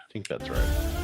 I think that's right.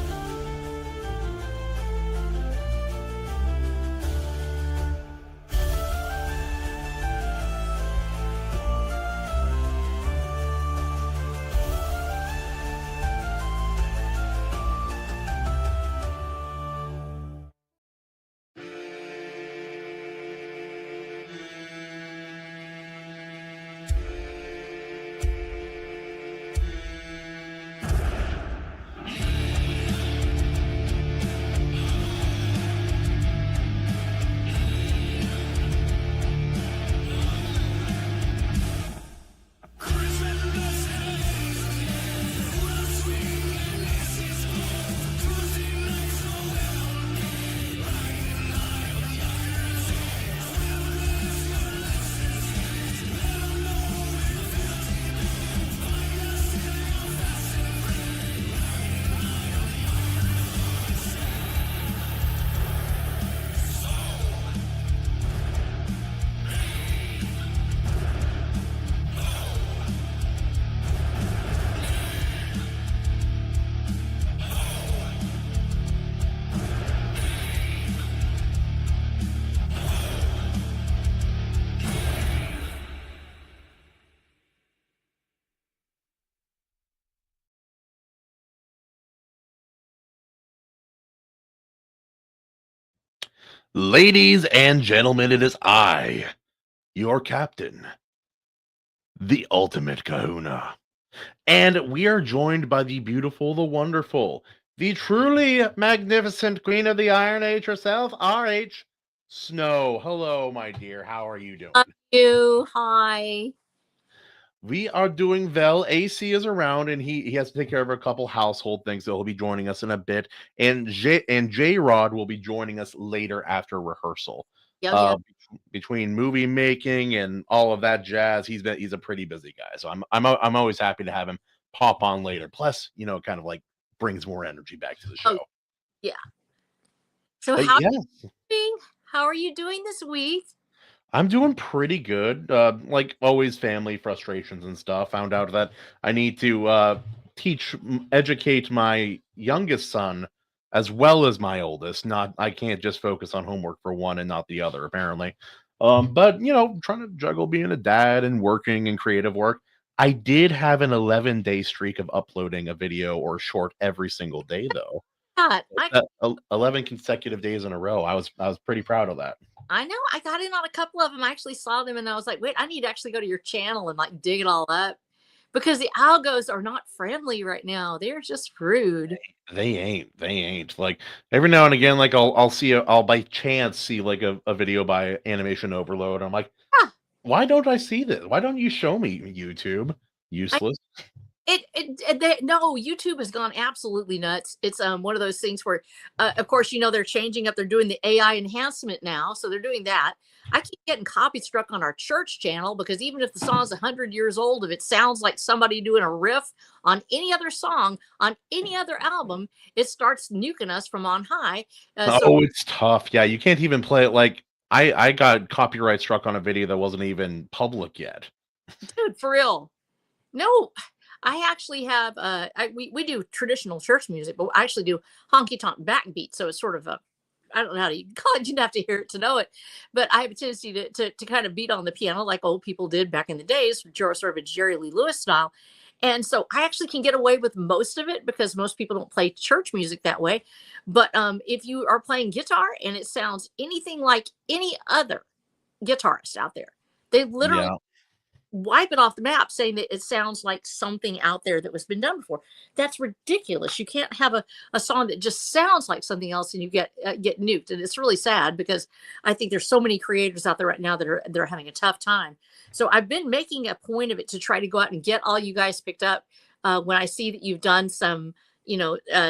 Ladies and gentlemen, it is I, your captain, the ultimate Kahuna. And we are joined by the beautiful, the wonderful, the truly magnificent Queen of the Iron Age herself, RH Snow. Hello, my dear. How are you doing? You. Hi. We are doing well. AC is around, and he has to take care of a couple household things, so he'll be joining us in a bit. And Jarrod will be joining us later after rehearsal. Yep, yep. Between movie making and all of that jazz, he's a pretty busy guy. So I'm always happy to have him pop on later. Plus, kind of like brings more energy back to the show. Oh, yeah. So But how yeah. are you doing? How are you doing this week? I'm doing pretty good. Like always, family frustrations and stuff. Found out that I need to educate my youngest son as well as my oldest. I can't just focus on homework for one and not the other, apparently. But trying to juggle being a dad and working and creative work. I did have an 11-day streak of uploading a video or short every single day, though. God, 11 consecutive days in a row. I was pretty proud of that. I know I got in on a couple of them. I actually saw them and I was like, wait, I need to actually go to your channel and like dig it all up because the algos are not friendly right now. They're just rude. They ain't. Like every now and again, like I'll by chance see like a video by Animation Overload. I'm like, Huh. Why don't I see this? Why don't you show me, YouTube? Useless. No, YouTube has gone absolutely nuts. It's one of those things where of course they're changing up, they're doing the AI enhancement now, so they're doing that. I keep getting copy struck on our church channel because even if the song's 100 years old, if it sounds like somebody doing a riff on any other song on any other album, it starts nuking us from on high. It's tough. Yeah, you can't even play it. Like I got copyright struck on a video that wasn't even public yet. Dude, for real. No, I actually have we do traditional church music, but I actually do honky tonk backbeat. So it's sort of I don't know how to call it. You'd have to hear it to know it. But I have a tendency to kind of beat on the piano like old people did back in the days, sort of a Jerry Lee Lewis style. And so I actually can get away with most of it because most people don't play church music that way. But if you are playing guitar and it sounds anything like any other guitarist out there, they literally wipe it off the map saying that it sounds like something out there that was been done before. That's ridiculous. You can't have a song that just sounds like something else and you get nuked. And it's really sad because I think there's so many creators out there right now that are having a tough time. So I've been making a point of it to try to go out and get all you guys picked up. When I see that you've done some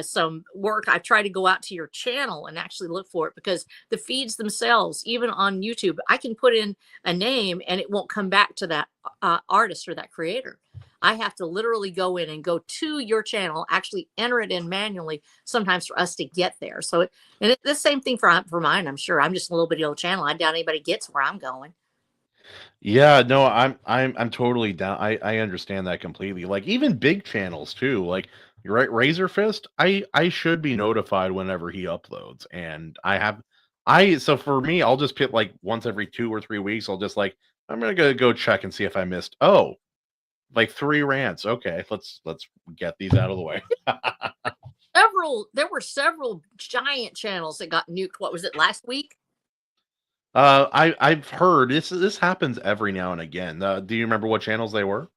some work, I try to go out to your channel and actually look for it because the feeds themselves, even on YouTube, I can put in a name and it won't come back to that artist or that creator. I have to literally go in and go to your channel, actually enter it in manually sometimes for us to get there. So it's the same thing for mine. I'm sure I'm just a little bitty old channel. I doubt anybody gets where I'm going. Yeah, no, I'm totally down. I understand that completely. Like even big channels too. Like You're right, Razor Fist. I should be notified whenever he uploads, and so for me, I'll just pit like once every 2 or 3 weeks. I'll just like I'm gonna go check and see if I missed. Oh, like 3 rants. Okay, let's get these out of the way. There were several giant channels that got nuked. What was it, last week? I've heard this happens every now and again. Do you remember what channels they were?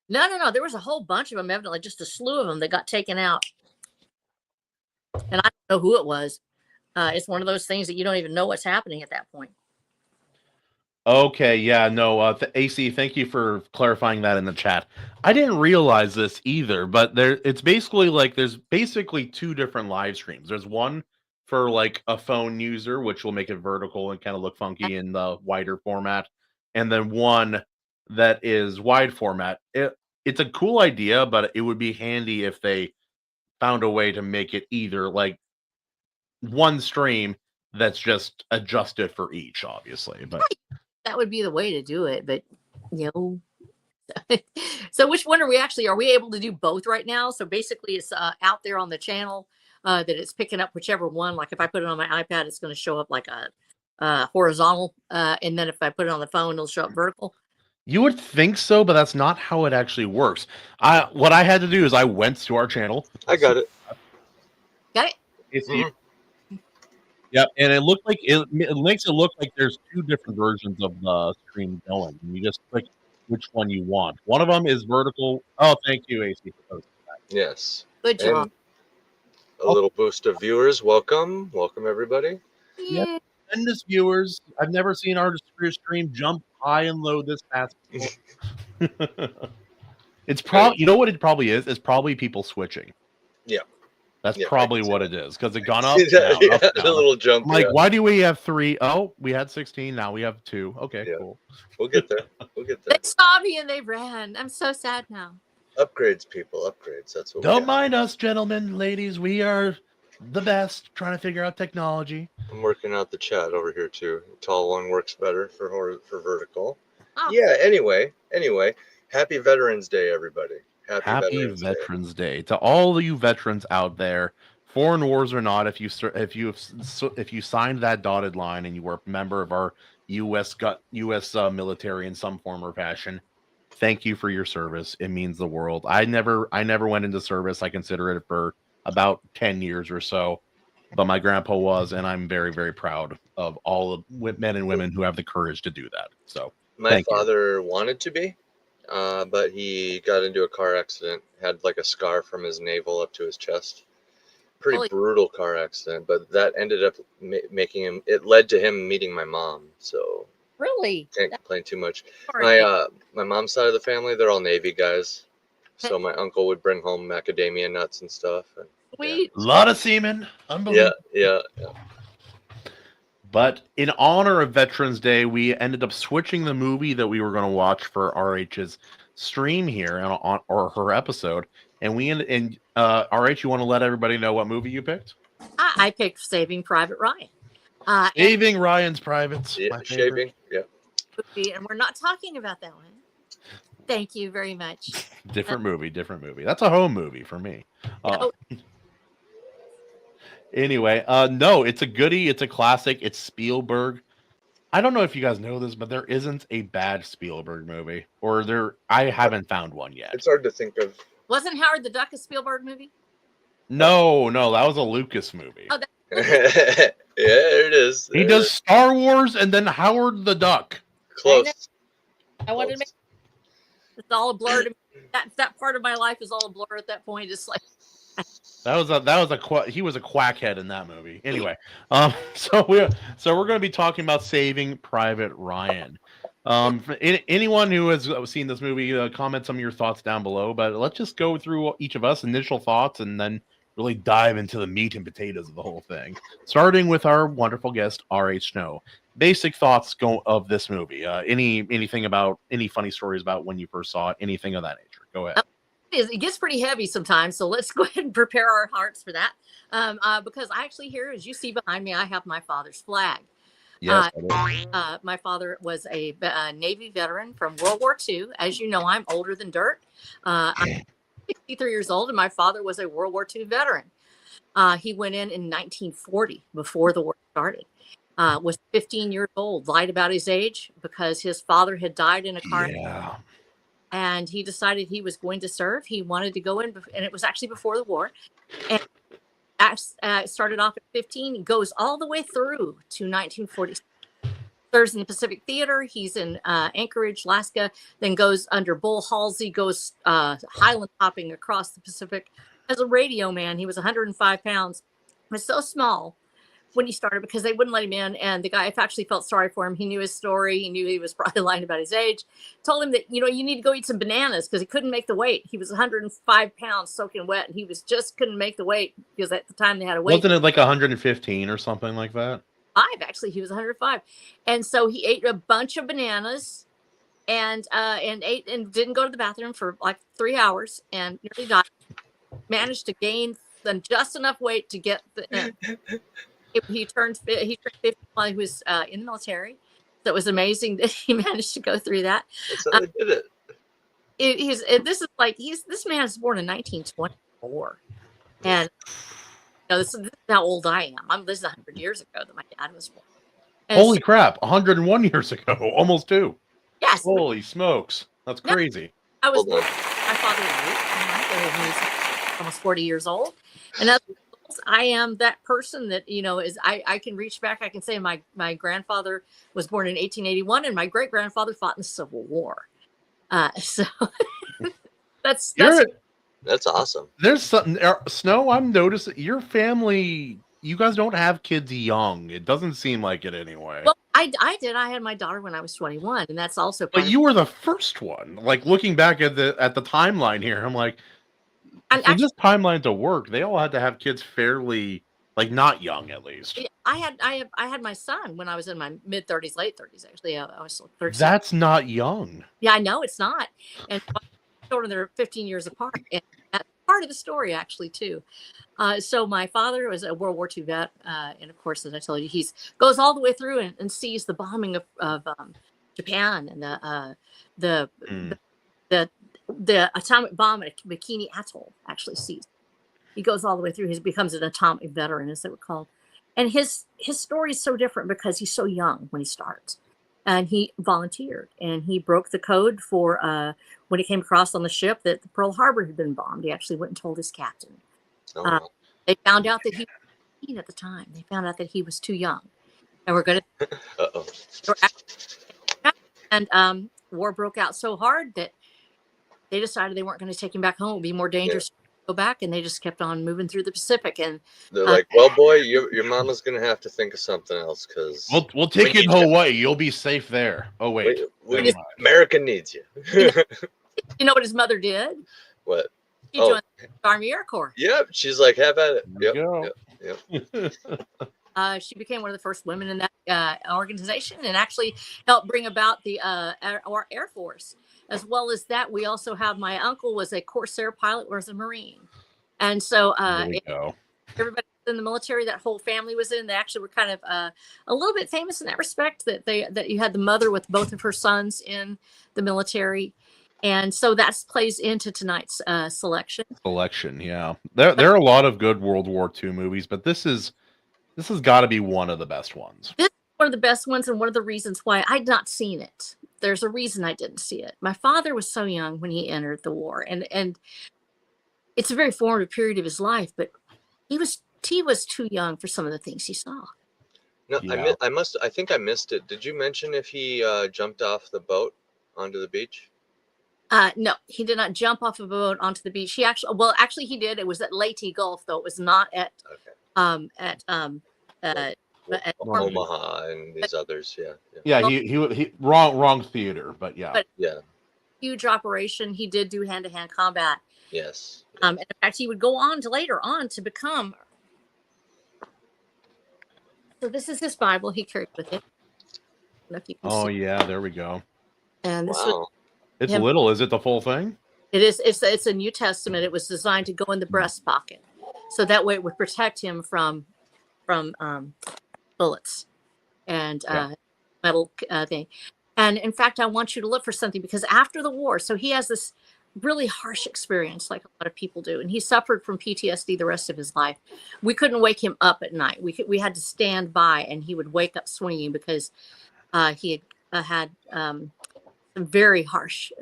No. There was a whole bunch of them, evidently, just a slew of them that got taken out. And I don't know who it was. It's one of those things that you don't even know what's happening at that point. Okay, yeah, no, AC, thank you for clarifying that in the chat. I didn't realize this either, but it's basically like there's basically 2 different live streams. There's one for like a phone user, which will make it vertical and kind of look funky in the wider format, and then one that is wide format. It's a cool idea, but it would be handy if they found a way to make it either like one stream that's just adjusted for each, obviously, but. That would be the way to do it, but you know. So which one are we able to do both right now? So basically it's out there on the channel that it's picking up whichever one. Like if I put it on my iPad, it's going to show up like a horizontal, and then if I put it on the phone, it'll show up vertical. You would think so, but that's not how it actually works. What I had to do is I went to our channel. I got it. Got it? Mhm. Yep, and it looked like it makes it look like there's 2 different versions of the stream going. And you just click which one you want. One of them is vertical. Oh, thank you, AC. For posting that. Yes. Good job. And a little boost of viewers. Welcome everybody. Yeah. Tremendous viewers. I've never seen our stream jump high and low this fast. It's probably, you know what it probably is? It's probably people switching. Yeah. That's Yeah, probably what it is, because it gone up, Yeah, down, up, a down. little jump. I'm like, yeah. why do we have 3? Oh, we had 16. Now we have 2. Okay, Yeah. cool. We'll get there. We'll get They there. saw me and they ran. I'm so sad now. Upgrades, people. Upgrades. That's what we Don't got. mind us, gentlemen, ladies. We are the best trying to figure out technology. I'm working out the chat over here too. Tall one works better for vertical. Oh. Yeah. Anyway. Happy Veterans Day, everybody. Happy Veterans Day to all of you veterans out there. Foreign wars or not, if you signed that dotted line and you were a member of our U.S. Military in some form or fashion, thank you for your service. It means the world. I never went into service. I consider it for about 10 years or so, but my grandpa was, and I'm very, very proud of all the men and women who have the courage to do that. So My father wanted to be, but he got into a car accident, had like a scar from his navel up to his chest. Pretty brutal car accident, but that ended up making him, it led to him meeting my mom. So Really? can't complain too much. My mom's side of the family, they're all Navy guys. So my uncle would bring home macadamia nuts and stuff. And, Sweet. A lot of semen. Unbelievable. Yeah. But in honor of Veterans Day, we ended up switching the movie that we were going to watch for RH's stream here or her episode. And RH, you want to let everybody know what movie you picked? I picked Saving Private Ryan. Saving Ryan's Privates. Yeah, Shaving. Yeah. And we're not talking about that one. Thank you very much. Different movie. That's a home movie for me. Anyway, no, it's a goodie. It's a classic. It's Spielberg. I don't know if you guys know this, but there isn't a bad Spielberg movie, I haven't found one yet. It's hard to think of. Wasn't Howard the Duck a Spielberg movie? No, that was a Lucas movie. Oh, Yeah, there it is. He does Star Wars and then Howard the Duck. Close. I wanted to make it's all a blur to me. That part of my life is all a blur at that point. It's like he was a quackhead in that movie. Anyway, so we're going to be talking about Saving Private Ryan. Anyone who has seen this movie, comment some of your thoughts down below. But let's just go through each of us initial thoughts and then really dive into the meat and potatoes of the whole thing. Starting with our wonderful guest, R.H. Snow. Basic thoughts of this movie. Anything about any funny stories about when you first saw it? Anything of that nature? Go ahead. It gets pretty heavy sometimes, so let's go ahead and prepare our hearts for that. Because I actually here, as you see behind me, I have my father's flag. Yes. My father was a Navy veteran from World War II. As you know, I'm older than dirt. I'm 63 years old, and my father was a World War II veteran. He went in 1940, before the war started. Was 15 years old, lied about his age because his father had died in a car, Yeah. and he decided he was going to serve. He wanted to go in, and it was actually before the war. And started off at 15, goes all the way through to 1946. Serves in the Pacific Theater. He's in Anchorage, Alaska, then goes under Bull Halsey, goes highland hopping across the Pacific. As a radio man, he was 105 pounds. He was so small when he started because they wouldn't let him in. And the guy actually felt sorry for him. He knew his story. He knew he was probably lying about his age. Told him that, you need to go eat some bananas because he couldn't make the weight. He was 105 pounds soaking wet, and he couldn't make the weight because at the time they had a weight. Wasn't it like 115 or something like that? Actually, he was 105, and so he ate a bunch of bananas, and ate and didn't go to the bathroom for like 3 hours, and nearly died. Managed to gain just enough weight to get the. He turned 50 while he was in the military, so it was amazing that he managed to go through that. That's how they did it. This man was born in 1924, and. This is how old I am. This is 100 years ago that my dad was born. And Holy crap! 101 years ago, almost 2. Yes. Holy smokes, that's crazy. I was born. My father was almost 40 years old, and as I am that person that is. I can reach back. I can say my grandfather was born in 1881, and my great grandfather fought in the Civil War. So that's. That's awesome. There's something, Snow. I'm noticing your family. You guys don't have kids young. It doesn't seem like it anyway. Well, I did. I had my daughter when I was 21, and that's also. But you were the first one. Like looking back at the timeline here, I'm like, for this timeline to work, they all had to have kids fairly not young at least. I had my son when I was in my mid 30s, late 30s. Actually, I was 13. That's not young. Yeah, I know it's not, and. Children that are 15 years apart, and that's part of the story actually too. So my father was a World War II vet, and of course, as I told you, he goes all the way through and sees the bombing of Japan and the atomic bomb at Bikini Atoll. Actually, sees. He goes all the way through. He becomes an atomic veteran, as they were called, and his story is so different because he's so young when he starts. And he volunteered, and he broke the code for when he came across on the ship that the Pearl Harbor had been bombed. He actually went and told his captain. They found out that he was 18 at the time. They found out that he was too young, and we're going to. And war broke out so hard that they decided they weren't going to take him back home. It would be more dangerous. Yeah. Go back, and they just kept on moving through the Pacific, and they're like, "Well, boy, your mama's gonna have to think of something else because we'll take you to Hawaii. You'll be safe there." Oh wait, America needs you. You know what his mother did? What? She joined the Army Air Corps. Yep, she's like, "Have at it." Yep. She became one of the first women in that organization, and actually helped bring about the our Air Force. As well as that, we also have my uncle was a Corsair pilot, was a Marine, and so everybody in the military, that whole family was in. They actually were kind of a little bit famous in that respect. That you had the mother with both of her sons in the military, and so that plays into tonight's selection. Yeah, there are a lot of good World War II movies, but this has got to be one of the best ones. This is one of the best ones, and one of the reasons why I'd not seen it. There's a reason I didn't see it. My father was so young when he entered the war, and it's a very formative period of his life, but he was too young for some of the things he saw. No, yeah. I think I missed it. Did you mention if he jumped off the boat onto the beach? No, he did not jump off a boat onto the beach. He actually he did. It was at Leyte Gulf, though. It was not at Omaha and these others. Yeah. He wrong theater, but yeah. Huge operation. He did do hand-to-hand combat. Yes. And in fact, he would go on to later on to become. So this is his Bible he carried with him. I don't know if you can see. Yeah, there we go. And this was it's little. Is it the full thing? It is. It's a New Testament. It was designed to go in the breast pocket, so that way it would protect him from bullets and metal thing. And in fact, I want you to look for something because after the war, so he has this really harsh experience, like a lot of people do, and he suffered from PTSD the rest of his life. We couldn't wake him up at night. We had to stand by, and he would wake up swinging because he had some very harsh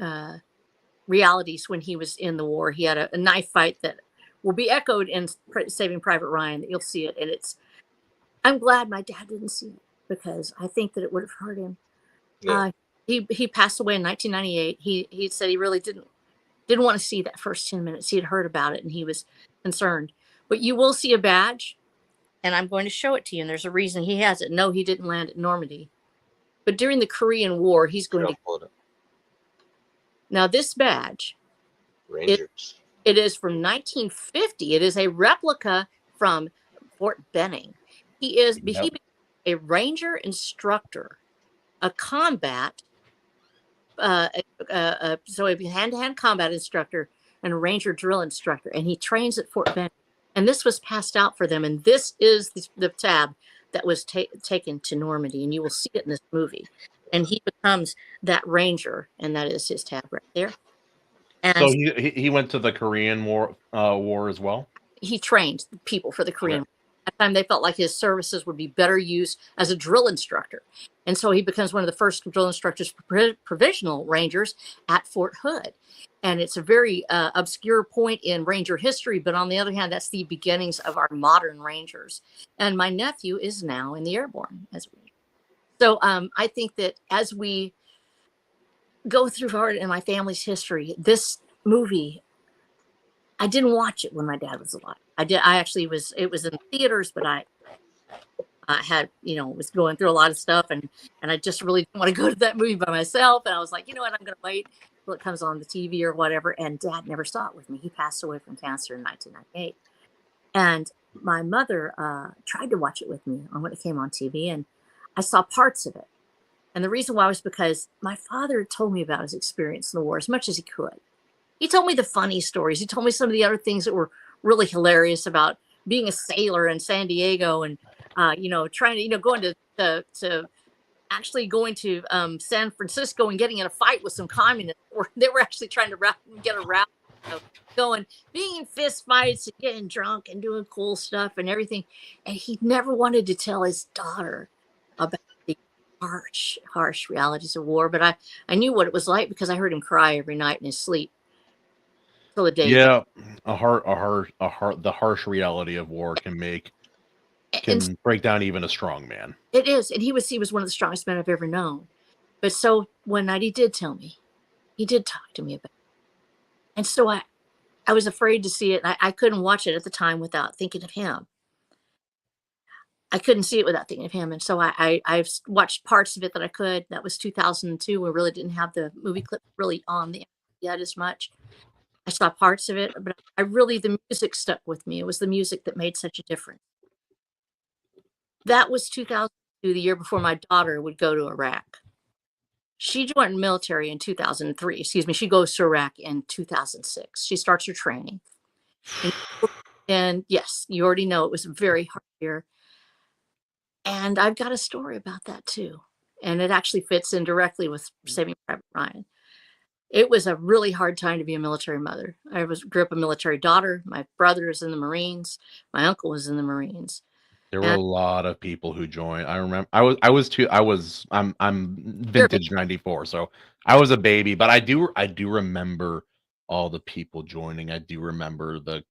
realities when he was in the war. He had a knife fight that will be echoed in Saving Private Ryan. You'll see it, and I'm glad my dad didn't see it because I think that it would have hurt him. Yeah. He passed away in 1998. He said he really didn't want to see that first 10 minutes. He had heard about it and he was concerned. But you will see a badge, and I'm going to show it to you. And there's a reason he has it. No, he didn't land at Normandy. But during the Korean War, he's going to. Pull it up. Now, this badge, Rangers. it is from 1950. It is a replica from Fort Benning. He became a ranger instructor, a combat, so a hand-to-hand combat instructor and a ranger drill instructor, and he trains at Fort Benning. And this was passed out for them, and this is the tab that was taken to Normandy, and you will see it in this movie. And he becomes that ranger, and that is his tab right there. And so he went to the Korean War as well. He trained people for the Korean War. At that time, they felt like his services would be better used as a drill instructor. And so he becomes one of the first drill instructors for provisional rangers at Fort Hood. And it's a very obscure point in ranger history. But on the other hand, that's the beginnings of our modern rangers. And my nephew is now in the airborne as a ranger. So I think that as we go through hard in my family's history, this movie, I didn't watch it when my dad was alive. It was in theaters, but I had, was going through a lot of stuff, and I just really didn't want to go to that movie by myself. And I was like, you know what, I'm going to wait till it comes on the TV or whatever. And Dad never saw it with me. He passed away from cancer in 1998. And my mother tried to watch it with me when it came on TV, and I saw parts of it. And the reason why was because my father told me about his experience in the war as much as he could. He told me the funny stories. He told me some of the other things that were really hilarious about being a sailor in San Diego and, trying to, going to actually going to San Francisco and getting in a fight with some communists. Or they were actually trying to get around, being in fist fights and getting drunk and doing cool stuff and everything. And he never wanted to tell his daughter about the harsh realities of war. But I knew what it was like because I heard him cry every night in his sleep. Till the day. Yeah, the harsh reality of war can break down even a strong man. It is, and he was one of the strongest men I've ever known. But so one night he did tell me, he did talk to me about it. And so I was afraid to see it. I couldn't watch it at the time without thinking of him. I couldn't see it without thinking of him. And so I've watched parts of it that I could. That was 2002. We really didn't have the movie clip really on the yet as much. I saw parts of it, but the music stuck with me. It was the music that made such a difference. That was 2002, the year before my daughter would go to Iraq. She joined the military in 2003. She goes to Iraq in 2006. She starts her training. And yes, you already know it was a very hard year. And I've got a story about that too. And it actually fits in directly with Saving Private Ryan. It was a really hard time to be a military mother. I grew up a military daughter. My brother is in the Marines. My uncle was in the Marines. There were a lot of people who joined. I remember I'm vintage 94, so I was a baby, but I do remember all the people joining. I do remember the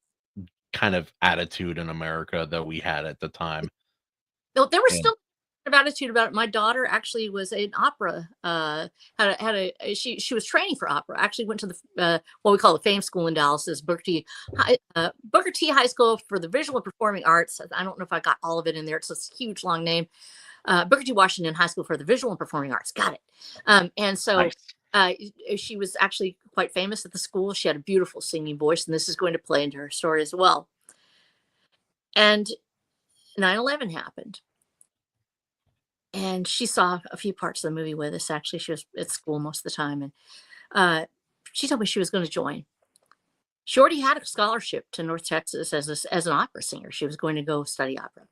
kind of attitude in America that we had at the time. No, there was still attitude about it. My daughter actually was an opera. She was training for opera. Actually went to the what we call the Fame School in Dallas, is Booker T High School for the Visual and Performing Arts. I don't know if I got all of it in there. It's a huge long name. Booker T Washington High School for the Visual and Performing Arts. Got it. And so she was actually quite famous at the school. She had a beautiful singing voice, and this is going to play into her story as well. And 9/11 happened. And she saw a few parts of the movie with us. Actually, she was at school most of the time. And she told me she was going to join. She already had a scholarship to North Texas as an opera singer. She was going to go study opera.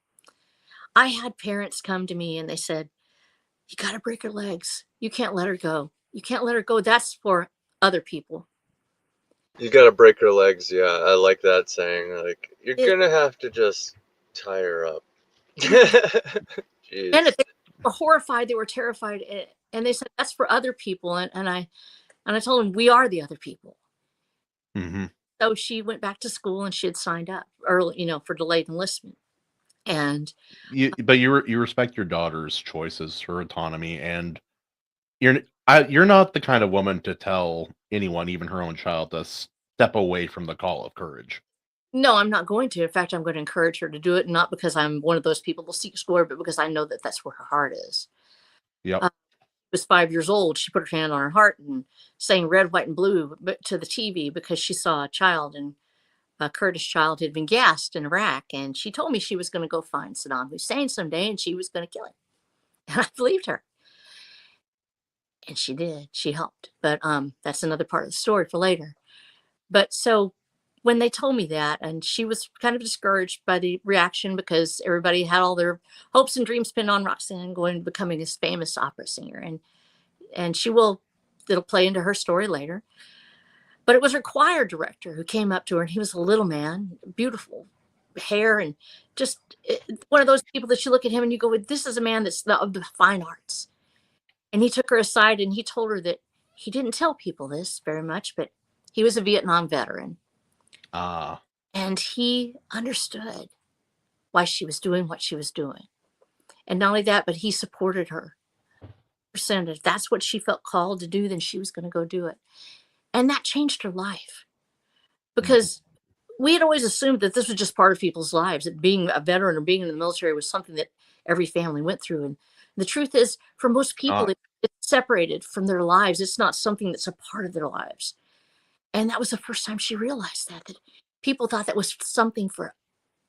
I had parents come to me and they said, you got to break her legs. You can't let her go. You can't let her go. That's for other people. You gotta break her legs. Yeah, I like that saying. Like, you're It, gonna have to just tie her up. yes. And Jeez. if they were horrified, they were terrified, and they said that's for other people. And I told them we are the other people. Mm-hmm. So she went back to school and she had signed up early, for delayed enlistment. And But you respect your daughter's choices, her autonomy, and you're not the kind of woman to tell anyone, even her own child, to step away from the call of courage. no, I'm not going to. In fact, I'm going to encourage her to do it, not because I'm one of those people who seek glory, but because I know that that's where her heart is. Yep. She was 5 years old. She put her hand on her heart and sang "Red, White, and Blue" to the TV because she saw a child, and a Kurdish child had been gassed in Iraq, and she told me she was going to go find Saddam Hussein someday, and she was going to kill him. And I believed her, and she did. She helped, but that's another part of the story for later. But so when they told me that, and she was kind of discouraged by the reaction because everybody had all their hopes and dreams pinned on Roxanne going to becoming this famous opera singer, and it'll play into her story later. But it was her choir director who came up to her, and he was a little man, beautiful hair, and just one of those people that you look at him and you go, "This is a man that's of the fine arts." And he took her aside and he told her that he didn't tell people this very much, but he was a Vietnam veteran. Ah. And he understood why she was doing what she was doing. And not only that, but he supported her. If that's what she felt called to do, then she was going to go do it. And that changed her life because we had always assumed that this was just part of people's lives, that being a veteran or being in the military was something that every family went through. And the truth is, for most people, Not. it's separated from their lives. It's not something that's a part of their lives. And that was the first time she realized that people thought that was something for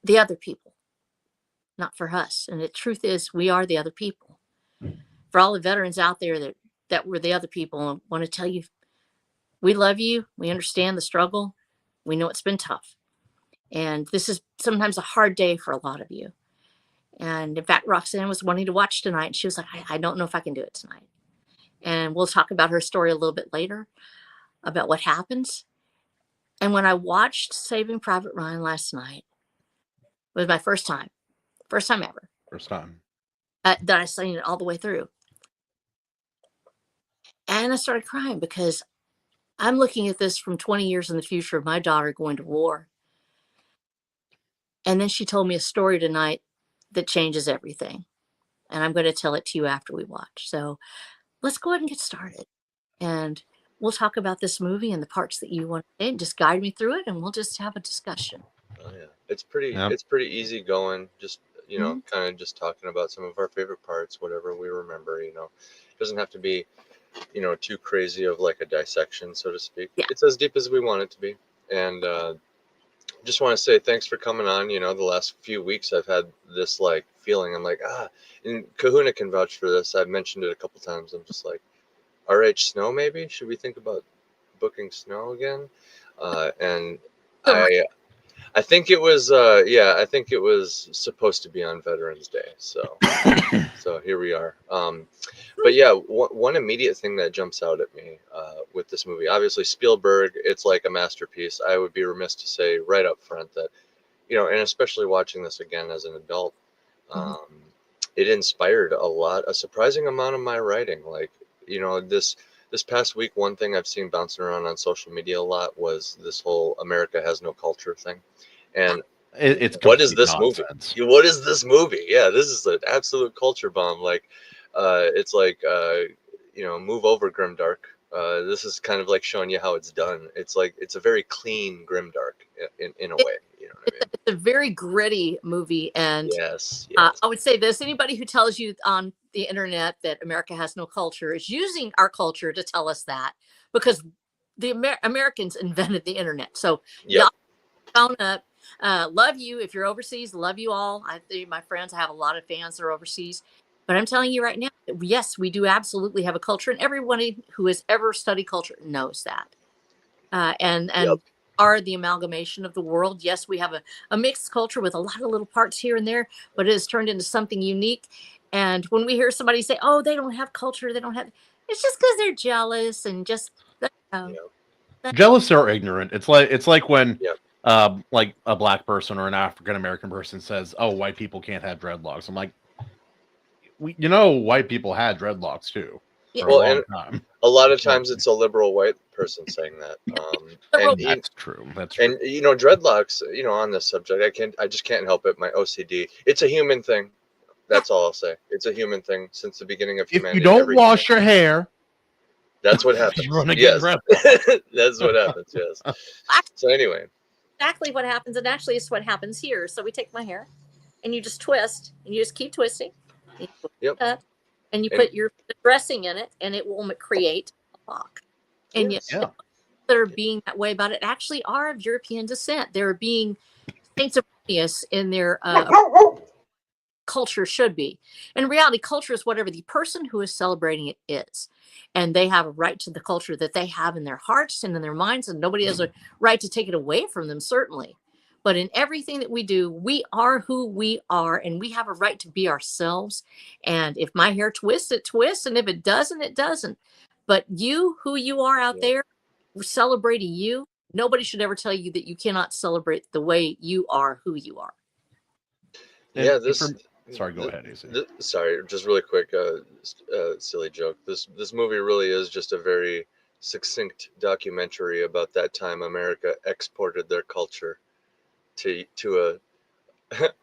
the other people, not for us. And the truth is, we are the other people. For all the veterans out there that were the other people, I want to tell you, we love you. We understand the struggle. We know it's been tough. And this is sometimes a hard day for a lot of you. And in fact, Roxanne was wanting to watch tonight. And she was like, I don't know if I can do it tonight. And we'll talk about her story a little bit later about what happens. And when I watched Saving Private Ryan last night, it was my first time ever First time. that I seen it all the way through. And I started crying because I'm looking at this from 20 years in the future of my daughter going to war. And then she told me a story tonight that changes everything. And I'm going to tell it to you after we watch. So let's go ahead and get started. And we'll talk about this movie and the parts that you want to say, and just guide me through it, and we'll just have a discussion. Oh yeah, it's pretty. Yep. It's pretty easy going. Just Mhm. kind of just talking about some of our favorite parts, whatever we remember. It doesn't have to be, too crazy of like a dissection, so to speak. Yeah. It's as deep as we want it to be. And just want to say thanks for coming on. The last few weeks I've had this like feeling. I'm like, and Kahuna can vouch for this. I've mentioned it a couple times. I'm just like, RH Snow, maybe? Should we think about booking Snow again? And So, I think it was I think it was supposed to be on Veterans Day. So here we are. But yeah, one immediate thing that jumps out at me with this movie, obviously Spielberg, it's like a masterpiece. I would be remiss to say right up front that, and especially watching this again as an adult, it inspired a surprising amount of my writing. Like, this past week, one thing I've seen bouncing around on social media a lot was this whole America has no culture thing. And It's what is complete this nonsense. movie? What is this movie? Yeah, this is an absolute culture bomb. Like, it's like, move over, Grimdark. This is kind of like showing you how it's done. It's like, it's a very clean Grimdark in a way. You know what I mean? it's a very gritty movie. And Yes. I would say this: anybody who tells you on the internet that America has no culture is using our culture to tell us that, because the Americans invented the internet. So Yep. phone up. Love you if you're overseas. Love you all. My friends, I have a lot of fans that are overseas. But I'm telling you right now, yes, we do absolutely have a culture, and everybody who has ever studied culture knows that. And Yep. are the amalgamation of the world. Yes, we have a mixed culture with a lot of little parts here and there, but it has turned into something unique. And when we hear somebody say, "Oh, they don't have culture," they don't have, it's just because they're jealous and just. Yep. jealous or ignorant. It's like when Yep. like a black person or an African American person says, "Oh, white people can't have dreadlocks." I'm like, white people had dreadlocks too for a Well, long and time. a lot of times it's a liberal white person saying that. Liberal- That's true. That's true. And dreadlocks. On this subject, I just can't help it. My OCD. It's a human thing. That's all I'll say. It's a human thing since the beginning of If humanity. you don't everything. wash your hair, That's what happens. you're gonna get Yes, dreadlocks. that's what happens. Yes. So anyway, exactly what happens, and actually it's what happens here. So we take my hair and you just twist and you just keep twisting. You twist Yep. it up, and you And- put your dressing in it and it will create a lock. And Yes. yet that are being that way about it actually are of European descent. They're being sanctimonious in their culture should be. In reality, culture is whatever the person who is celebrating it is. And they have a right to the culture that they have in their hearts and in their minds, and nobody has a right to take it away from them, certainly. But in everything that we do, we are who we are, and we have a right to be ourselves. And if my hair twists, it twists, and if it doesn't, it doesn't. But you, who you are out there, celebrating you, nobody should ever tell you that you cannot celebrate the way you are, who you are. Yeah, sorry, go ahead, AC. Sorry, just really quick, silly joke. This movie really is just a very succinct documentary about that time America exported their culture to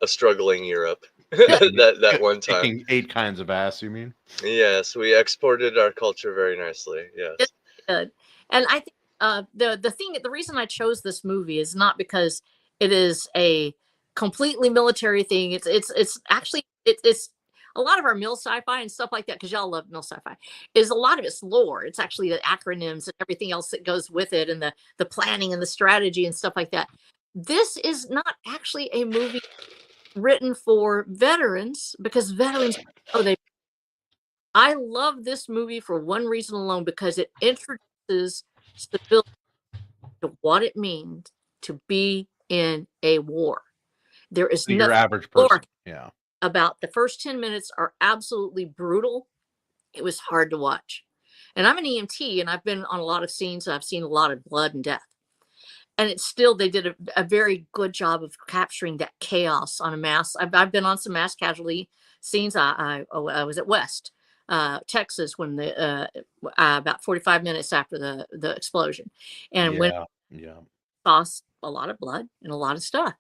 a struggling Europe. that one time. Kicking 8 kinds of ass, you mean? Yes, we exported our culture very nicely. Yes. Good. And I think the reason I chose this movie is not because it is a completely military thing. It's actually it's a lot of our mil sci-fi and stuff like that, because y'all love mil sci-fi, is a lot of it's lore. It's actually the acronyms and everything else that goes with it, and the planning and the strategy and stuff like that. This is not actually a movie written for veterans, because veterans I love this movie for one reason alone, because it introduces stability to what it means to be in a war. There is So your nothing average person. Yeah. about the first 10 minutes are absolutely brutal. It was hard to watch. And I'm an EMT, and I've been on a lot of scenes. I've seen a lot of blood and death. And it's still, they did a very good job of capturing that chaos on a mass. I've been on some mass casualty scenes. I was at West, Texas, when about 45 minutes after the explosion, and when saw a lot of blood and a lot of stuff.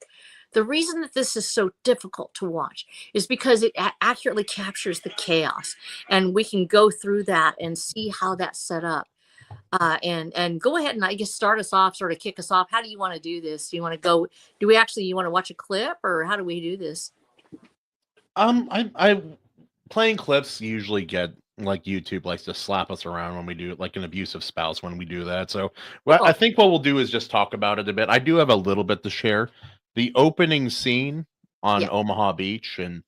The reason that this is so difficult to watch is because it accurately captures the chaos, and we can go through that and see how that's set up. And go ahead and I guess start us off, sort of kick us off. How do you want to do this? Do you want to go? You want to watch a clip, or how do we do this? I playing clips usually get, like, YouTube likes to slap us around when we do, like, an abusive spouse when we do that. So I think what we'll do is just talk about it a bit. I do have a little bit to share. The opening scene on Omaha Beach, and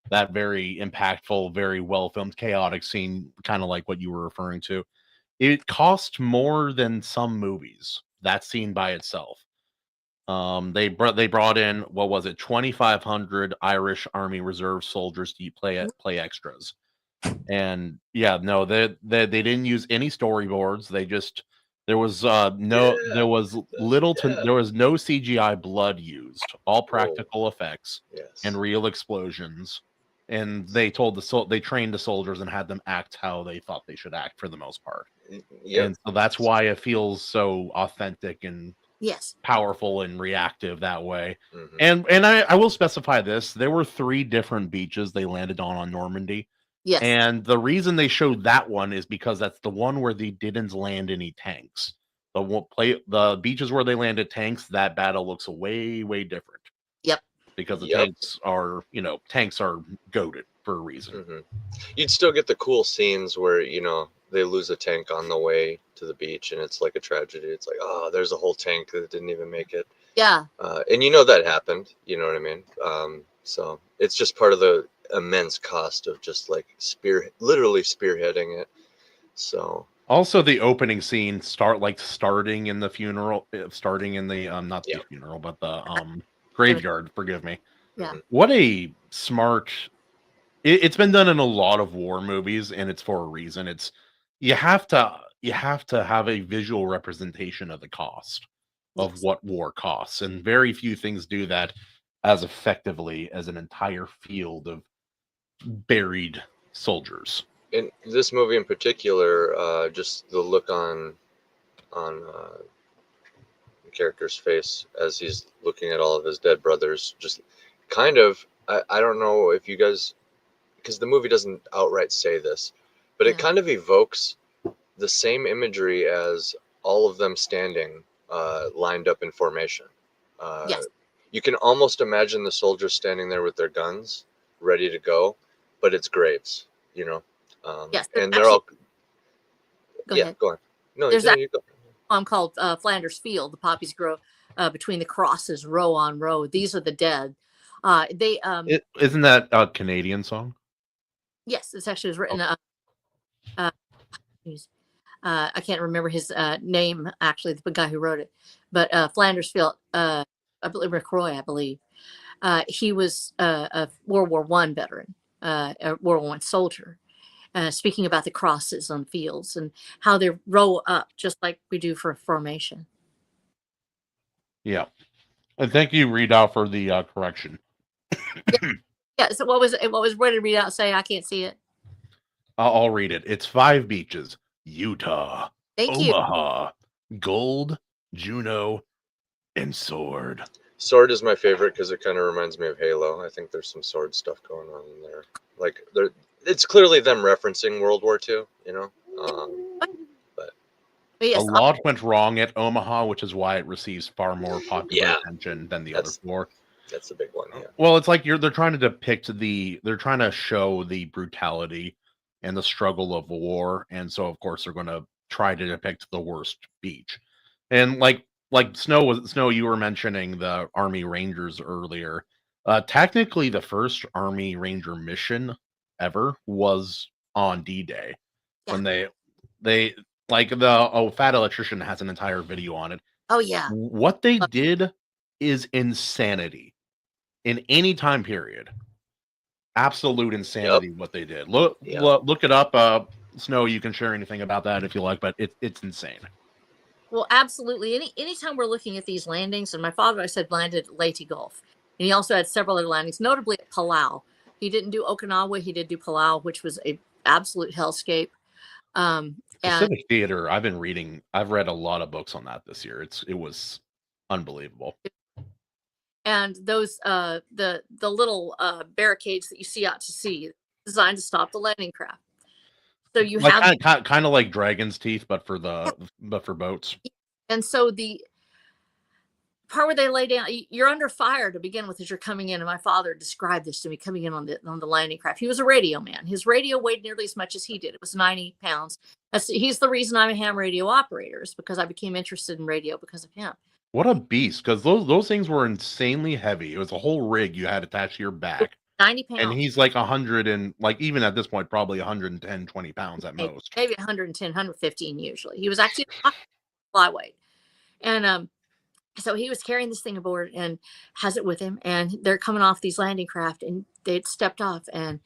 that very impactful, very well filmed, chaotic scene, kind of like what you were referring to. It cost more than some movies. That scene by itself. They brought in, what was it, 2,500 Irish Army Reserve soldiers to play extras, and they didn't use any storyboards. There was no CGI blood used, all practical effects and real explosions. And they trained the soldiers and had them act how they thought they should act for the most part. And so that's why it feels so authentic and powerful and reactive that way. And I will specify this: there were 3 different beaches they landed on Normandy. Yes. And the reason they showed that one is because that's the one where they didn't land any tanks. The beaches where they landed tanks, that battle looks way, way different. Yep. Because the tanks are goated for a reason. You'd still get the cool scenes where, they lose a tank on the way to the beach, and it's like a tragedy. It's like, oh, there's a whole tank that didn't even make it. Yeah. And that happened. You know what I mean? So it's just part of the immense cost of just like literally spearheading it. So also the opening scene starting in the funeral, starting in the not the funeral, but the graveyard. Forgive me. Yeah. What a smart. It's been done in a lot of war movies, and it's for a reason. You have to you have to have a visual representation of the cost of Yes. what war costs, and very few things do that as effectively as an entire field of buried soldiers. In this movie in particular, just the look on the character's face as he's looking at all of his dead brothers, just kind of, I don't know if you guys, because the movie doesn't outright say this, but it Yeah. kind of evokes the same imagery as all of them standing lined up in formation. Yes. You can almost imagine the soldiers standing there with their guns ready to go, but it's graves, you know. Yes. And they're all, Go yeah, ahead. go on. No, There's no, that you go. poem called Flanders Field. The poppies grow between the crosses, row on row. These are the dead. They Isn't that a Canadian song? Yes, it's actually was written. Okay. I can't remember his name actually, the guy who wrote it, but Flanders Field. I believe McCroy. I believe he was a World War I veteran, a World War I soldier. Speaking about the crosses on fields and how they row up, just like we do for formation. Yeah. And thank you, Readout, for the correction. Yeah. So what was it? What was ready to read out? Say I can't see it. I'll read it. It's 5 beaches: Utah, Thank you. Omaha, Gold, Juneau, and Sword. Sword is my favorite because it kind of reminds me of Halo. I think there's some sword stuff going on in there. Like, it's clearly them referencing World War II, you know. But But A yes, lot went wrong at Omaha, which is why it receives far more popular Yeah. attention than the other That's 4. that's the big one. Yeah. Well, it's like they're trying to depict they're trying to show the brutality and the struggle of war, and so of course they're going to try to depict the worst beach. And like Snow, you were mentioning the Army Rangers earlier. Technically, the first Army Ranger mission ever was on D-Day when they like the Fat Electrician has an entire video on it. oh yeah. What they did is insanity in any time period. Absolute insanity what they did. Look it up. Snow, you can share anything about that if you like, but it's insane. Well, absolutely. Anytime we're looking at these landings, and my father, I said, landed at Leyte Gulf, and he also had several other landings, notably at Palau. He didn't do Okinawa; he did do Palau, which was a absolute hellscape. And Pacific Theater. I've read a lot of books on that this year. It was unbelievable. and those the little barricades that you see out to sea, designed to stop the landing craft. So you Like have, kind of like Dragon's Teeth, but for boats. and so the part where they lay down, you're under fire to begin with as you're coming in. And my father described this to me coming in on the landing craft. He was a radio man. His radio weighed nearly as much as he did. It was 90 pounds. He's the reason I'm a ham radio operator, is because I became interested in radio because of him. What a beast! Because those things were insanely heavy. It was a whole rig you had attached to your back. 90 pounds. And he's like 100 and like even at this point probably 110, 20 pounds at most. Maybe 110, 115 usually. He was actually flyweight. And so he was carrying this thing aboard and has it with him, and they're coming off these landing craft, and they'd stepped off and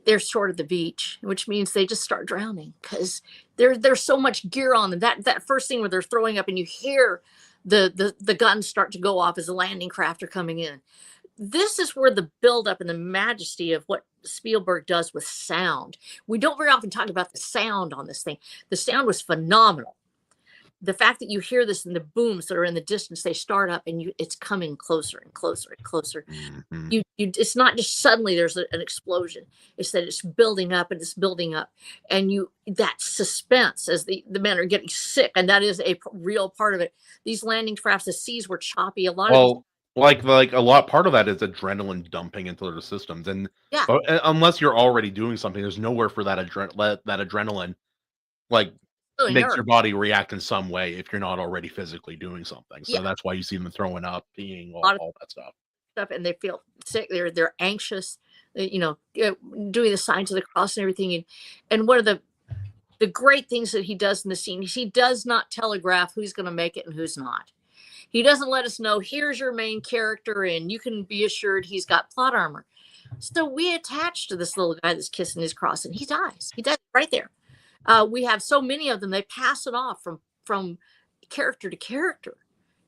they're short of the beach, which means they just start drowning because there's so much gear on them. That first thing where they're throwing up and you hear the guns start to go off as the landing craft are coming in. This is where the buildup and the majesty of what Spielberg does with sound. We don't very often talk about the sound on this thing. The sound was phenomenal. The fact that you hear this in the booms that are in the distance, they start up and it's coming closer and closer and closer. Mm-hmm. It's not just suddenly there's an explosion. It's that it's building up and it's building up, and that suspense as the men are getting sick, and that is a real part of it. These landing crafts, the seas were choppy. A lot of like a lot part of that is adrenaline dumping into their systems, and yeah, unless you're already doing something, there's nowhere for that adrenaline like really makes nerve. your body react in some way if you're not already physically doing something. So Yeah. that's why you see them throwing up, peeing, all that stuff. And they feel sick. They're anxious. Doing the signs of the cross and everything. And one of the great things that he does in the scene is he does not telegraph who's going to make it and who's not. He doesn't let us know, here's your main character, and you can be assured he's got plot armor. So we attach to this little guy that's kissing his cross, and he dies. He dies right there. We have so many of them, they pass it off from character to character.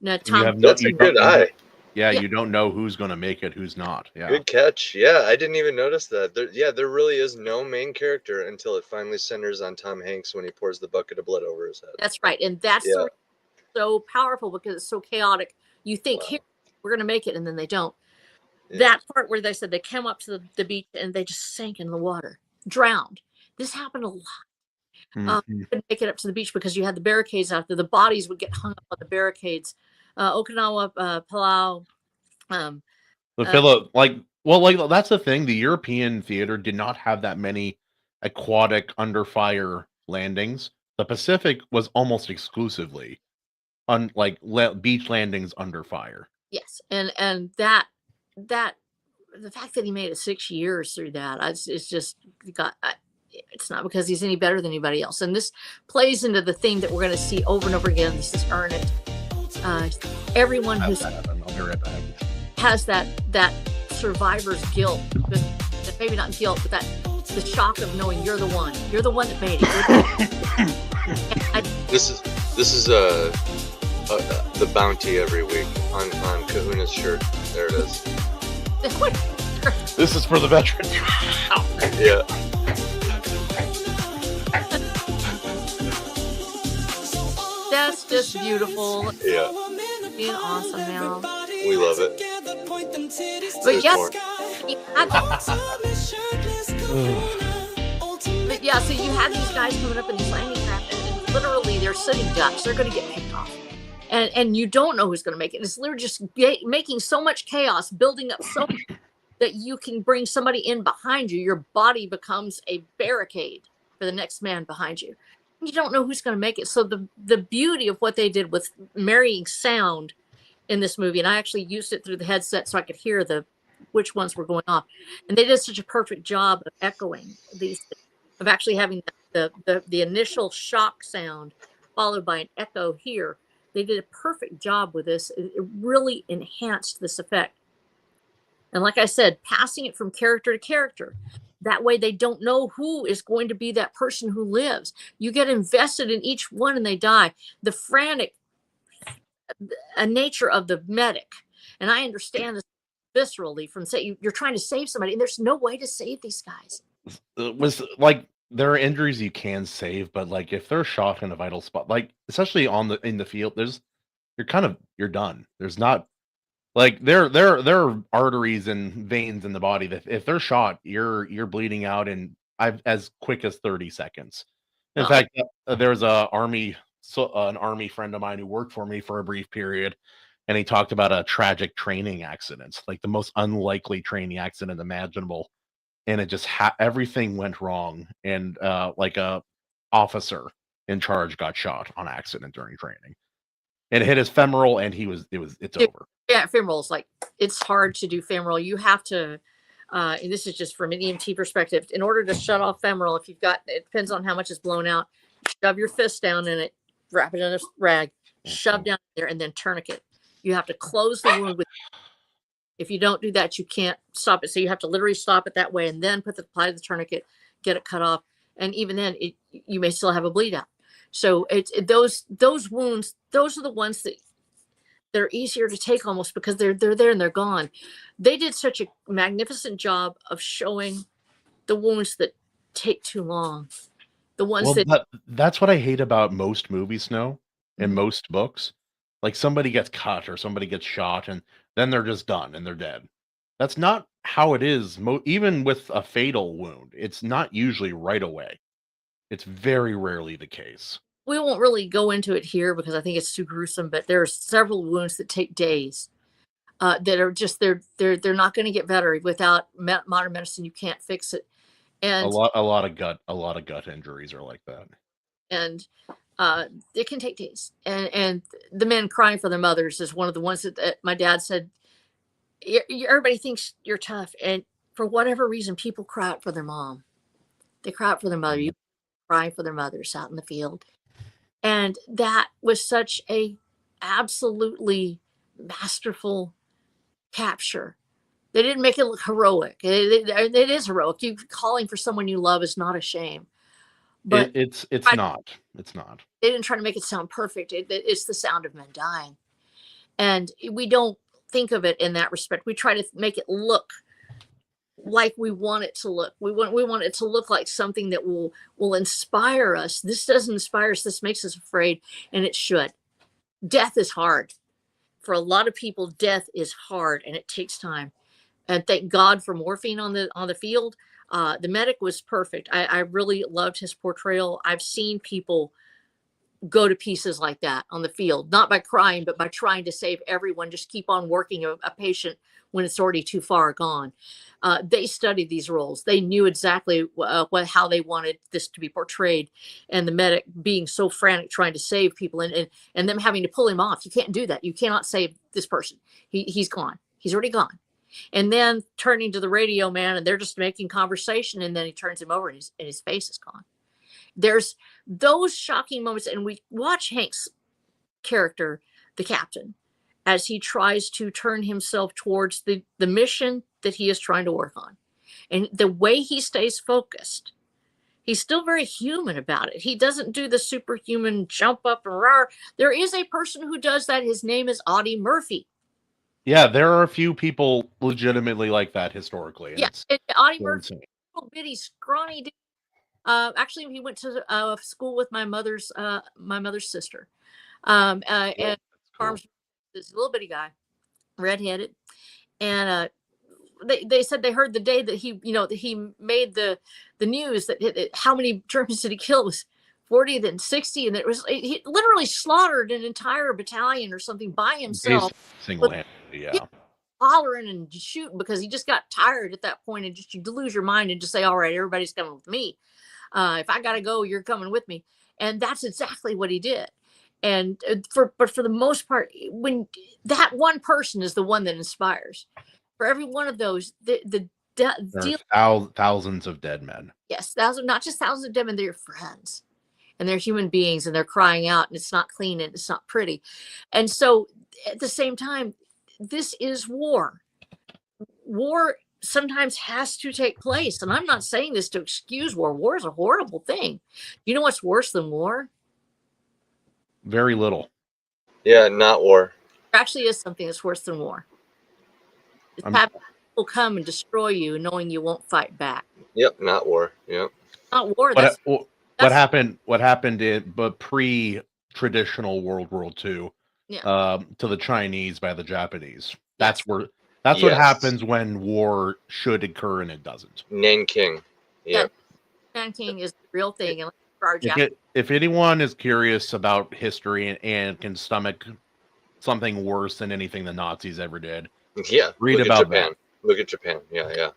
Now, And you have That's a good eye. Yeah, Yeah. you don't know who's going to make it, who's not. Yeah. Good catch. Yeah, I didn't even notice that. There really is no main character until it finally centers on Tom Hanks when he pours the bucket of blood over his head. That's right. And that's Yeah. so powerful because it's so chaotic. You think, Wow. here, we're going to make it, and then they don't. Yeah. That part where they said they came up to the beach and they just sank in the water, drowned. This happened a lot. Couldn't make it up to the beach because you had the barricades out there. The bodies would get hung up on the barricades. Okinawa, Palau. That's the thing. The European theater did not have that many aquatic under fire landings. The Pacific was almost exclusively beach landings under fire. Yes, and that the fact that he made it 6 years through that, it's just it's not because he's any better than anybody else. And this plays into the theme that we're going to see over and over again. This is Ernest. Everyone who has that survivor's guilt, maybe not guilt, but the shock of knowing you're the one that made it. This is the bounty every week on Kahuna's shirt. There it is. This is for the veterans. Yeah. That's just beautiful. Yeah. Being awesome now. We love it. But yes, so you had these guys coming up in these landing craft, and literally they're sitting ducks. They're going to get picked off. And you don't know who's going to make it. It's literally just making so much chaos, building up so much that you can bring somebody in behind you. Your body becomes a barricade for the next man behind you. You don't know who's going to make it. So the beauty of what they did with marrying sound in this movie, and I actually used it through the headset so I could hear which ones were going off. And they did such a perfect job of echoing these things, of actually having the initial shock sound followed by an echo here. They did a perfect job with this. It really enhanced this effect. And like I said, passing it from character to character. That way they don't know who is going to be that person who lives. You get invested in each one and they die. The frantic nature of the medic. And I understand this viscerally from you're trying to save somebody and there's no way to save these guys. It was like, there are injuries you can save, but like if they're shot in a vital spot, like especially in the field, you're done. There's not like there are arteries and veins in the body that if they're shot, you're bleeding out in as quick as 30 seconds. In fact, there's an army friend of mine who worked for me for a brief period, and he talked about a tragic training accident, like the most unlikely training accident imaginable. And it just everything went wrong, and like a officer in charge got shot on accident during training, and it hit his femoral, and it's over. Yeah, femoral is it's hard to do femoral. You have to, and this is just from an EMT perspective. In order to shut off femoral, it depends on how much is blown out. Shove your fist down in it, wrap it in a rag, shove down there, and then tourniquet. You have to close the wound with. If you don't do that, you can't stop it. So you have to literally stop it that way and then apply the tourniquet, get it cut off. And even then, you may still have a bleed out. So those wounds, those are the ones that they're easier to take almost because they're there and they're gone. They did such a magnificent job of showing the wounds that take too long. The ones that's what I hate about most movies, Snow, and most books. Like somebody gets cut or somebody gets shot and then they're just done and they're dead. That's not how it is. Even with a fatal wound, it's not usually right away. It's very rarely the case. We won't really go into it here because I think it's too gruesome, but there are several wounds that take days that are just, they're not going to get better without modern medicine. You can't fix it. And a lot of gut injuries are like that. And it can take days. And the men crying for their mothers is one of the ones that my dad said, everybody thinks you're tough. And for whatever reason, people cry out for their mom. They cry out for their mother. You cry for their mothers out in the field. And that was such a absolutely masterful capture. They didn't make it look heroic. It is heroic. You calling for someone you love is not a shame. But It's not. It's not. they didn't try to make it sound perfect. It's the sound of men dying. And we don't think of it in that respect. We try to make it look like we want it to look. We want it to look like something that will inspire us. This doesn't inspire us. This makes us afraid, and it should. Death is hard. For a lot of people, death is hard, and it takes time. And thank God for morphine on the field. The medic was perfect. I really loved his portrayal. I've seen people go to pieces like that on the field, not by crying, but by trying to save everyone. Just keep on working a patient when it's already too far gone. They studied these roles. They knew exactly how they wanted this to be portrayed, and the medic being so frantic trying to save people, and them having to pull him off. You can't do that. You cannot save this person. He's gone. He's already gone. And then turning to the radio man, and they're just making conversation, and then he turns him over, and his face is gone. There's those shocking moments, and we watch Hank's character, the captain, as he tries to turn himself towards the mission that he is trying to work on. And the way he stays focused, he's still very human about it. He doesn't do the superhuman jump up and roar. There is a person who does that. His name is Audie Murphy. Yeah, there are a few people legitimately like that historically. Yes, yeah, Audie Murphy, insane. little bitty, scrawny dude. Actually, he went to school with my mother's sister. And Cool. this little bitty guy, redheaded, and they said they heard the day that he made the news that how many Germans did he kill? It was 40, then 60, and he literally slaughtered an entire battalion or something by himself, single-handedly. Yeah. hollering and shooting because he just got tired at that point, and just you lose your mind and just say, all right, everybody's coming with me. If I gotta go, you're coming with me. And that's exactly what he did. And for the most part, when that one person is the one that inspires, for every one of those, Thousands of dead men. Yes, not just thousands of dead men, they're your friends, and they're human beings, and they're crying out, and it's not clean, and it's not pretty. And so at the same time, this is war. War sometimes has to take place. And I'm not saying this to excuse war. War is a horrible thing. You know what's worse than war? Very little. Yeah, not war. There actually is something that's worse than war. It's having people come and destroy you knowing you won't fight back. Yep, not war. Yep. Not war. What happened in but pre-traditional World War II to the Chinese by the Japanese. That's what happens when war should occur and it doesn't. Nanking. Yeah. Nanking is the real thing. And if anyone is curious about history and can stomach something worse than anything the Nazis ever did, read about Japan. Look at Japan. Yeah.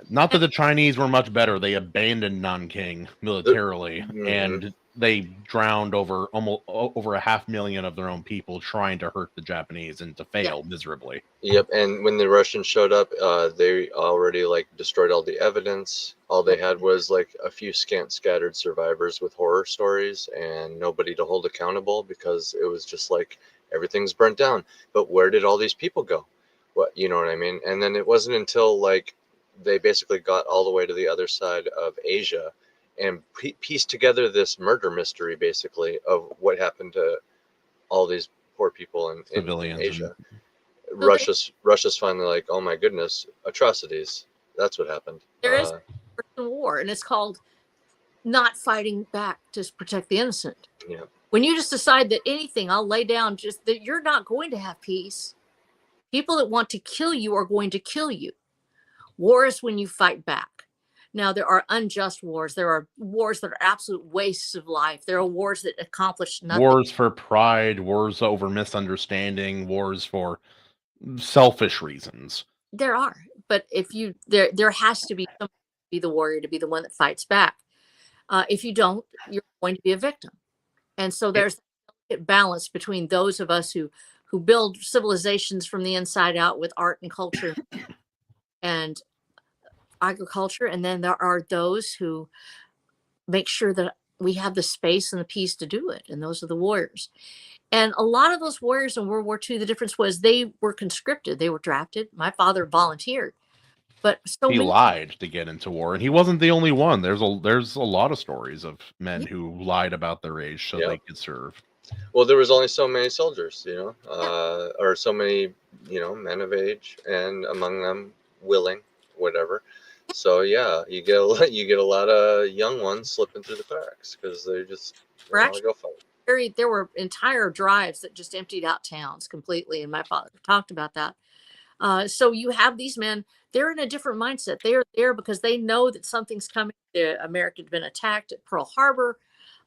Not that the Chinese were much better. They abandoned Nanking militarily, and they drowned over 500,000 of their own people trying to hurt the Japanese and to fail miserably. Yep, and when the Russians showed up, they already destroyed all the evidence. All they had was a few scattered survivors with horror stories and nobody to hold accountable because it was just everything's burnt down. But where did all these people go? You know what I mean? And then it wasn't until they basically got all the way to the other side of Asia and pieced together this murder mystery, basically, of what happened to all these poor people in Asia. Russia's finally oh my goodness, atrocities. That's what happened. There is a war, and it's called not fighting back to protect the innocent. Yeah. When you just decide that anything, I'll lay down, just that you're not going to have peace. People that want to kill you are going to kill you. War is when you fight back. Now, there are unjust wars. There are wars that are absolute wastes of life. There are wars that accomplish nothing. Wars for pride, wars over misunderstanding, wars for selfish reasons. There are, but there has to be somebody to be the warrior, to be the one that fights back. If you don't, you're going to be a victim. And so there's a balance between those of us who build civilizations from the inside out with art and culture and agriculture, and then there are those who make sure that we have the space and the peace to do it, and those are the warriors. And a lot of those warriors in World War II, the difference was they were conscripted, they were drafted. My father volunteered, But so He many, lied to get into war, and he wasn't the only one. There's a lot of stories of men Yeah. who lied about their age so Yep. they could serve. Well, there was only so many soldiers, Yeah. or so many, men of age, and among them willing, whatever. So yeah, you get a lot of young ones slipping through the cracks because they just we're want actually to go fight. there were entire drives that just emptied out towns completely, and my father talked about that. So you have these men, they're in a different mindset. They are there because they know that something's coming. America had been attacked at Pearl Harbor.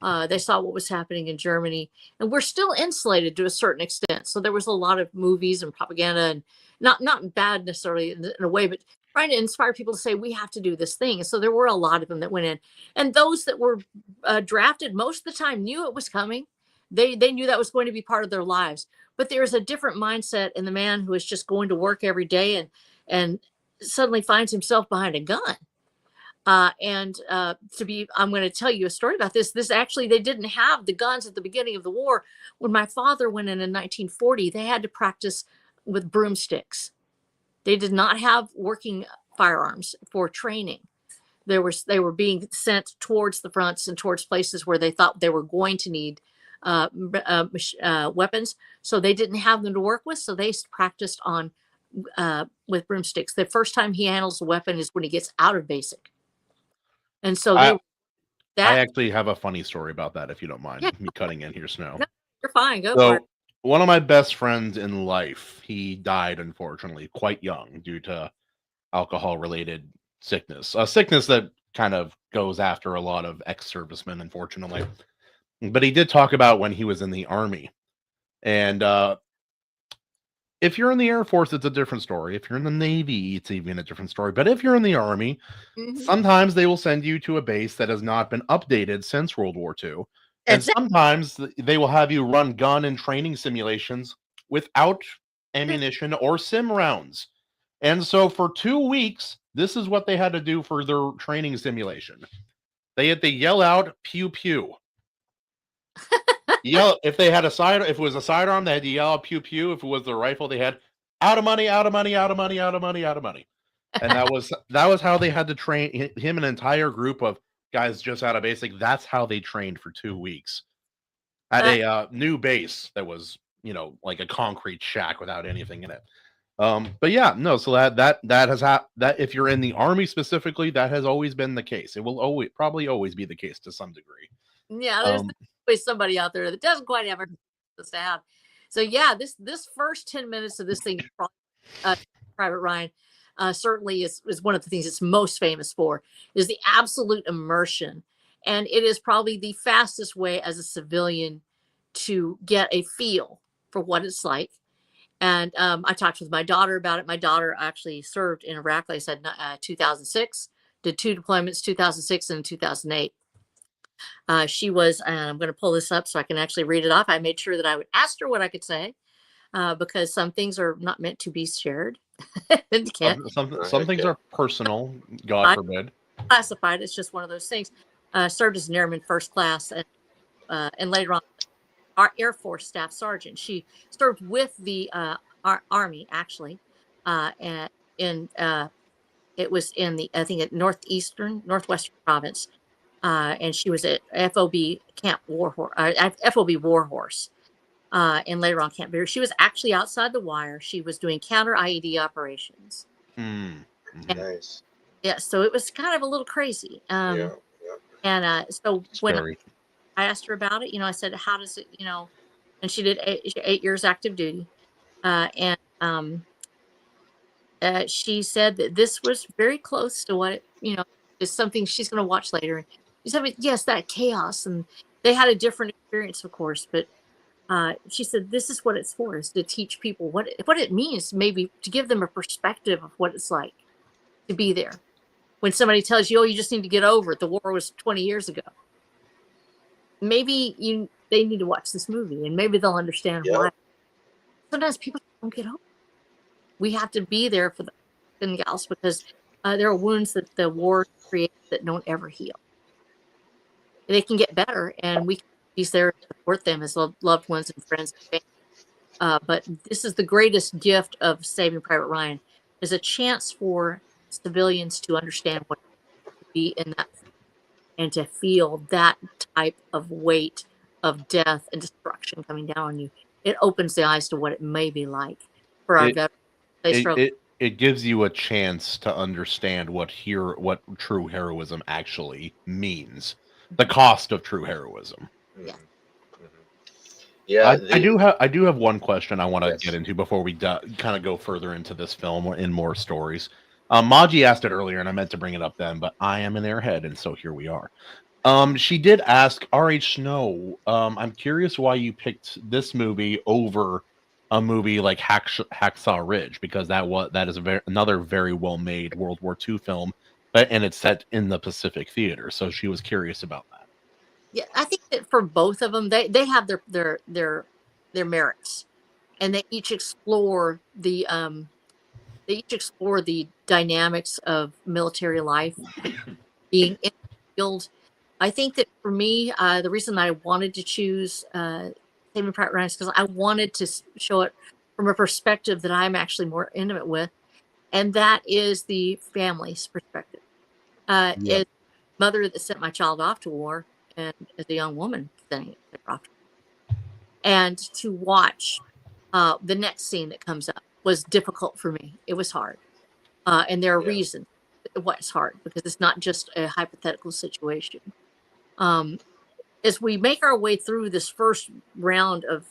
They saw what was happening in Germany, and we're still insulated to a certain extent. So there was a lot of movies and propaganda, and not bad necessarily in a way, but trying to inspire people to say we have to do this thing. And so there were a lot of them that went in, and those that were drafted most of the time knew it was coming. They knew that was going to be part of their lives. But there's a different mindset in the man who is just going to work every day and suddenly finds himself behind a gun. I'm going to tell you a story about this. This actually, they didn't have the guns at the beginning of the war. When my father went in 1940, they had to practice with broomsticks. They did not have working firearms for training. They were being sent towards the fronts and towards places where they thought they were going to need weapons. So they didn't have them to work with. So they practiced on with broomsticks. The first time he handles a weapon is when he gets out of basic. And so I that actually have a funny story about that, if you don't mind me cutting in here, Snow. no, you're fine. Go for it. So one of my best friends in life, he died unfortunately quite young due to alcohol-related sickness. A sickness that kind of goes after a lot of ex-servicemen, unfortunately. But he did talk about when he was in the Army. And if you're in the Air Force, it's a different story. If you're in the Navy, it's even a different story. But if you're in the Army, sometimes they will send you to a base that has not been updated since World War II. And sometimes they will have you run gun and training simulations without ammunition or sim rounds. And so for 2 weeks, this is what they had to do for their training simulation. They had to yell out pew pew. Yell if it was a sidearm, they had to yell out pew pew. If it was the rifle, they had out of money, out of money, out of money, out of money, out of money. And that was how they had to train him, an entire group of guys just out of basic. That's how they trained for 2 weeks at a new base that was, like a concrete shack without anything in it. But yeah, no. So that has that if you're in the Army specifically, that has always been the case. It will probably always be the case to some degree. Yeah, there's always somebody out there that doesn't quite have this to have. So yeah, this first 10 minutes of this thing, Private Ryan, certainly is one of the things it's most famous for, is the absolute immersion. And it is probably the fastest way as a civilian to get a feel for what it's like. And I talked with my daughter about it. My daughter actually served in Iraq, like I said, 2006, did 2 deployments, 2006 and 2008. She was, and I'm going to pull this up so I can actually read it off. I made sure that I would ask her what I could say because some things are not meant to be shared. Some things are personal, God forbid. Classified. It's just one of those things. Served as an airman first class and later on our Air Force Staff Sergeant. She served with the Army actually, and it was in the, I think, at Northwestern Province. And she was at FOB Camp FOB Warhorse, and later on Camp Bear. She was actually outside the wire. She was doing counter IED operations. Nice. Yeah, so it was kind of a little crazy. And so when I asked her about it, I said, "How does it?" And she did 8 years active duty, and she said that this was very close to what is something she's going to watch later. She said, yes, that chaos, and they had a different experience, of course, but she said this is what it's for, is to teach people what it means, maybe to give them a perspective of what it's like to be there. When somebody tells you, oh, you just need to get over it, the war was 20 years ago. Maybe they need to watch this movie, and maybe they'll understand why. Sometimes people don't get over it. We have to be there for the gals because there are wounds that the war creates that don't ever heal. They can get better, and we can be there to support them as loved ones and friends and family. But this is the greatest gift of Saving Private Ryan, is a chance for civilians to understand what to be in that and to feel that type of weight of death and destruction coming down on you. It opens the eyes to what it may be like for our It veterans. They it, struggle. it gives you a chance to understand what true heroism actually means. The cost of true heroism. Yeah. Yeah, I do have one question I want to Yes. get into before we kind of go further into this film in more stories. Maji asked it earlier, and I meant to bring it up then, but I am an airhead, and so here we are. She did ask R.H. Snow. I'm curious why you picked this movie over a movie like Hacksaw Ridge, because that is another very well made World War II film, and it's set in the Pacific Theater. So she was curious about that. Yeah, I think that for both of them, they have their merits, and they each explore the dynamics of military life, being in the field. I think that for me, the reason I wanted to choose Saving Private Ryan is because I wanted to show it from a perspective that I'm actually more intimate with, and that is the family's perspective. Yep. As a mother that sent my child off to war, and as a young woman sending her off to war, and to watch the next scene that comes up was difficult for me. It was hard, and there are reasons why it's hard, because it's not just a hypothetical situation. As we make our way through this first round of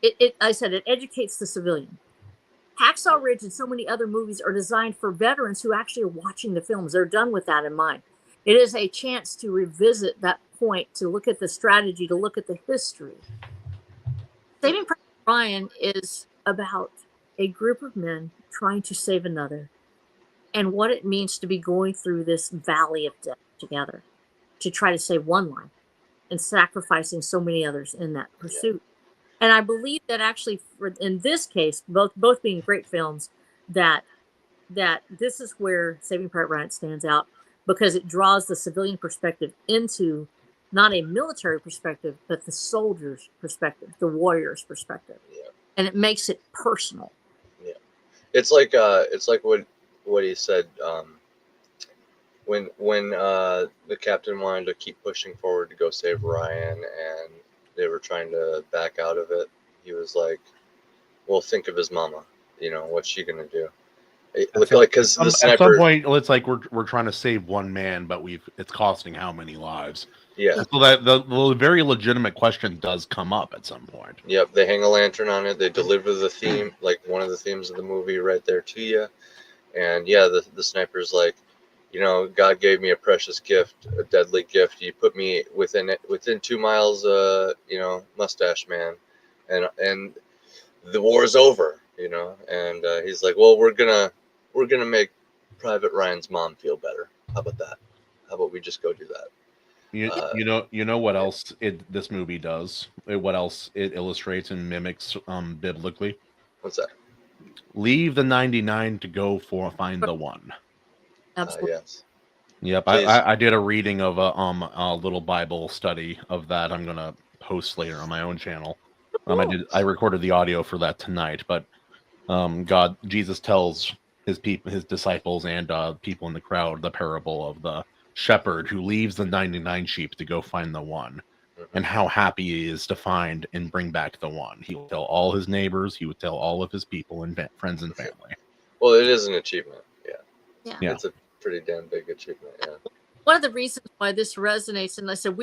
it, I said it educates the civilian. Hacksaw Ridge and so many other movies are designed for veterans who actually are watching the films. They're done with that in mind. It is a chance to revisit that point, to look at the strategy, to look at the history. Saving Private Ryan is about a group of men trying to save another, and what it means to be going through this valley of death together to try to save one life and sacrificing so many others in that pursuit. And I believe that actually, in this case, both being great films, that this is where Saving Private Ryan stands out, because it draws the civilian perspective into not a military perspective, but the soldier's perspective, the warrior's perspective, and it makes it personal. Yeah, it's like what he said. When the captain wanted to keep pushing forward to go save Ryan, and they were trying to back out of it, he was like, "Well, think of his mama. You know, what's she gonna do?" Because the sniper. At some point, it's like we're trying to save one man, but it's costing how many lives? Yeah. So that the very legitimate question does come up at some point. Yep, they hang a lantern on it. They deliver the theme, like one of the themes of the movie, right there to you. And yeah, the sniper's like, you know, God gave me a precious gift, a deadly gift. You put me within 2 miles, you know, mustache man, and the war is over, you know. And he's like, well, we're gonna make Private Ryan's mom feel better. How about that? How about we just go do that? You know what else this movie does? What else it illustrates and mimics biblically? What's that? Leave the 99 to go find the one. Absolutely. Yes. Yep, I did a reading of a little Bible study of that. I'm gonna post later on my own channel. I recorded the audio for that tonight, but Jesus tells his disciples and people in the crowd the parable of the shepherd who leaves the 99 sheep to go find the one, and how happy he is to find and bring back the one. He will tell all his neighbors, he would tell all of his people and friends and family. Well, it is an achievement. Yeah. It's a pretty damn big achievement. Yeah. One of the reasons why this resonates, and I said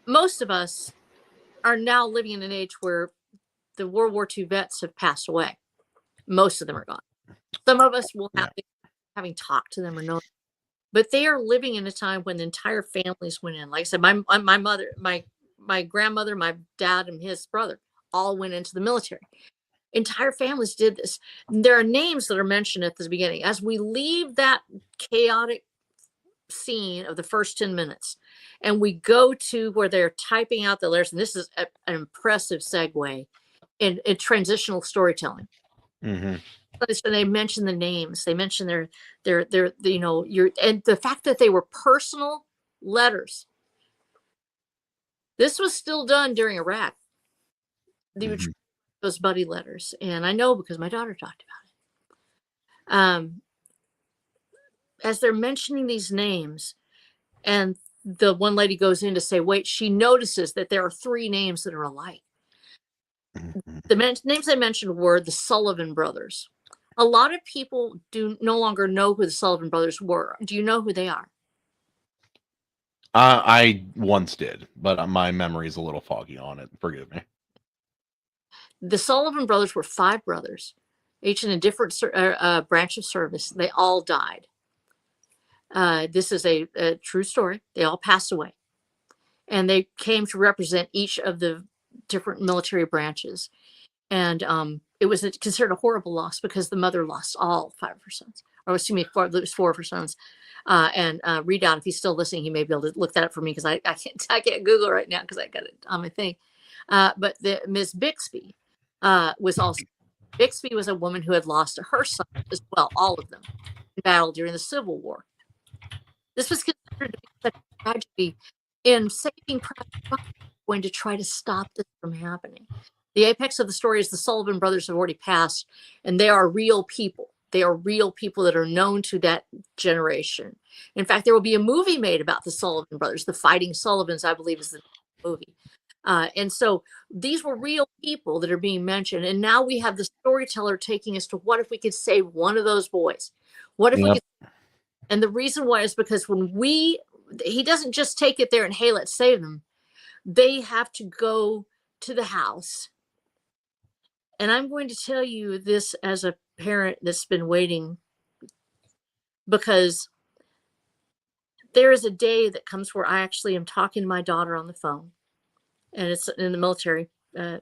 most of us are now living in an age where the World War II vets have passed away. Most of them are gone. Some of us will have having talked to them or known, but they are living in a time when the entire families went in. Like I said, my mother, my grandmother, my dad, and his brother all went into the military. Entire families did this. There are names that are mentioned at the beginning. As we leave that chaotic scene of the first 10 minutes and we go to where they're typing out the letters, and this is an impressive segue in transitional storytelling. So they mention the names, they mention their you know, and the fact that they were personal letters. This was still done during Iraq. Those buddy letters, and I know because my daughter talked about it. as they're mentioning these names, and the one lady goes in to say, wait, she notices that there are 3 names that are alike. The names I mentioned were the Sullivan brothers. A lot of people do no longer know who the Sullivan brothers were. Do you know who they are? I once did, but my memory is a little foggy on it. Forgive me. The Sullivan brothers were 5 brothers, each in a different branch of service. They all died. This is a true story. They all passed away. And they came to represent each of the different military branches. And it was considered a horrible loss because the mother lost all 5 of her sons. Or excuse me, 4 of her sons. And read out, if he's still listening, he may be able to look that up for me because I can't Google right now because I got it on my thing. But the Miss Bixby was also, Bixby was a woman who had lost her son as well, all of them, in battle during the Civil War. This was considered to be such a tragedy in Saving Private Ryan, going to try to stop this from happening. The apex of the story is the Sullivan brothers have already passed, and they are real people. They are real people that are known to that generation. In fact, there will be a movie made about the Sullivan brothers, The Fighting Sullivans, I believe is the movie. And so these were real people that are being mentioned. And now we have the storyteller taking us to what if we could save one of those boys? What if we could? And the reason why is because when he doesn't just take it there and, hey, let's save them. They have to go to the house. And I'm going to tell you this as a parent that's been waiting, because there is a day that comes where I actually am talking to my daughter on the phone, and it's in the military.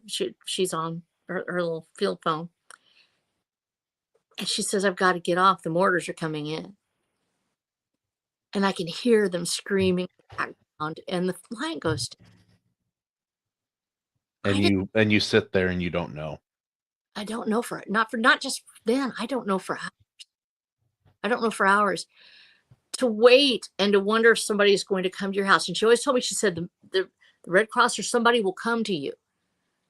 She's on her little field phone. And she says, I've got to get off. The mortars are coming in. And I can hear them screaming in the background, and the line goes down. And you sit there and you don't know. I don't know not just then. I don't know for hours. I don't know for hours. To wait and to wonder if somebody is going to come to your house. And she always told me, she said, the Red Cross or somebody will come to you.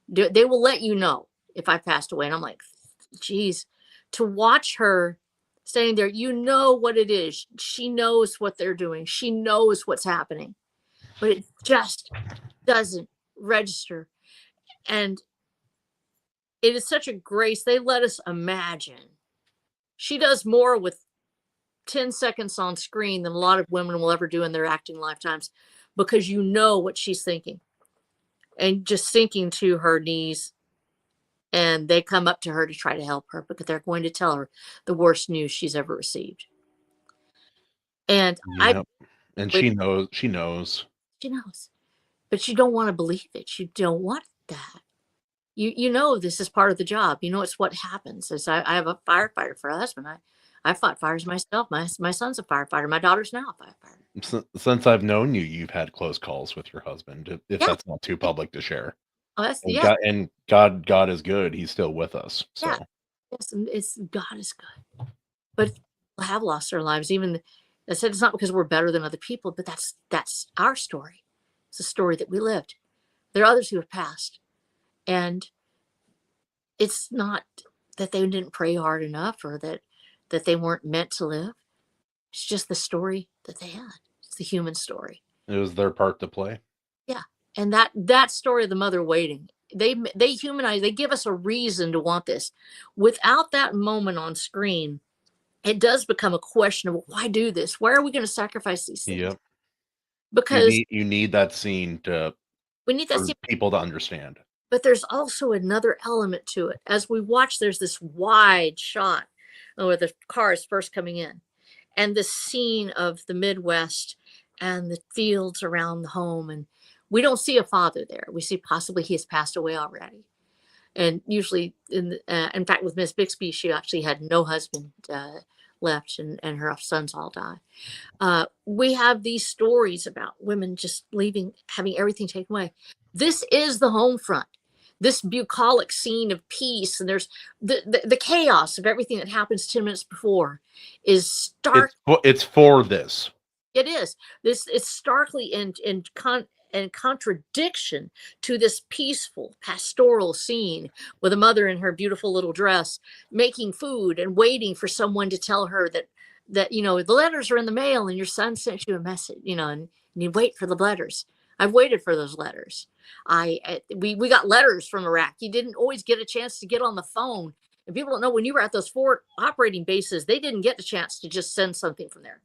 They will let you know if I passed away. And I'm like, geez, to watch her standing there, you know what it is. She knows what they're doing. She knows what's happening, but it just doesn't register. And it is such a grace. They let us imagine. She does more with 10 seconds on screen than a lot of women will ever do in their acting lifetimes, because you know what she's thinking, and just sinking to her knees. And they come up to her to try to help her because they're going to tell her the worst news she's ever received. And she knows. She knows. But you don't want to believe it. You don't want that. You know this is part of the job. You know it's what happens. As I have a firefighter for a husband. I fought fires myself. My son's a firefighter. My daughter's now a firefighter. Since I've known you, you've had close calls with your husband. If that's not too public to share. Oh, God is good. He's still with us. So yes, God is good. But people have lost their lives. Even I said it's not because we're better than other people, but that's our story. It's a story that we lived. There are others who have passed, and it's not that they didn't pray hard enough or that they weren't meant to live. It's just the story that they had. It's the human story. It was their part to play. Yeah. And that story of the mother waiting, they humanize, they give us a reason to want this. Without that moment on screen, it does become a question of, why do this? Why are we going to sacrifice these things? Yep. Because you need that scene for people to understand. But there's also another element to it. As we watch, there's this wide shot where the car is first coming in, and the scene of the Midwest and the fields around the home. And we don't see a father there. We see possibly he has passed away already. And usually, in fact, with Miss Bixby, she actually had no husband left, and her sons all died. We have these stories about women just leaving, having everything taken away. This is the home front. This bucolic scene of peace, and there's the chaos of everything that happens 10 minutes before is stark. It's for this. It is. This is starkly in contradiction to this peaceful pastoral scene with a mother in her beautiful little dress making food and waiting for someone to tell her that that, you know, the letters are in the mail and your son sent you a message, you know, and you wait for the letters. I've waited for those letters. We got letters from Iraq. You didn't always get a chance to get on the phone. And people don't know, when you were at those 4 operating bases, they didn't get a chance to just send something from there.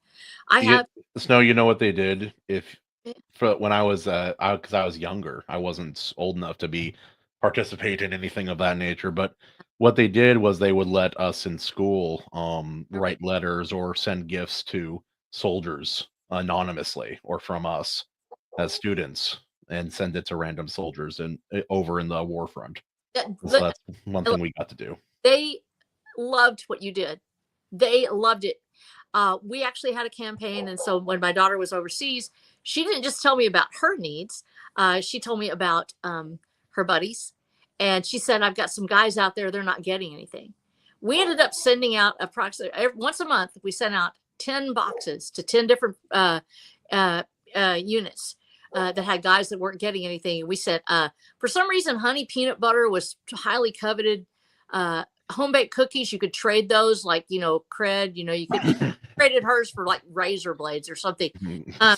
I You, have Snow, you know what they did? If Yeah. for when I was because I was younger, I wasn't old enough to be participate in anything of that nature. But what they did was they would let us in school write letters or send gifts to soldiers anonymously or from us as students and send it to random soldiers and over in the war front. So that's one thing we got to do. They loved what you did. They loved it. We actually had a campaign, and so when my daughter was overseas, she didn't just tell me about her needs. She told me about her buddies, and she said, "I've got some guys out there; they're not getting anything." We ended up sending out approximately once a month. We sent out 10 boxes to 10 different units that had guys that weren't getting anything. And we said, for some reason, honey peanut butter was highly coveted. Home baked cookies, you could trade those, like, you know, cred, you know, you could traded hers for like razor blades or something.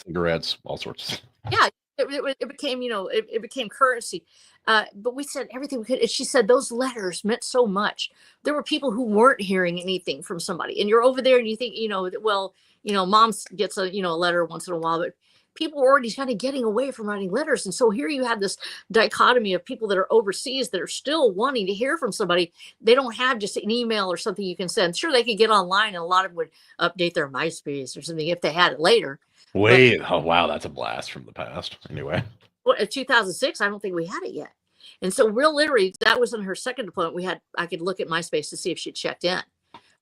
Cigarettes, all sorts. Yeah, it became, you know, it became currency. But we said everything we could. And she said those letters meant so much. There were people who weren't hearing anything from somebody, and you're over there and you think, you know, well, you know, mom gets a, you know, a letter once in a while, but people were already kind of getting away from writing letters. And so here you have this dichotomy of people that are overseas that are still wanting to hear from somebody. They don't have just an email or something you can send. Sure, they could get online, and a lot of them would update their MySpace or something if they had it later. Wait, oh wow, that's a blast from the past. Anyway, Well, in 2006, I don't think we had it yet. And so real literally, that was in her second deployment. I could look at MySpace to see if she'd checked in.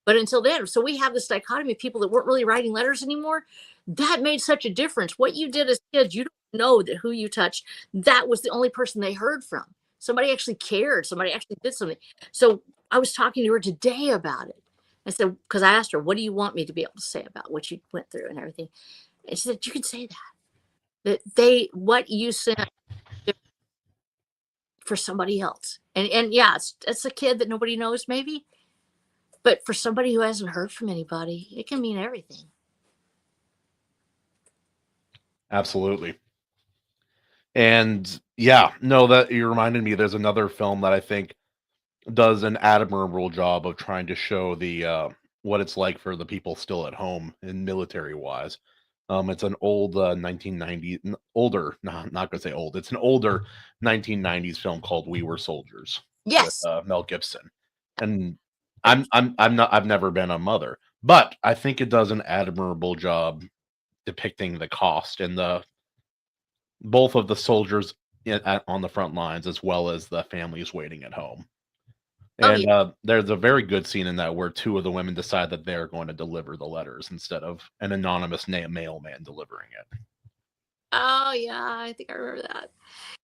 But until then, so we have this dichotomy of people that weren't really writing letters anymore. That made such a difference. What you did as kids, you don't know that who you touched, that was the only person they heard from. Somebody actually cared. Somebody actually did something. So I was talking to her today about it. I said, because I asked her, what do you want me to be able to say about what you went through and everything? And she said, you can say that what you sent for somebody else. And yeah, it's a kid that nobody knows maybe, but for somebody who hasn't heard from anybody, it can mean everything. absolutely. And yeah, no, that you reminded me. There's another film that I think does an admirable job of trying to show the what it's like for the people still at home in military wise. It's an old 1990 older, not gonna say old. It's an older 1990s film called We Were Soldiers with Yes. Mel Gibson. And I've never been a mother, but I think it does an admirable job depicting the cost and the both of the soldiers on the front lines as well as the families waiting at home. Oh, And yeah. there's a very good scene in that where 2 of the women decide that they're going to deliver the letters instead of an anonymous mailman delivering it. Oh, yeah. I think I remember that.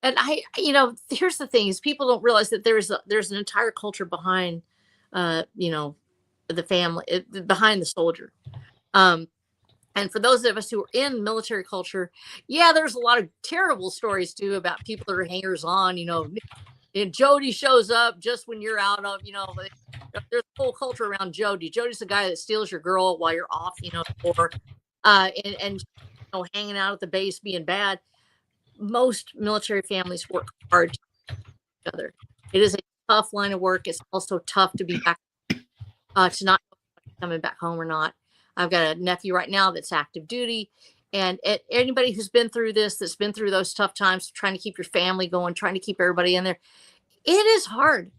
And you know, here's the thing: is people don't realize that there's an entire culture behind, you know, the family, behind the soldier. And for those of us who are in military culture, yeah, there's a lot of terrible stories too about people that are hangers on. You know, and Jody shows up just when you're out of, you know, there's a whole culture around Jody. Jody's the guy that steals your girl while you're off, you know, or and you know, hanging out at the base being bad. Most military families work hard to each other. It is a tough line of work. It's also tough to be back, to not know if you're coming back home or not. I've got a nephew right now that's active duty. And anybody who's been through this, that's been through those tough times, trying to keep your family going, trying to keep everybody in there, it is hard.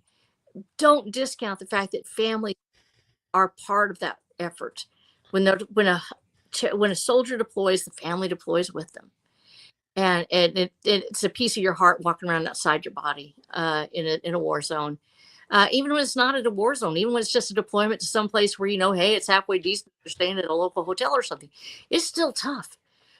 Don't discount the fact that families are part of that effort. When a soldier deploys, the family deploys with them, and it's a piece of your heart walking around outside your body in a war zone. Even when it's not at a war zone, even when it's just a deployment to some place where you know, hey, it's halfway decent, you're staying at a local hotel or something, it's still tough.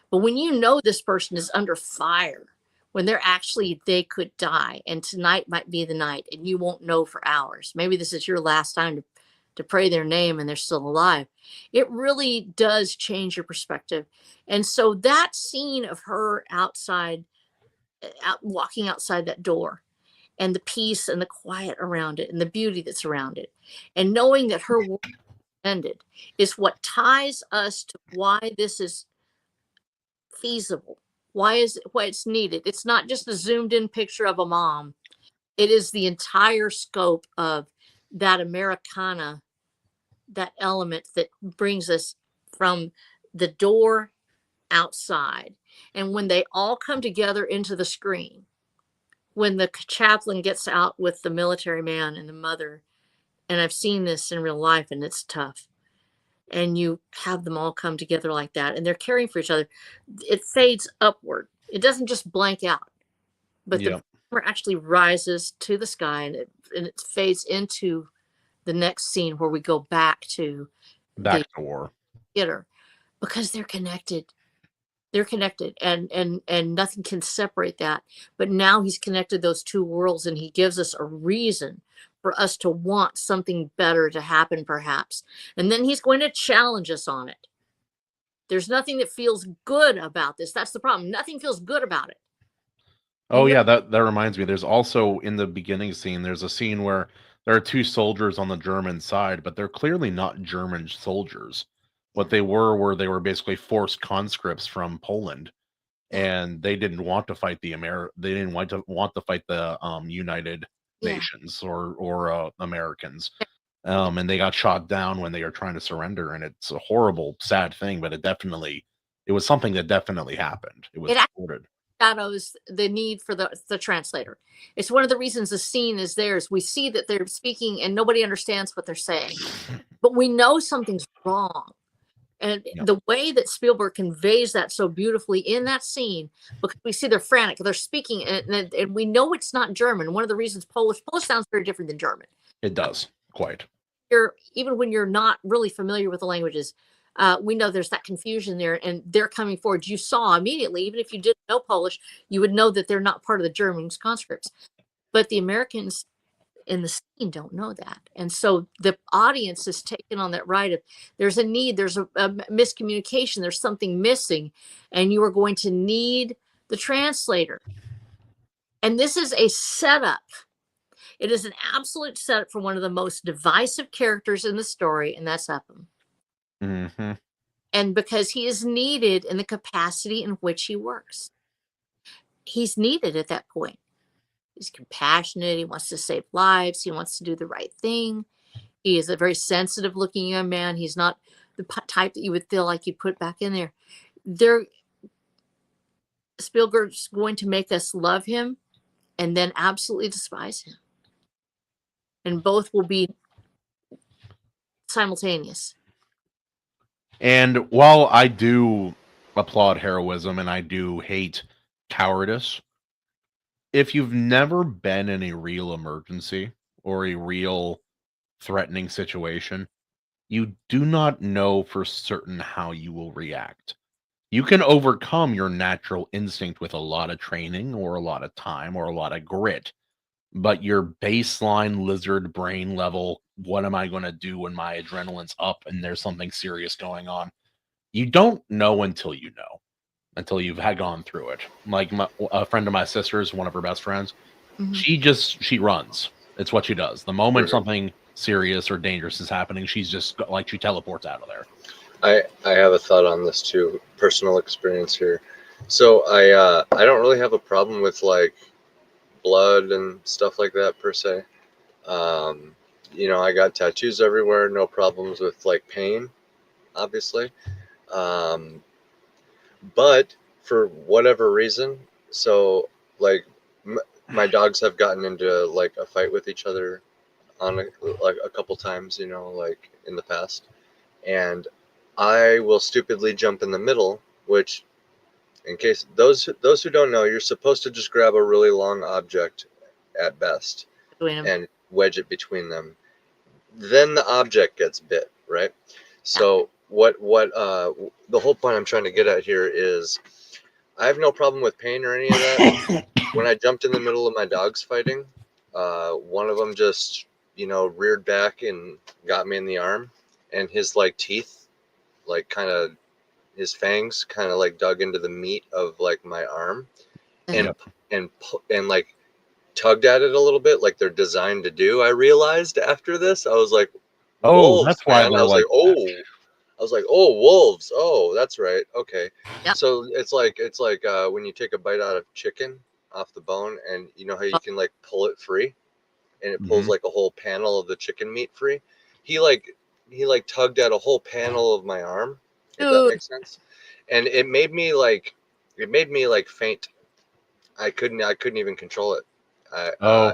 But when you know this person is under fire, when they could die, and tonight might be the night, and you won't know for hours. Maybe this is your last time to pray their name and they're still alive. It really does change your perspective. And so that scene of her outside, walking outside that door, and the peace and the quiet around it and the beauty that's around it, and knowing that her world ended is what ties us to why this is feasible. Why it's needed. It's not just a zoomed in picture of a mom. It is the entire scope of that Americana, that element that brings us from the door outside. And when they all come together into the screen, when the chaplain gets out with the military man and the mother, and I've seen this in real life and it's tough, and you have them all come together like that and they're caring for each other, it fades upward. It doesn't just blank out, but the Yeah. camera actually rises to the sky, and it fades into the next scene where we go back to the Back to war. theater, because they're connected. They're connected, and nothing can separate that. But now he's connected those two worlds, and he gives us a reason for us to want something better to happen, perhaps. And then he's going to challenge us on it. There's nothing that feels good about this. That's the problem. Nothing feels good about it. Oh No, yeah, that reminds me. There's also in the beginning scene, there's a scene where there are two soldiers on the German side, but they're clearly not German soldiers. What they were they were basically forced conscripts from Poland, yeah, and they didn't want to fight they didn't want to fight the United yeah, Nations or Americans. yeah. And they got shot down when they were trying to surrender, and it's a horrible, sad thing, but it was something that definitely happened. It was It recorded. shadows the need for the translator. It's one of the reasons the scene is there. Is we see that they're speaking and nobody understands what they're saying, but we know something's wrong. And Yeah. the way that Spielberg conveys that so beautifully in that scene, because we see they're frantic, they're speaking, and we know it's not German. One of the reasons Polish sounds very different than German. It does, quite. Even when you're not really familiar with the languages, we know there's that confusion there, and they're coming forward. You saw immediately, even if you didn't know Polish, you would know that they're not part of the German conscripts. But the Americans in the scene don't know that, and so the audience is taken on that ride of there's a need, there's a miscommunication, there's something missing, and you are going to need the translator. And this is a setup. It is an absolute setup for one of the most divisive characters in the story, and that's Upham. Hmm. And because he is needed in the capacity in which he works, he's needed at that point. He's compassionate. He wants to save lives. He wants to do the right thing. He is a very sensitive looking young man. He's not the type that you would feel like you put back in there. Spielberg's going to make us love him and then absolutely despise him. And both will be simultaneous. And while I do applaud heroism and I do hate cowardice, if you've never been in a real emergency or a real threatening situation, you do not know for certain how you will react. You can overcome your natural instinct with a lot of training or a lot of time or a lot of grit, but your baseline lizard brain level, what am I going to do when my adrenaline's up and there's something serious going on? You don't know until you know, until you've had gone through it. Like a friend of my sister's, one of her best friends, she runs. It's what she does. The moment something serious or dangerous is happening, she's just like, she teleports out of there. I have a thought on this too, personal experience here. So I don't really have a problem with like blood and stuff like that per se. You know, I got tattoos everywhere, no problems with like pain, obviously. But for whatever reason, so like my dogs have gotten into like a fight with each other on a couple times, you know, like in the past, and I will stupidly jump in the middle, which, in case those who don't know, you're supposed to just grab a really long object at best and wedge it between them. Then the object gets bit, right? So what the whole point I'm trying to get at here is I have no problem with pain or any of that. When I jumped in the middle of my dogs fighting, one of them just, you know, reared back and got me in the arm, and his like teeth, like kind of his fangs kind of like dug into the meat of like my arm and like tugged at it a little bit like they're designed to do. I realized after this, I was like, Oh, wolves, that's why man. they're like that. I was like, oh, wolves. Oh, that's right. Okay. Yeah. So it's like when you take a bite out of chicken off the bone, and you know how you can like pull it free, and it pulls Mhm. like a whole panel of the chicken meat free. He like tugged at a whole panel of my arm, if that Dude. makes sense, and it made me like faint. I couldn't even control it. I Oh,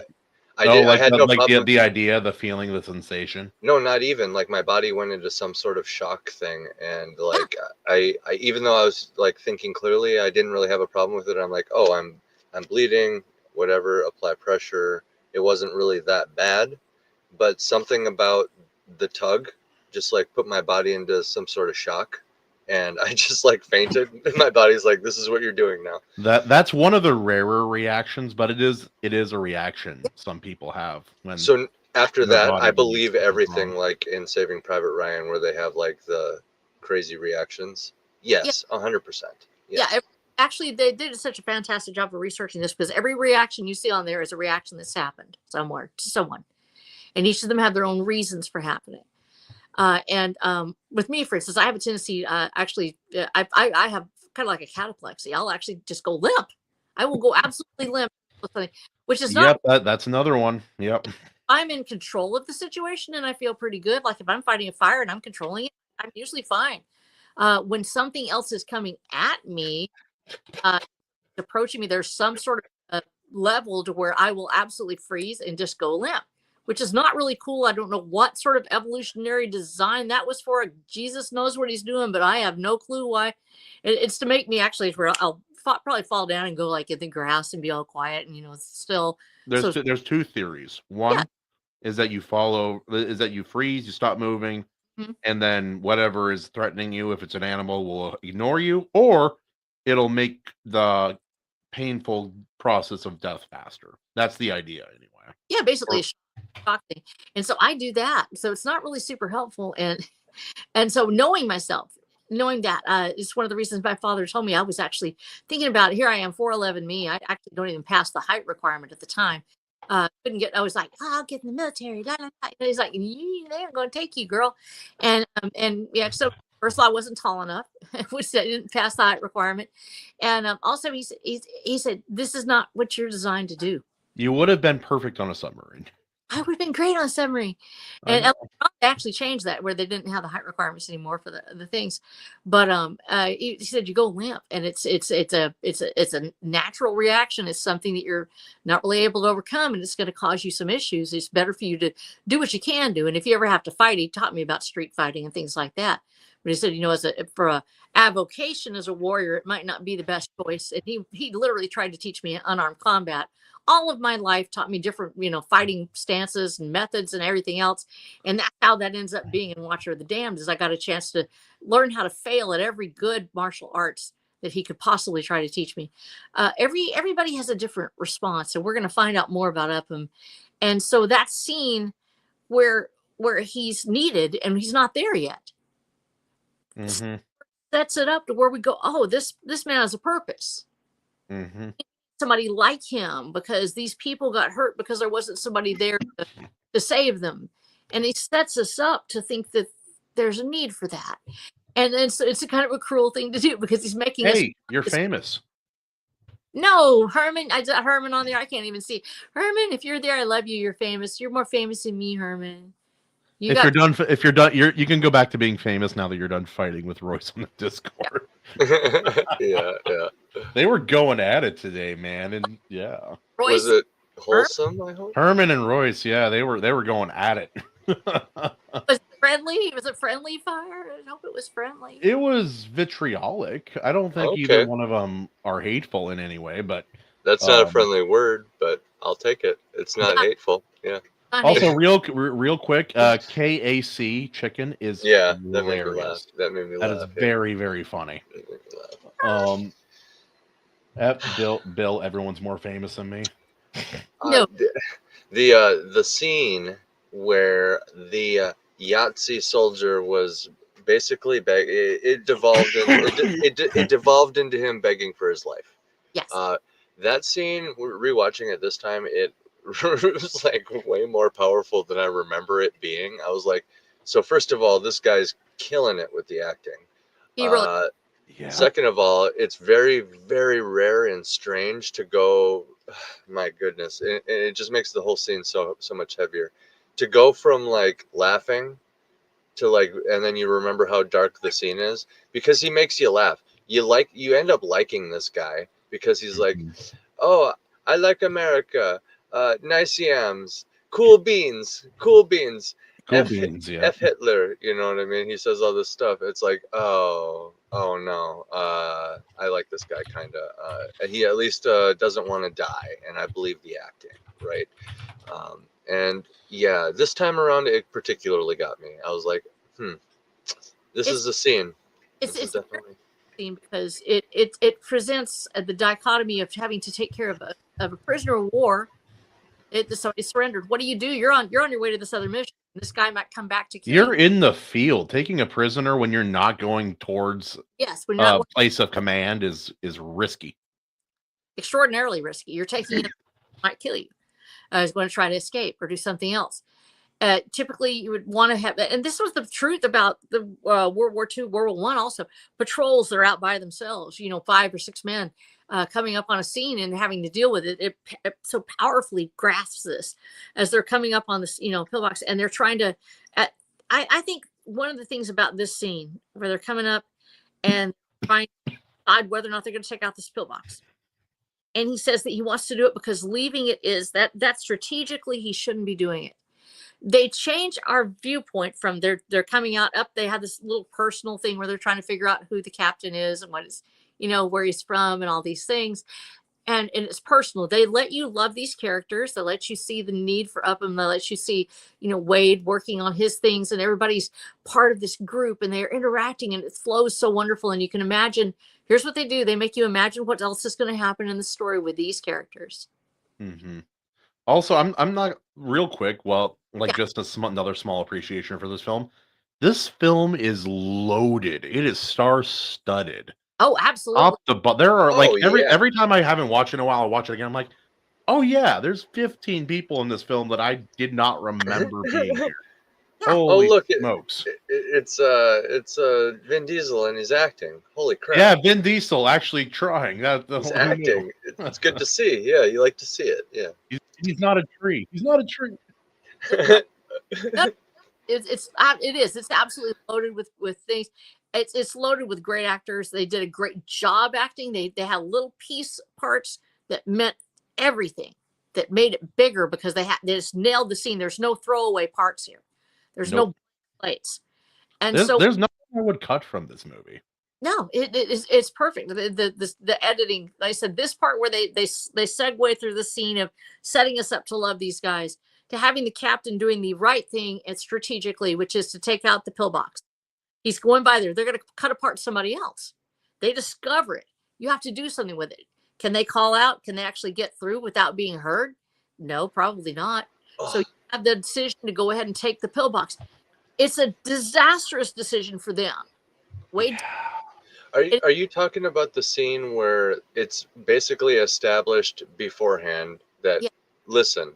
I like had no problem. the idea, the feeling, the sensation. No, not even like my body went into some sort of shock thing, and Yeah. like I even though I was like thinking clearly, I didn't really have a problem with it. I'm like, oh, I'm bleeding, whatever. Apply pressure. It wasn't really that bad, but something about the tug just like put my body into some sort of shock, and I just like fainted. And my body's like, this is what you're doing now. That's one of the rarer reactions, but it is a reaction some people have when So after their that, body I believes believe something's wrong. everything, like in Saving Private Ryan, where they have like the crazy reactions. Yeah. Yes, 100%. Yeah. Yes. Actually, they did such a fantastic job of researching this because every reaction you see on there is a reaction that's happened somewhere to someone, and each of them have their own reasons for happening. And with me, for instance, I have a tendency, I have kind of like a cataplexy. I'll actually just go limp. I will go absolutely limp, with something, which is not. Yep, that's another one. Yep. I'm in control of the situation and I feel pretty good. Like if I'm fighting a fire and I'm controlling it, I'm usually fine. When something else is coming at me, uh, approaching me, there's some sort of level to where I will absolutely freeze and just go limp, which is not really cool. I don't know what sort of evolutionary design that was for. Jesus knows what he's doing, but I have no clue why. It's to make me actually where I'll probably fall down and go like in the grass and be all quiet and still. So There's two theories. yeah. One is that you freeze, you stop moving, Mhm. and then whatever is threatening you, if it's an animal, will ignore you, or it'll make the painful process of death faster. That's the idea, anyway. Yeah, basically Or it's shocking. And so I do that. So it's not really super helpful. And so knowing myself, knowing that is one of the reasons my father told me. I was actually thinking about it. Here I am, 4'11" me. I actually don't even pass the height requirement at the time. Couldn't get, I was like, oh, I'll get in the military. Da, da, da. And he's like, they aren't going to take you, girl. And yeah, so first of all, I wasn't tall enough, which I didn't pass the height requirement. And also he said, this is not what you're designed to do. you would have been perfect on a submarine. I would have been great on a submarine. I And know. they actually changed that where they didn't have the height requirements anymore for the things. But he said you go limp, and it's a natural reaction. It's something that you're not really able to overcome, and it's going to cause you some issues. It's better for you to do what you can do. And if you ever have to fight, he taught me about street fighting and things like that. But he said, for a avocation as a warrior, it might not be the best choice. And he literally tried to teach me unarmed combat all of my life, taught me different, fighting stances and methods and everything else. And that's how that ends up being in Watcher of the Damned, is I got a chance to learn how to fail at every good martial arts that he could possibly try to teach me. Everybody has a different response, and we're going to find out more about Upham. And so that scene where he's needed and he's not there yet Mm-hmm. sets it up to where we go, oh, this man has a purpose. Mm-hmm. Somebody like him, because these people got hurt because there wasn't somebody there to save them. And he sets us up to think that there's a need for that. And then so it's a kind of a cruel thing to do because he's making us. Hey, you're famous. No, Herman, I got Herman on there. I can't even see. Herman, if you're there, I love you. You're famous. You're more famous than me, Herman. If you're done, you can go back to being famous now that you're done fighting with Royce on the Discord. Yeah. They were going at it today, man, and yeah. Royce, Was it wholesome? I hope. Herman and Royce, yeah, they were going at it. was it friendly? Was it friendly fire? I hope it was friendly. It was vitriolic. I don't think either one of them are hateful in any way, but that's not a friendly word, but I'll take it. It's not hateful. Yeah. Also, real quick, KAC chicken is that hilarious. made me laugh. That made me laugh. That is very, very funny. Bill, everyone's more famous than me. No. The scene where the Yahtzee soldier was basically it devolved it devolved into him begging for his life. Yes. That scene, rewatching it this time, it was like way more powerful than I remember it being. I was like, So first of all, this guy's killing it with the acting. He really, Yeah. Second of all, it's very, very rare and strange to go. My goodness, it just makes the whole scene so much heavier. To go from like laughing to like, and then you remember how dark the scene is because he makes you laugh. You end up liking this guy because he's like, oh, I like America, nice yams, cool beans, cool beans. Cool beans, yeah. F Hitler, you know what I mean? He says all this stuff. It's like, oh no, I like this guy kind of. He at least doesn't want to die, and I believe the acting, right? And yeah, this time around, it particularly got me. I was like, this is a scene. it's Definitely interesting because it presents the dichotomy of having to take care of a prisoner of war. So he surrendered. What do? You're on your way to this other mission. This guy might come back to kill You're you. in the field. Taking a prisoner when you're not going towards Yes, when you're not place of command is risky. extraordinarily risky. You're taking it might kill you. Is going to try to escape or do something else. Typically, you would want to have, and this was the truth about the World War II, World War I. Also, patrols that are out by themselves. 5 or 6 men coming up on a scene and having to deal with it. It so powerfully grasps this as they're coming up on this, pillbox, and they're trying to. I think one of the things about this scene where they're coming up and trying to decide whether or not they're going to check out this pillbox. And he says that he wants to do it because leaving it is that strategically he shouldn't be doing it. They change our viewpoint from they're coming out up. They have this little personal thing where they're trying to figure out who the captain is and what is, where he's from and all these things. And it's personal. They let you love these characters. They let you see the need for Upham. They let you see, Wade working on his things and everybody's part of this group and they're interacting and it flows so wonderful. And you can imagine, here's what they do. They make you imagine what else is going to happen in the story with these characters. Mm-hmm. Also, I'm not real quick. Well, just another small appreciation for this film. This film is loaded. It is star-studded. Oh, absolutely. There are yeah. every time I haven't watched in a while, I watch it again. I'm like, oh yeah, there's 15 people in this film that I did not remember being here. Holy look, smokes! It's Vin Diesel and he's acting. Holy crap! Yeah, Vin Diesel actually trying. He's acting. It's good to see. Yeah, you like to see it. Yeah. He's not a tree. He's not a tree. It is. It's absolutely loaded with things. It's loaded with great actors. They did a great job acting. They had little piece parts that meant everything, that made it bigger because they just nailed the scene. There's no throwaway parts here. There's no plates. And there's nothing I would cut from this movie. No, it's perfect. The editing, like I said, this part where they segue through the scene of setting us up to love these guys, to having the captain doing the right thing and strategically, which is to take out the pillbox. He's going by there. They're going to cut apart somebody else. They discover it. You have to do something with it. Can they call out? Can they actually get through without being heard? No, probably not. So you have the decision to go ahead and take the pillbox. It's a disastrous decision for them. Wait. Are you talking about the scene where it's basically established beforehand that listen,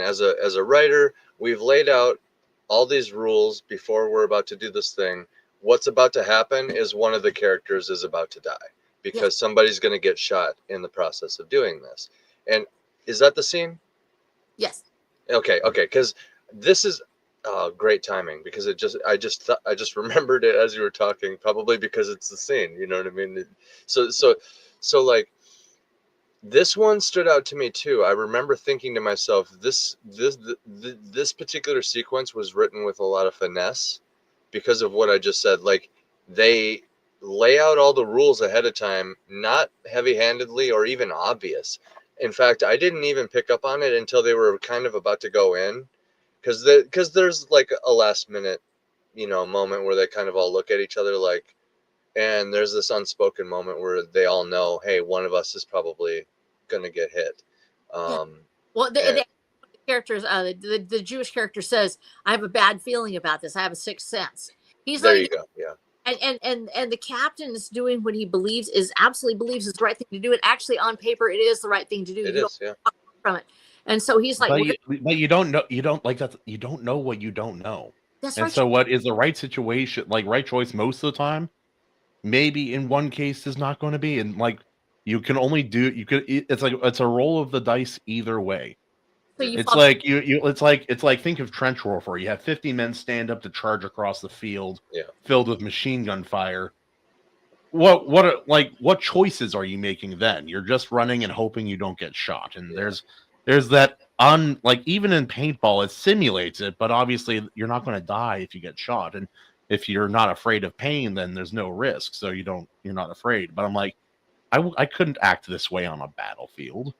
as a writer, we've laid out all these rules before we're about to do this thing. What's about to happen is one of the characters is about to die because somebody's going to get shot in the process of doing this. And is that the scene? Yes. Okay. Because this is great timing because I just remembered it as you were talking, probably because it's the scene. You know what I mean? So like this one stood out to me too. I remember thinking to myself, this particular sequence was written with a lot of finesse because of what I just said. Like they lay out all the rules ahead of time, not heavy-handedly or even obvious. In fact, I didn't even pick up on it until they were kind of about to go in, because there's like a last minute, moment where they kind of all look at each other like, and there's this unspoken moment where they all know, hey, one of us is probably gonna get hit. Well, the characters, the Jewish character says, "I have a bad feeling about this. I have a sixth sense." There you go. Yeah. And the captain is doing what he absolutely believes is the right thing to do. And actually, on paper, it is the right thing to do. It is, yeah. From it. And so he's like, but you don't know, you don't like that. You don't know what you don't know. that's And right. so what is the right situation, like right choice most of the time, maybe in one case is not going to be. And like you can only do, it's like it's a roll of the dice either way. So you It's fall, like it's like think of trench warfare. You have 50 men stand up to charge across the field Yeah. filled with machine gun fire. What choices are you making then? You're just running and hoping you don't get shot. And Yeah. there's that like even in paintball it simulates it, but obviously you're not going to die if you get shot. And if you're not afraid of pain, then there's no risk. So you're not afraid. But I'm like, I couldn't act this way on a battlefield.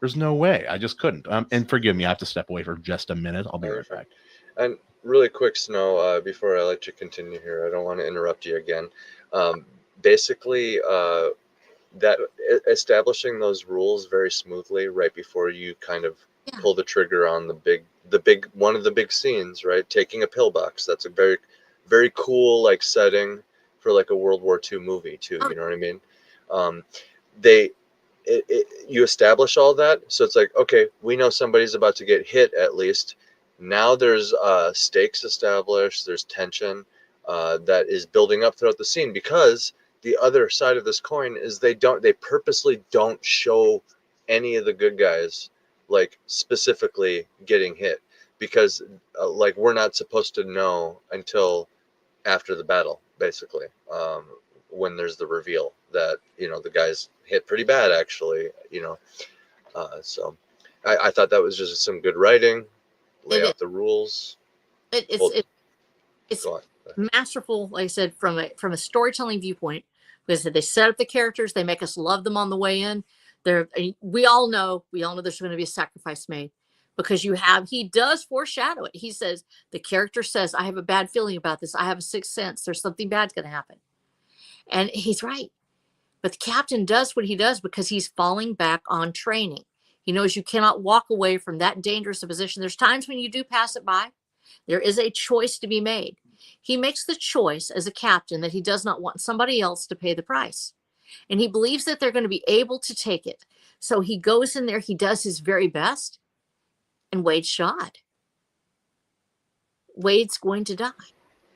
There's no way. I just couldn't. And forgive me, I have to step away for just a minute. I'll be right back. And really quick, Snow, before I let you continue here, I don't want to interrupt you again. Basically, that establishing those rules very smoothly right before you kind of pull the trigger on the big one of the big scenes, right? Taking a pillbox. That's a very, very cool like setting for like a World War II movie too. You know what I mean? You establish all that, so it's like, okay, we know somebody's about to get hit at least. Now there's stakes established, there's tension that is building up throughout the scene, because the other side of this coin is they purposely don't show any of the good guys like specifically getting hit, because like we're not supposed to know until after the battle, basically, when there's the reveal that the guy's hit pretty bad actually, so I thought that was just some good writing. Lay out the rules. It's masterful, like I said, from a storytelling viewpoint, because they set up the characters, they make us love them on the way in. We all know there's going to be a sacrifice made, because he does foreshadow it. He says, the character says, I have a bad feeling about this. I have a sixth sense. There's something bad's going to happen. And he's right. But the captain does what he does because he's falling back on training. He knows you cannot walk away from that dangerous a position. There's times when you do pass it by. There is a choice to be made. He makes the choice as a captain that he does not want somebody else to pay the price. And he believes that they're going to be able to take it. So he goes in there, he does his very best, and Wade's shot. Wade's going to die.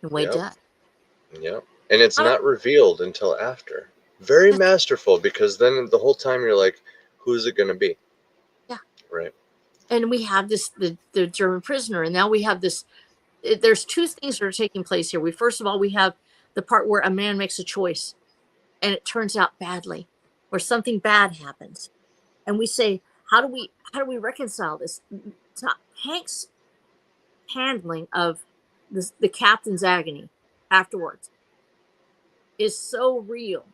And Wade does. Yep. And it's not revealed until after. Very masterful, because then the whole time you're like, who's it going to be? Yeah. Right. And we have the German prisoner, and now we have this. There's two things that are taking place here. First of all, we have the part where a man makes a choice and it turns out badly, or something bad happens. And we say, how do we reconcile this? Hank's handling of the captain's agony afterwards is so real,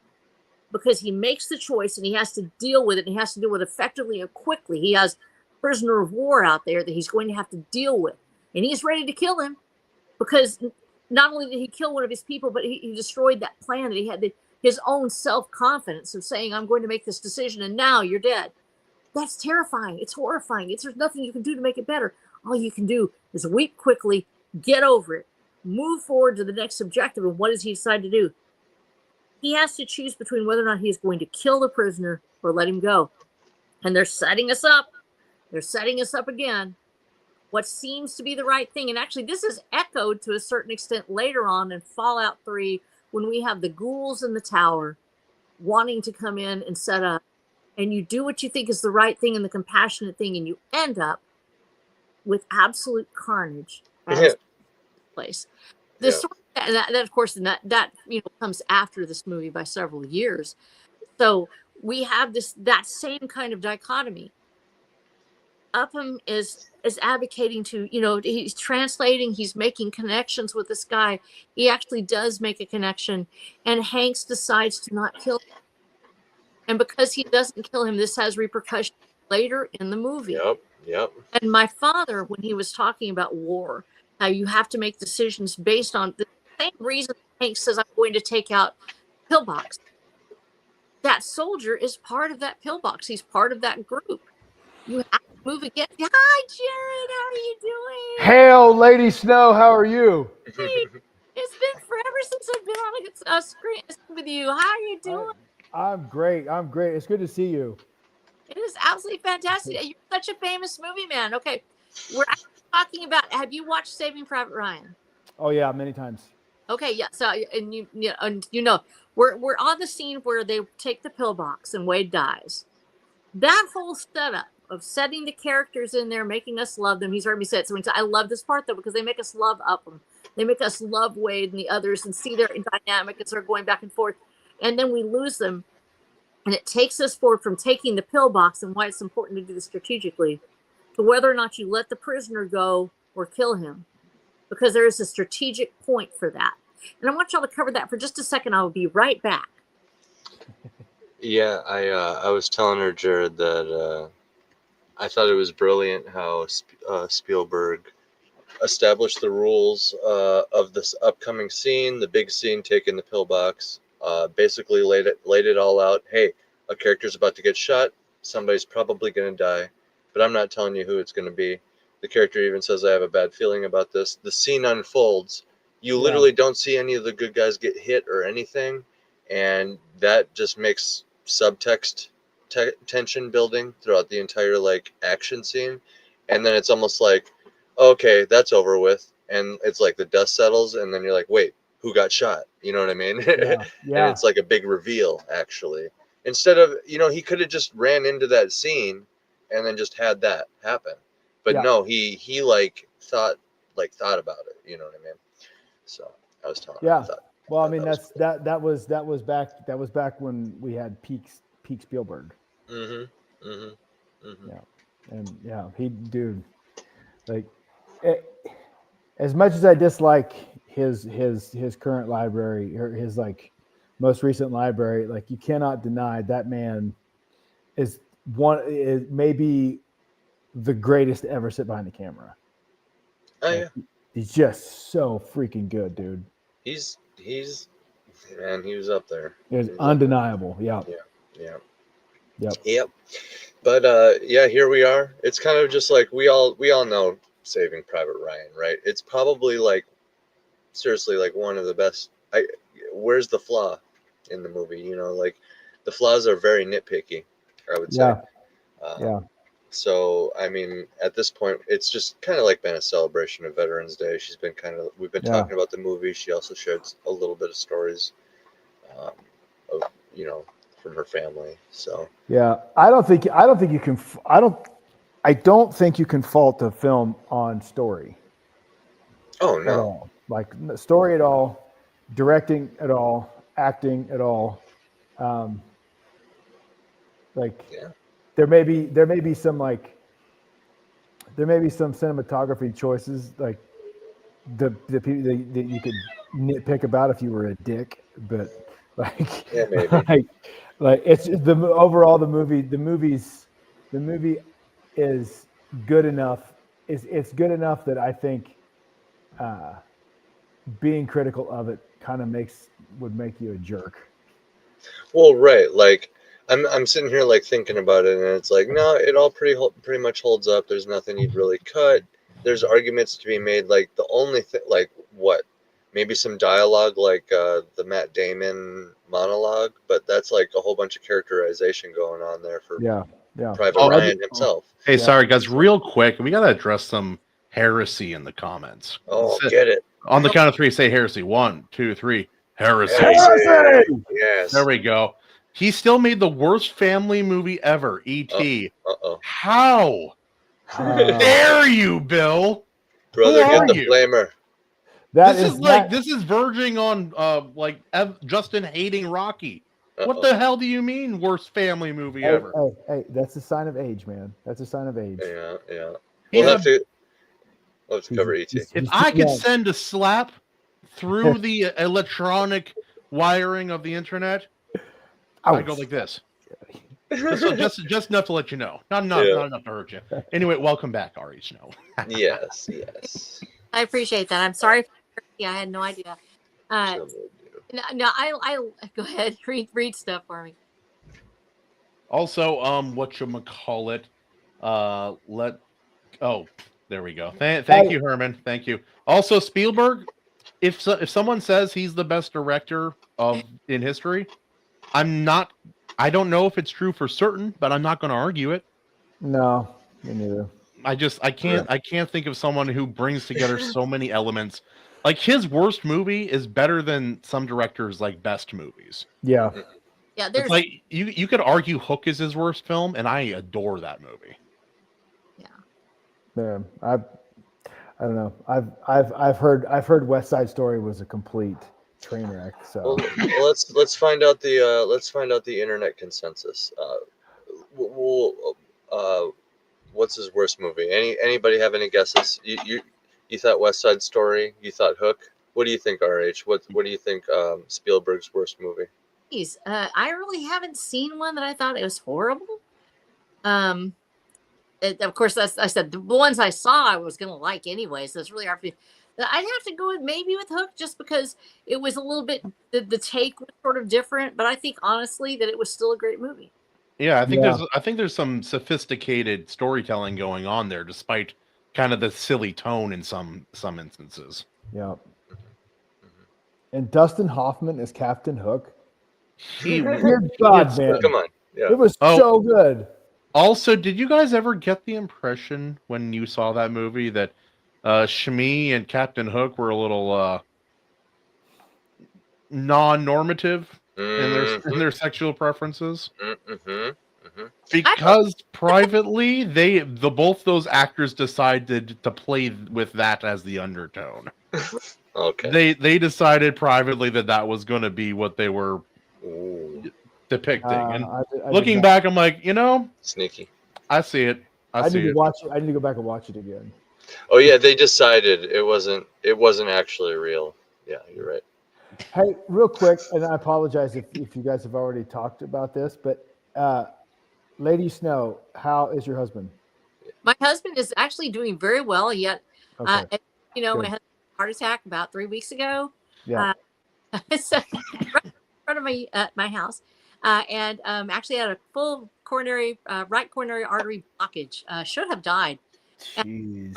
because he makes the choice and he has to deal with it, and he has to deal with it effectively and quickly. He has prisoner of war out there that he's going to have to deal with, and he's ready to kill him, because not only did he kill one of his people, but he destroyed that plan that he had, his own self-confidence of saying, I'm going to make this decision and now you're dead. That's terrifying. It's horrifying. There's nothing you can do to make it better. All you can do is weep quickly, get over it, move forward to the next objective. And what does he decide to do? He has to choose between whether or not he's going to kill the prisoner or let him go. And they're setting us up. They're setting us up again. What seems to be the right thing. And actually, this is echoed to a certain extent later on in Fallout 3, when we have the ghouls in the tower wanting to come in and set up. And you do what you think is the right thing and the compassionate thing, and you end up with absolute carnage as place. The story, and that of course, that comes after this movie by several years. So we have that same kind of dichotomy. Upham is advocating to, he's translating, he's making connections with this guy. He actually does make a connection, and Hanks decides to not kill him. And because he doesn't kill him, this has repercussions later in the movie. Yep. And my father, when he was talking about war, how you have to make decisions based on the same reason Hank says, I'm going to take out pillbox. That soldier is part of that pillbox. He's part of that group. You have to move again. Hi, Jarrod. How are you doing? Hail, Lady Snow. How are you? Hey, it's been forever since I've been on a screen with you. How are you doing? I'm great. It's good to see you. It is absolutely fantastic. You're such a famous movie man. Okay, we're actually talking about. Have you watched Saving Private Ryan? Oh yeah, many times. Okay, yeah. So and you know we're on the scene where they take the pillbox and Wade dies. That whole setup of setting the characters in there, making us love them. He's heard me say it so many times. I love this part though because they make us love Upham. They make us love Wade and the others and see their dynamic as they're going back and forth. And then we lose them. And it takes us forward from taking the pillbox and why it's important to do this strategically to whether or not you let the prisoner go or kill him. Because there is a strategic point for that. And I want y'all to cover that for just a second. I will be right back. Yeah, I was telling her, Jarrod, that I thought it was brilliant how Spielberg established the rules of this upcoming scene, the big scene, taking the pillbox. Basically laid it all out. Hey, a character's about to get shot. Somebody's probably going to die, but I'm not telling you who it's going to be. The character even says, I have a bad feeling about this. The scene unfolds. You literally don't see any of the good guys get hit or anything, and that just makes subtext tension building throughout the entire like action scene. And then it's almost like, okay, that's over with, and it's like the dust settles, and then you're like, wait, who got shot? You know what I mean? Yeah. And it's like a big reveal, actually. Instead of, he could have just ran into that scene and then just had that happen. But no, he thought about it. You know what I mean? So I was telling him. Well, I mean, that was back when we had peak Spielberg. Yeah. And yeah, as much as I dislike his current library or his like most recent library, like you cannot deny that man is maybe the greatest to ever sit behind the camera. Oh yeah, he's just so freaking good, dude. He's man, he was up there. It's undeniable. Yeah. Yep. But here we are. It's kind of just like we all know Saving Private Ryan, right? It's probably like seriously like one of the best. Where's the flaw in the movie? Like the flaws are very nitpicky, I would say. So I mean, at this point, it's just kind of like been a celebration of Veterans Day. We've been talking about the movie. She also shared a little bit of stories of from her family. So I don't think you can fault the film on story. Oh no. At all. Like story at all, directing at all, acting at all. There may be some cinematography choices like the people that you could nitpick about if you were a dick, but maybe. like it's the overall the movie is good enough. It's good enough that I think being critical of it kind of would make you a jerk. Well, right. Like I'm sitting here like thinking about it, and it's like, no, it all pretty much holds up. There's nothing you'd really cut. There's arguments to be made. Like the only thing, like what, maybe some dialogue, like the Matt Damon monologue, but that's like a whole bunch of characterization going on there for Private Ryan himself. Hey, sorry guys, real quick, we gotta address some heresy in the comments. Oh, get it. On the count of three, say heresy. 1, 2, 3. Heresy. Yes. There we go. He still made the worst family movie ever, E.T. How dare you, Bill? Brother, get the flamer. This is verging on Justin hating Rocky. What the hell do you mean worst family movie ever? Hey, that's a sign of age, man. That's a sign of age. Yeah. We'll have to cover E.T. If I could send a slap through the electronic wiring of the internet, I go like this. Just enough to let you know. Not enough to hurt you. Anyway, welcome back, Ari Snow. Yes. I appreciate that. I'm sorry. I had no idea. No, I go ahead. Read stuff for me. Also, whatchamacallit, there we go. Thank you, Herman. Thank you. Also, Spielberg, if someone says he's the best director in history, I don't know if it's true for certain, but I'm not going to argue it. No, me neither. I can't think of someone who brings together so many elements. Like his worst movie is better than some directors' like best movies. Yeah. Yeah, It's there's like you could argue Hook is his worst film, and I adore that movie. Yeah. I don't know. I've heard West Side Story was a complete train wreck. So Let's find out the internet consensus. What's his worst movie? Anybody have any guesses? You thought West Side Story? You thought Hook? What do you think, RH? What do you think Spielberg's worst movie? I really haven't seen one that I thought it was horrible. Of course, I said the ones I saw I was going to like anyway, so it's really hard for me. I'd have to go with maybe with Hook just because it was a little bit, the take was sort of different, but I think honestly that it was still a great movie. Yeah, I think there's some sophisticated storytelling going on there, despite kind of the silly tone in some instances. yeah. And Dustin Hoffman is Captain Hook. Dear God, man. Come on. Yeah. It was so good. Also, did you guys ever get the impression when you saw that movie that Shmi and Captain Hook were a little non-normative in their sexual preferences? Because privately, both those actors decided to play with that as the undertone. Okay. They decided privately that was going to be what they were depicting. And looking back, I'm like, sneaky. I see it. I need to watch it. I need to go back and watch it again. Oh yeah, they decided it wasn't actually real. Yeah, you're right. Hey, real quick, and I apologize if you guys have already talked about this, but Lady Snow, how is your husband? My husband is actually doing very well. Yet, Okay. he had a heart attack about 3 weeks ago. Yeah. So right in front of my house, and actually had a full right coronary artery blockage. Should have died. Jeez.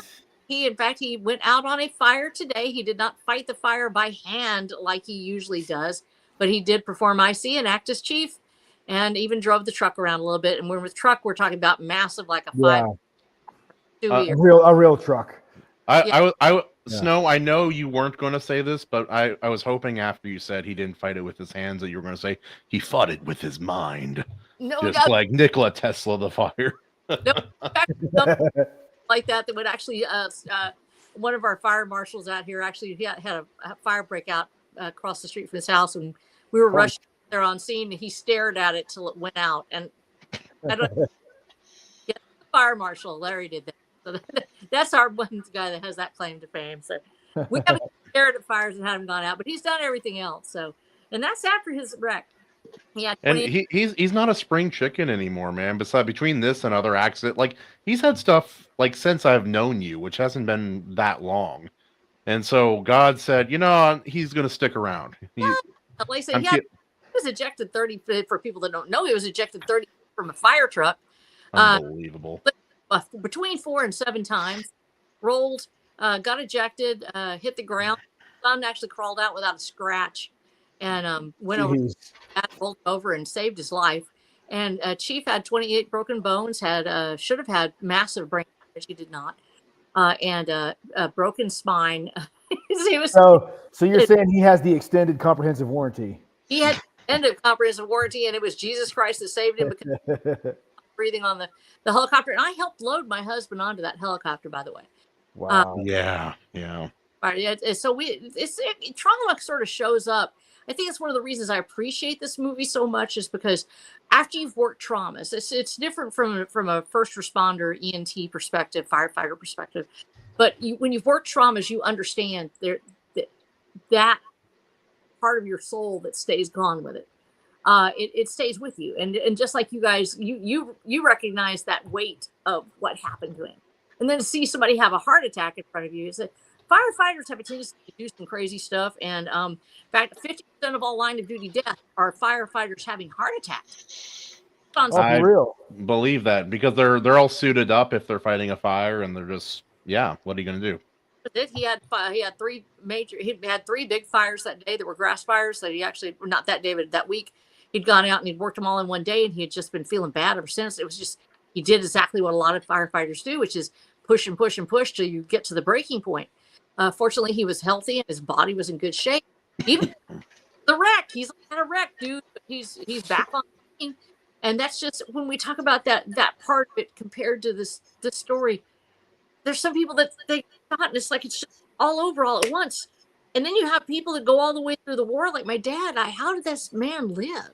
In fact, he went out on a fire today. He did not fight the fire by hand like he usually does, but he did perform IC and act as chief, and even drove the truck around a little bit. And when with truck, we're talking about massive, like a a real truck. Snow, I know you weren't going to say this, but I was hoping after you said he didn't fight it with his hands that you were going to say he fought it with his mind. No, just like Nikola Tesla, the fire. Like that would actually one of our fire marshals out here actually had a fire break out across the street from his house, and we were rushing there on scene, and he stared at it till it went out. And I don't the fire marshal Larry did that. So that's our one guy that has that claim to fame. So we haven't stared at fires and had him gone out, but he's done everything else. So, and that's after his wreck. Yeah, and he's not a spring chicken anymore, man. Besides, between this and other accidents, like he's had stuff like since I've known you, which hasn't been that long. And so God said, he's going to stick around. He was ejected 30 for people that don't know. He was ejected 30 from a fire truck. Unbelievable. Between 4 and 7 times, rolled, got ejected, hit the ground. Son actually crawled out without a scratch. And went rolled over and saved his life. And Chief had 28 broken bones, should have had massive brain damage. He did not. And a broken spine. So you're saying he has the extended comprehensive warranty? He had extended comprehensive warranty, and it was Jesus Christ that saved him because breathing on the helicopter. And I helped load my husband onto that helicopter, by the way. Wow. Yeah. Right. So trauma sort of shows up. I think it's one of the reasons I appreciate this movie so much is because after you've worked traumas, it's different from a first responder, ENT perspective, firefighter perspective. But when you've worked traumas, you understand that part of your soul that stays gone with it. It stays with you. And just like you guys, you recognize that weight of what happened to him. And then to see somebody have a heart attack in front of you, firefighters have a tendency to do some crazy stuff. And in fact, 50% of all line of duty deaths are firefighters having heart attacks. I believe that because they're all suited up if they're fighting a fire, and they're just, what are you going to do? He had 3 big fires that day that were grass fires that he actually, not that day, but that week. he'd gone out and he'd worked them all in one day, and he had just been feeling bad ever since. It was just, he did exactly what a lot of firefighters do, which is push and push and push till you get to the breaking point. Fortunately, he was healthy and his body was in good shape. Even the wreck, he's had a wreck, dude. But he's back on the scene. And that's just, when we talk about that part of it compared to this story, there's some people that they thought, and it's like it's just all over all at once. And then you have people that go all the way through the war, like my dad. How did this man live?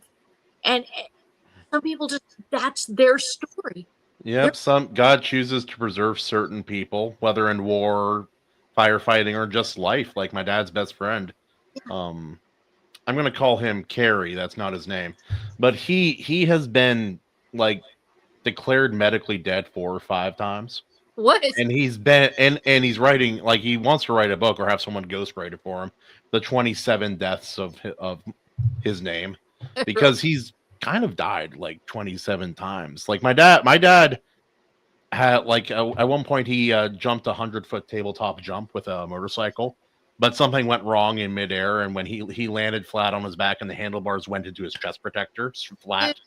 And some people just, that's their story. Yep, some God chooses to preserve certain people, whether in war, firefighting, or just life, like my dad's best friend. I'm gonna call him Carrie, that's not his name. But he has been like declared medically dead 4 or 5 times. What? And he's been and he's writing, like, he wants to write a book or have someone ghostwrite it for him. The 27 deaths of his name, because he's kind of died like 27 times. Like my dad had, like, at one point he jumped a 100-foot tabletop jump with a motorcycle, but something went wrong in midair, and when he landed flat on his back and the handlebars went into his chest protector flat.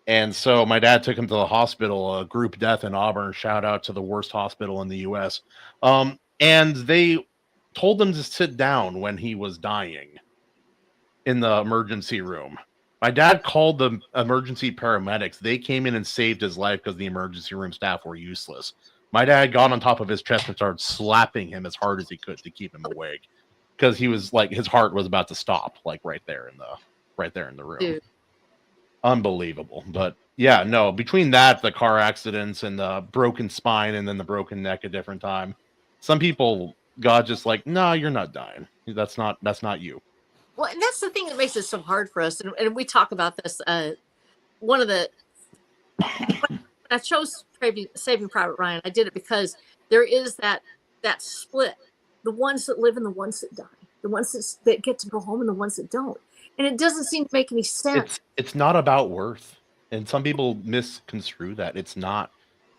And so my dad took him to the hospital, a group death in Auburn. Shout out to the worst hospital in the U.S. And they told him to sit down when he was dying in the emergency room. My dad called the emergency paramedics. They came in and saved his life because the emergency room staff were useless. My dad got on top of his chest and started slapping him as hard as he could to keep him awake, because he was like, his heart was about to stop, like right there in the room. Dude. Unbelievable. But yeah, no, between that, the car accidents and the broken spine and then the broken neck a different time, some people, God just like, no, you're not dying. That's not you. Well, and that's the thing that makes it so hard for us. And we talk about this. One of the, when I chose Saving Private Ryan, I did it because there is that split. The ones that live and the ones that die. The ones that get to go home and the ones that don't. And it doesn't seem to make any sense. It's not about worth. And some people misconstrue that. It's not.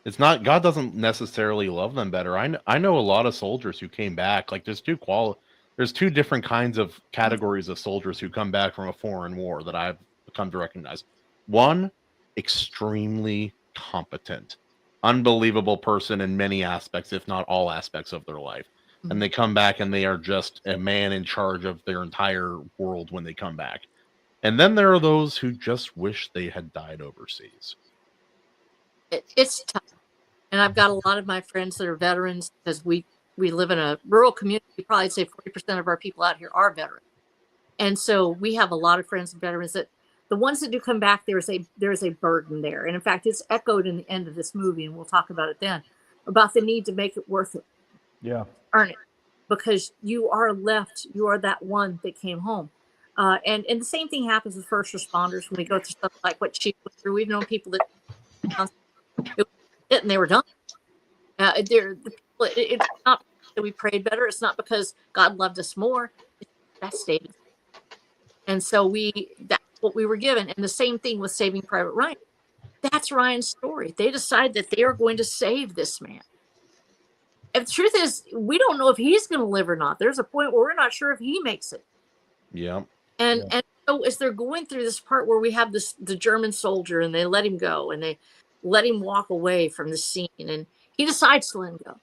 God doesn't necessarily love them better. I know a lot of soldiers who came back. Like, there's two different kinds of categories of soldiers who come back from a foreign war that I've come to recognize. One, extremely competent, unbelievable person in many aspects, if not all aspects of their life. Mm-hmm. And they come back and they are just a man in charge of their entire world when they come back. And then there are those who just wish they had died overseas. It's tough. And I've got a lot of my friends that are veterans, because we live in a rural community. Probably say 40% of our people out here are veterans. And so we have a lot of friends and veterans that the ones that do come back, there is a burden there. And in fact, it's echoed in the end of this movie, and we'll talk about it then, about the need to make it worth it. Yeah. Earn it. Because you are that one that came home. And the same thing happens with first responders when we go through stuff like what she went through. We've known people that and they were done. It's not that we prayed better. It's not because God loved us more. That's David. And so that's what we were given. And the same thing with Saving Private Ryan. That's Ryan's story. They decide that they are going to save this man. And the truth is, we don't know if he's going to live or not. There's a point where we're not sure if he makes it. Yeah. And so as they're going through this part where we have the German soldier, and they let him go, and they let him walk away from the scene, and he decides to let him go.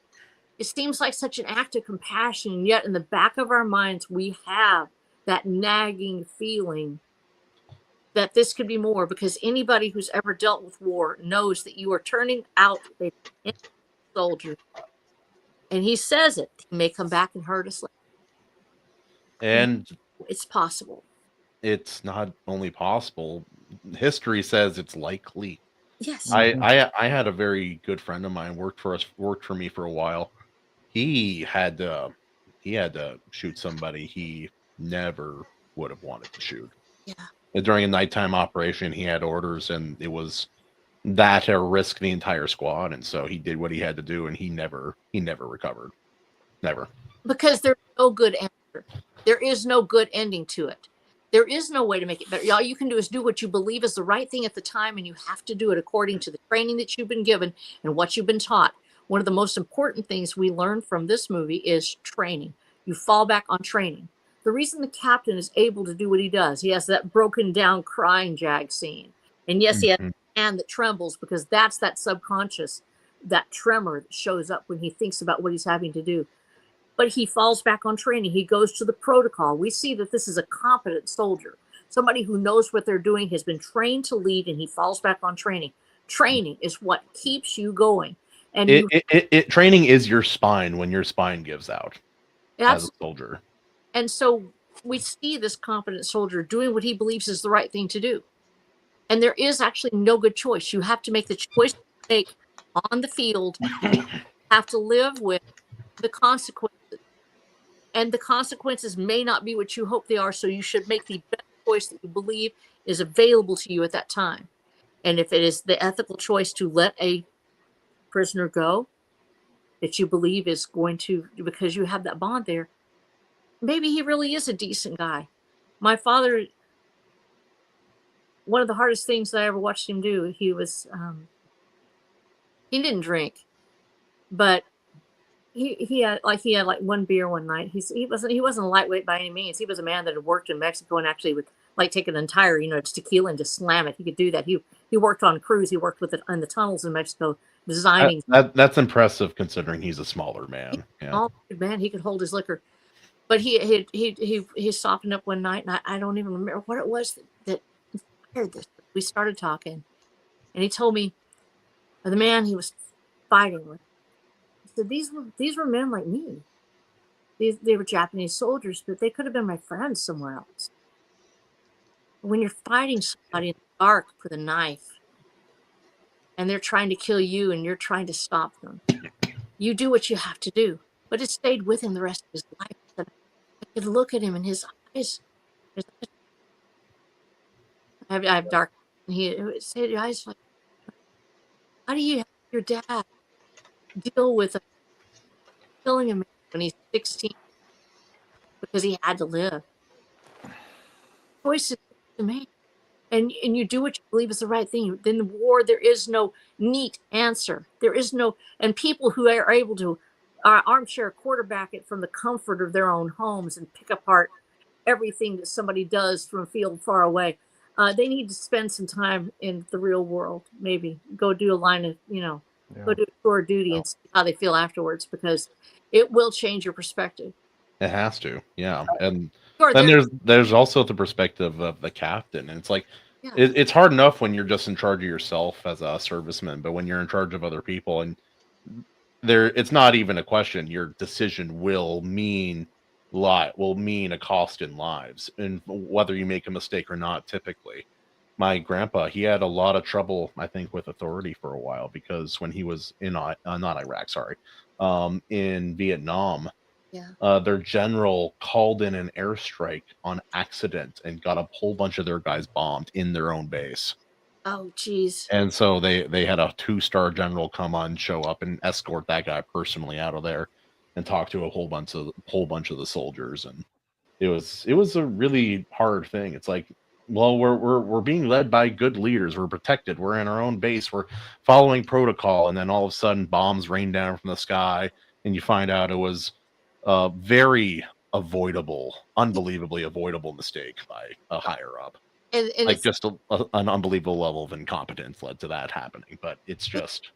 It seems like such an act of compassion, and yet in the back of our minds, we have that nagging feeling that this could be more, because anybody who's ever dealt with war knows that you are turning out a soldier. And he says it. He may come back and hurt us. And it's possible. It's not only possible. History says it's likely. Yes. I had a very good friend of mine worked for me for a while. He had to shoot somebody he never would have wanted to shoot. Yeah. And during a nighttime operation, he had orders, and it was that or risk the entire squad, and so he did what he had to do, and he never recovered. Never. Because there's no good answer. There is no good ending to it. There is no way to make it better. All you can do is do what you believe is the right thing at the time, and you have to do it according to the training that you've been given and what you've been taught. One of the most important things we learn from this movie is training. You fall back on training. The reason the captain is able to do what he does, he has that broken down crying Jag scene. And yes, he has a hand that trembles because that's that subconscious, that tremor that shows up when he thinks about what he's having to do. But he falls back on training. He goes to the protocol. We see that this is a competent soldier, somebody who knows what they're doing, has been trained to lead, and he falls back on training. Training is what keeps you going. And training is your spine when your spine gives out as a soldier. And so we see this competent soldier doing what he believes is the right thing to do. And there is actually no good choice. You have to make the choice to take on the field. You have to live with the consequences. And the consequences may not be what you hope they are. So you should make the best choice that you believe is available to you at that time. And if it is the ethical choice to let a prisoner go that you believe is going to, because you have that bond there, maybe he really is a decent guy. My father, one of the hardest things that I ever watched him do, he didn't drink, but he had like one beer one night. He wasn't a lightweight by any means. He was a man that had worked in Mexico and actually would like take an entire, just tequila and just slam it. He could do that. He worked on crews. He worked with it in the tunnels in Mexico, designing. That's impressive considering he's a smaller man. Oh man, he could hold his liquor. But he softened up one night, and I don't even remember what it was that inspired this. We started talking, and he told me the man he was fighting with. He said these were men like me. They were Japanese soldiers, but they could have been my friends somewhere else. When you're fighting somebody in the dark with a knife, and they're trying to kill you, and you're trying to stop them, you do what you have to do. But it stayed with him the rest of his life. I could look at him in his eyes. I have dark. And he said, "Your eyes like, how do you have your dad deal with killing him when he's 16 because he had to live? Choices to make, and you do what you believe is the right thing. In the war, there is no neat answer. There is no, and people who are able to armchair quarterback it from the comfort of their own homes and pick apart everything that somebody does from a field far away. They need to spend some time in the real world. Maybe go do a line of, go do a tour of duty and see how they feel afterwards, because it will change your perspective. It has to, yeah. And then there's also the perspective of the captain, and it's like it's hard enough when you're just in charge of yourself as a serviceman, but when you're in charge of other people, and it's not even a question. Your decision will mean a cost in lives, and whether you make a mistake or not. Typically, my grandpa, he had a lot of trouble, I think, with authority for a while, because when he was in not Iraq, sorry, in Vietnam, their general called in an airstrike on accident and got a whole bunch of their guys bombed in their own base. Oh, geez. And so they had a 2-star general come on, show up, and escort that guy personally out of there and talk to a whole bunch of the soldiers. And it was a really hard thing. It's like, well, we're being led by good leaders. We're protected. We're in our own base. We're following protocol. And then all of a sudden bombs rain down from the sky, and you find out it was a very unbelievably avoidable mistake by a higher up. And like just an unbelievable level of incompetence led to that happening. But it's just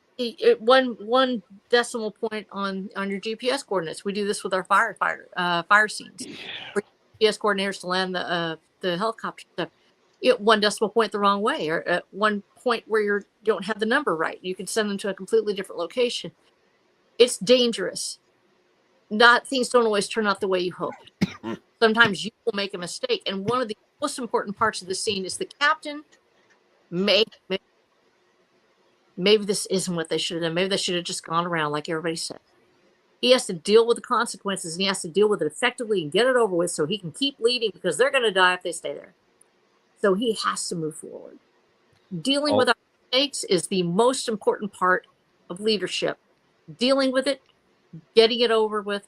one decimal point on your GPS coordinates. We do this with our fire scenes. For GPS coordinators to land the helicopter stuff, one decimal point the wrong way, or at one point where you don't have the number right, you can send them to a completely different location. It's dangerous. Things don't always turn out the way you hope. Sometimes you will make a mistake, and one of the most important parts of the scene is the captain maybe this isn't what they should have done. Maybe they should have just gone around like everybody said. He has to deal with the consequences, and he has to deal with it effectively and get it over with so he can keep leading, because they're going to die if they stay there. So he has to move forward. Dealing with our mistakes is the most important part of leadership. Dealing with it, getting it over with,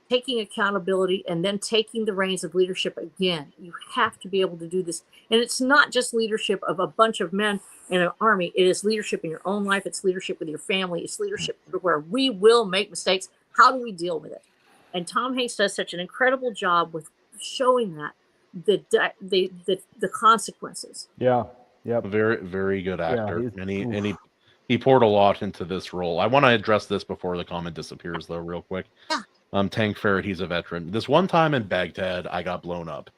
taking accountability, and then taking the reins of leadership again. You have to be able to do this. And it's not just leadership of a bunch of men in an army. It is leadership in your own life. It's leadership with your family. It's leadership everywhere. We will make mistakes. How do we deal with it? And Tom Hanks does such an incredible job with showing that the consequences. Yeah. Yep. Very, very good actor. he's- And he poured a lot into this role. I want to address this before the comment disappears, though, real quick. Yeah. Tank Ferret, he's a veteran. This one time in Baghdad, I got blown up.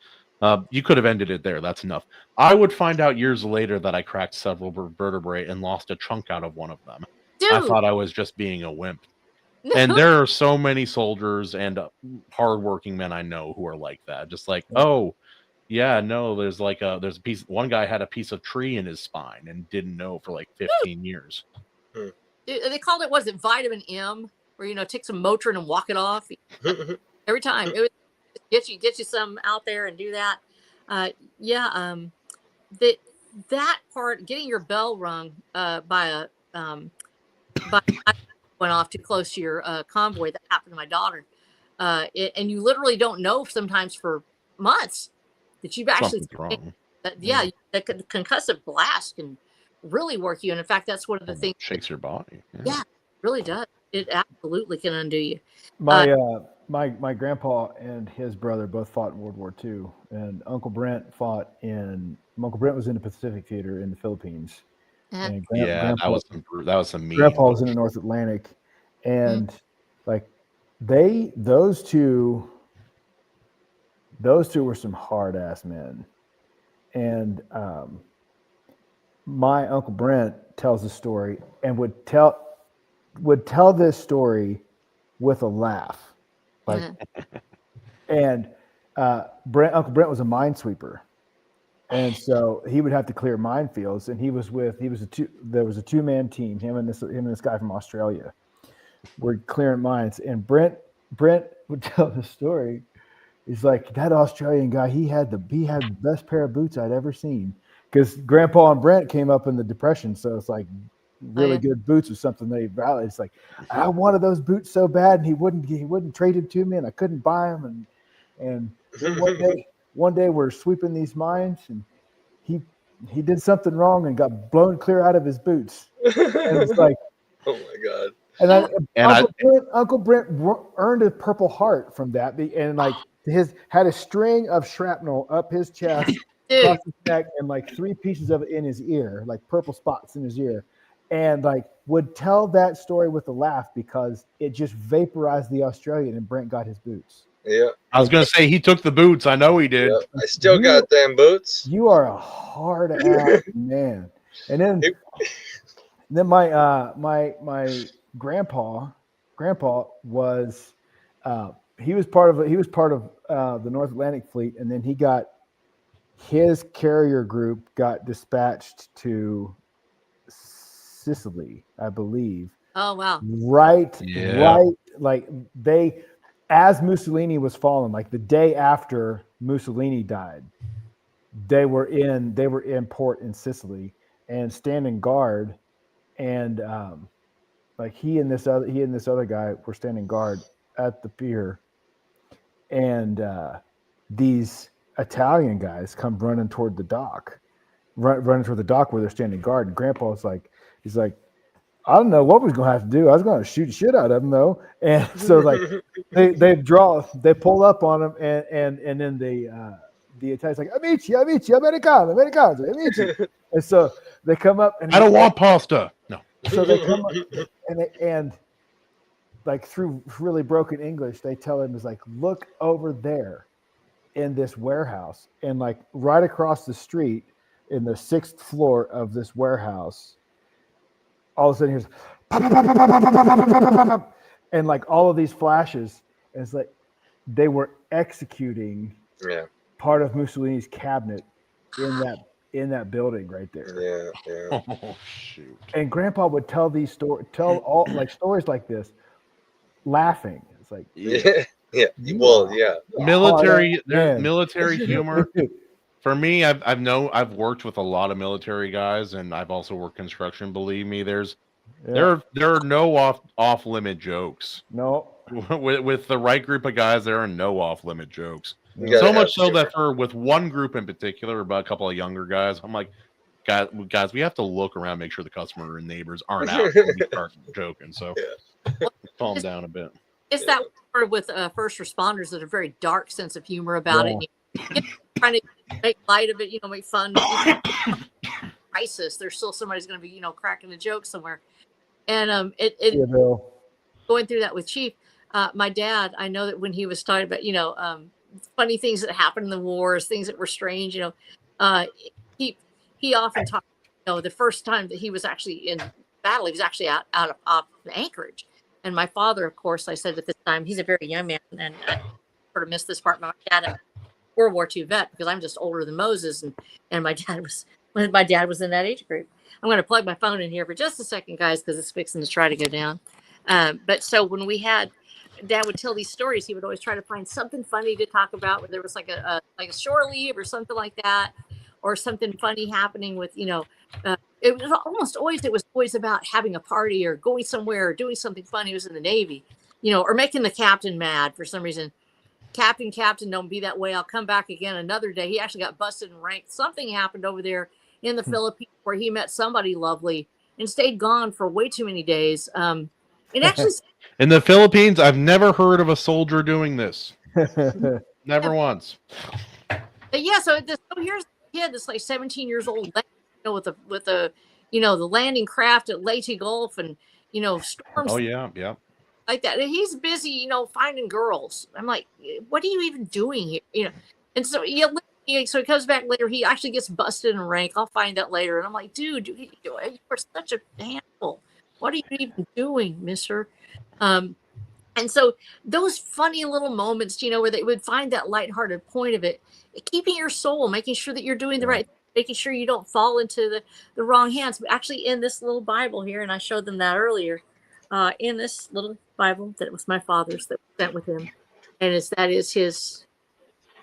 You could have ended it there. That's enough. I would find out years later that I cracked several vertebrae and lost a chunk out of one of them. Dude. I thought I was just being a wimp. And there are so many soldiers and hardworking men I know who are like that. Just like, oh, yeah, no, there's a piece. One guy had a piece of tree in his spine and didn't know for like 15 years. They called it, was it vitamin M, where take some Motrin and walk it off every time. It would get you some out there and do that. That part, getting your bell rung by went off too close to your convoy. That happened to my daughter, and you literally don't know sometimes for months that you've actually wrong. That concussive blast can really work you. And in fact, that's one of the things shakes your body. Yeah, it really does. It absolutely can undo you. My grandpa and his brother both fought in World War II, and Uncle Brent was in the Pacific Theater in the Philippines. And that was some mean. Grandpa was in the North Atlantic, and those two were some hard ass men. And my Uncle Brent tells the story and would tell this story with a laugh. And Uncle Brent was a minesweeper. And so he would have to clear minefields, and there was a two-man team, him and this guy from Australia were clearing mines. And Brent would tell the story. He's like, that Australian guy, he had the best pair of boots I'd ever seen. Because Grandpa and Brent came up in the Depression, so it's like really good boots was something they valued. It's like, I wanted those boots so bad, and he wouldn't trade them to me, and I couldn't buy them. And one day we're sweeping these mines, and he did something wrong and got blown clear out of his boots. And it's like, oh my God. And Uncle Brent earned a Purple Heart from that, and had a string of shrapnel up his chest, across his neck, and 3 pieces of it in his ear, like purple spots in his ear, and would tell that story with a laugh because it just vaporized the Australian, and Brent got his boots. Yeah, I was gonna say he took the boots. I know he did. Yep. I still got them boots. You are a hard ass man. And then my grandpa was he was part of the North Atlantic Fleet, and then his carrier group got dispatched to Sicily, I believe. Oh wow! Right. As Mussolini was falling, the day after Mussolini died, they were in port in Sicily and standing guard, and he and this other guy were standing guard at the pier, and these Italian guys come running toward the dock, where they're standing guard. And Grandpa's he's like, I don't know what we was gonna have to do. I was gonna shoot shit out of them though. And so they pull up on him, and then the Italian's like, Amici, Americano. And so they come up, and I don't want pasta. No. So they come up, and through really broken English, they tell him, look over there in this warehouse, and right across the street in the 6th floor of this warehouse, all of a sudden here's and all of these flashes, and it's they were executing part of Mussolini's cabinet in that building right there. Yeah. Oh shoot! And Grandpa would tell these stories like this, laughing. It's military humor. For me, I've worked with a lot of military guys, and I've also worked construction. Believe me, there are no off limit jokes. No, with the right group of guys, there are no off limit jokes. So much so that with one group in particular, about a couple of younger guys, I'm like, guys, we have to look around, make sure the customer and neighbors aren't out when we start joking. So calm down a bit. It's that part with first responders that are very dark sense of humor about it. You know, trying to make light of it, you know, make fun. Crisis. There's still somebody's going to be, you know, cracking a joke somewhere. And going through that with Chief, my dad, I know that when he was talking about, you know, funny things that happened in the wars, things that were strange, you know, he often talked, you know, the first time that he was actually in battle, he was actually out of Anchorage. And my father, of course, I said at this time, he's a very young man, and I sort of missed this part. My dad, World War II vet, because I'm just older than Moses, and my dad was in that age group. I'm going to plug my phone in here for just a second, guys, because it's fixing to try to go down. But so when Dad would tell these stories, he would always try to find something funny to talk about, where there was like a shore leave or something like that, or something funny happening with, you know, it was always about having a party or going somewhere or doing something fun. He was in the Navy, you know, or making the captain mad for some reason. Captain, don't be that way. I'll come back again another day. He actually got busted and ranked. Something happened over there in the Philippines where he met somebody lovely and stayed gone for way too mmany days. And actually, in the Philippines, I've never heard of a soldier doing this. Never once. But yeah, so here's a kid that's like 17 years old, you know, with a you know, the landing craft at Leyte Gulf, and you know, storms. Oh yeah, like that. And he's busy, you know, finding girls. I'm like, what are you even doing here? You know, and so so he comes back later. He actually gets busted in rank. I'll find out later. And I'm like, dude, you are such a handful. What are you even doing, mister? And so those funny little moments, you know, where they would find that lighthearted point of it, keeping your soul, making sure that you're doing the right, making sure you don't fall into the wrong hands. But actually, in this little Bible here, and I showed them that earlier, in this little Bible that was my father's that was sent with him, and that is his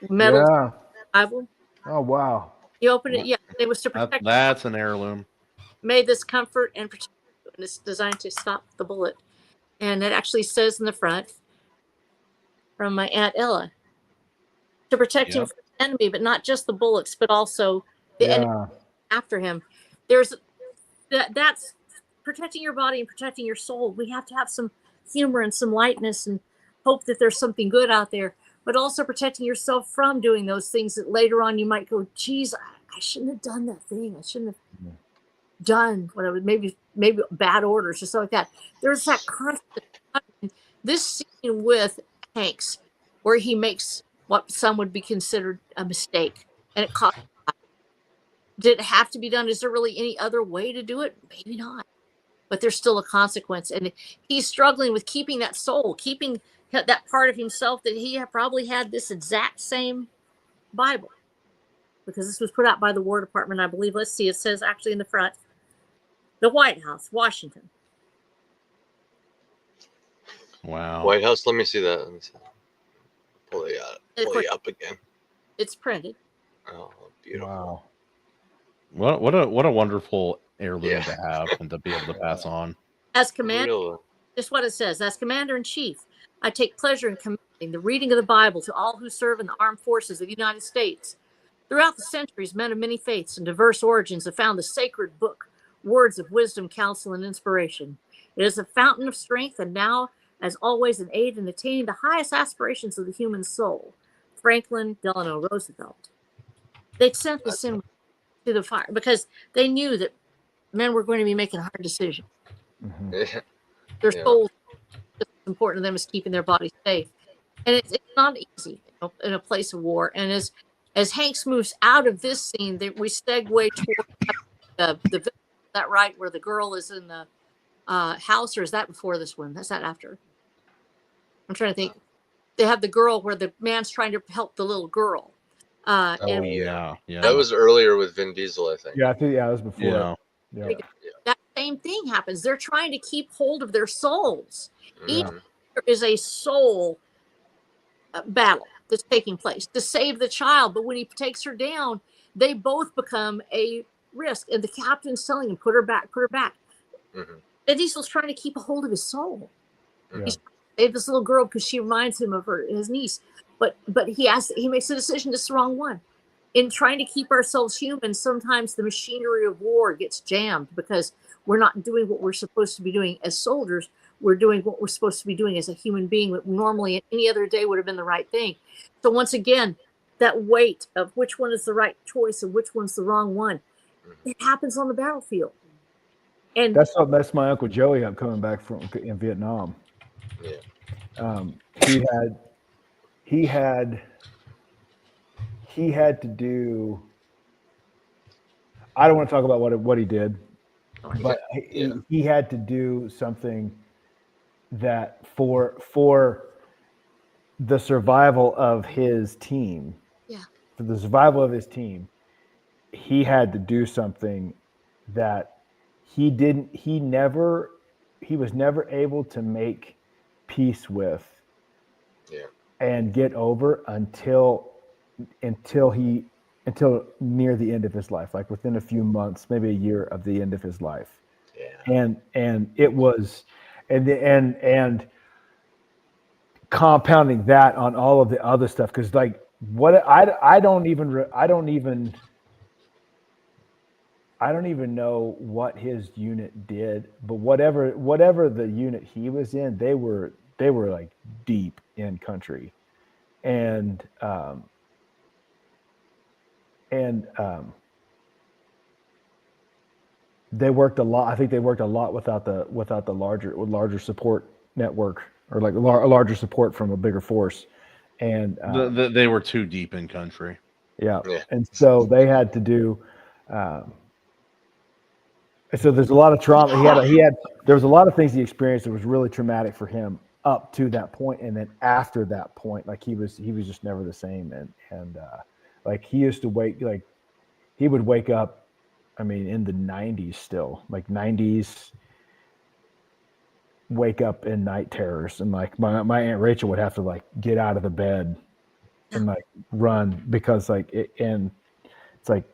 metal Bible. Oh wow! You open it, it was to protect. That's an heirloom. May this comfort and protect you, and it's designed to stop the bullet. And it actually says in the front, from my Aunt Ella, to protect him from the enemy, but not just the bullets, but also the enemy after him. There's that's protecting your body and protecting your soul. We have to have some humor and some lightness and hope that there's something good out there, but also protecting yourself from doing those things that later on you might go, geez, I shouldn't have done that thing. I shouldn't have done whatever, maybe bad orders or something like that. There's that constant. This scene with Hanks, where he makes what some would be considered a mistake, and it cost. Did it have to be done? Is there really any other way to do it? Maybe not. But there's still a consequence, and he's struggling with keeping that soul, keeping that part of himself that he probably had this exact same Bible, because this was put out by the War Department, I believe. Let's see, it says actually in the front, the White House, Washington. Wow. White House. Let me see that. Pull it up again. It's printed. Oh, beautiful! Wow. What a wonderful heirloom to have and to be able to pass on. As commander, just what it says. As commander in chief, I take pleasure in commending the reading of the Bible to all who serve in the armed forces of the United States. Throughout the centuries, men of many faiths and diverse origins have found the sacred book words of wisdom, counsel, and inspiration. It is a fountain of strength, and now, as always, an aid in attaining the highest aspirations of the human soul. Franklin Delano Roosevelt. They sent this in to the fire because they knew that men were going to be making hard decisions. Their souls, what's important to them is keeping their bodies safe, and it's not easy in a place of war. And as Hanks moves out of this scene, we segue toward the that right where the girl is in the house, or is that before this one? Is that after? I'm trying to think. They have the girl where the man's trying to help the little girl. Yeah. That was earlier with Vin Diesel, I think. Yeah, I think that was before. Yeah. That same thing happens. They're trying to keep hold of their souls. Each there is a soul battle that's taking place to save the child. But when he takes her down, they both become a risk. And the captain's telling him, put her back. And Diesel's trying to keep a hold of his soul. He's trying to save this little girl because she reminds him of his niece. But he makes a decision that's the wrong one. In trying to keep ourselves human, sometimes the machinery of war gets jammed because we're not doing what we're supposed to be doing as soldiers. we're doing what we're supposed to be doing as a human being that normally any other day would have been the right thing. So once again, that weight of which one is the right choice and which one's the wrong one, it happens on the battlefield. And That's my Uncle Joey coming back from in Vietnam. Yeah. He had to do. I don't want to talk about what he did, but he had to do something that for the survival of his team. Yeah. For the survival of his team, he had to do something that he was never able to make peace with and get over until near the end of his life, like within a few months, maybe a year of the end of his life. Yeah. And it was and compounding that on all of the other stuff, because like what I don't even know what his unit did, but whatever the unit he was in, they were like deep in country, and they worked a lot. I think they worked a lot without the larger support network, or like a larger support from a bigger force, and they were too deep in country. Yeah. And so they had to do. So there's a lot of trauma. There was a lot of things he experienced that was really traumatic for him up to that point, and then after that point, like he was just never the same. And like he used to he would wake up, I mean, in the 90s still, like 90s, wake up in night terrors, and like my Aunt Rachel would have to like get out of the bed and like run, because like and it's like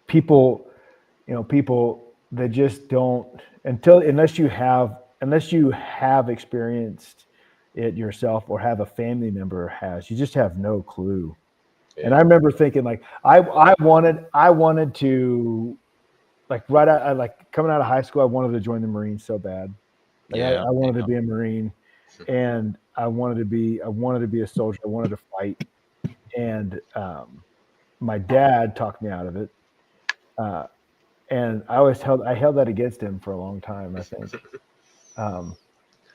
people they just don't, unless you have experienced it yourself, or have a family member has, you just have no clue. Yeah. And I remember thinking like I wanted to, like right out, like coming out of high school, I wanted to join the Marines so bad. Like I wanted to be a Marine, and I wanted to be a soldier. I wanted to fight, and my dad talked me out of it. And I held that against him for a long time, I think. I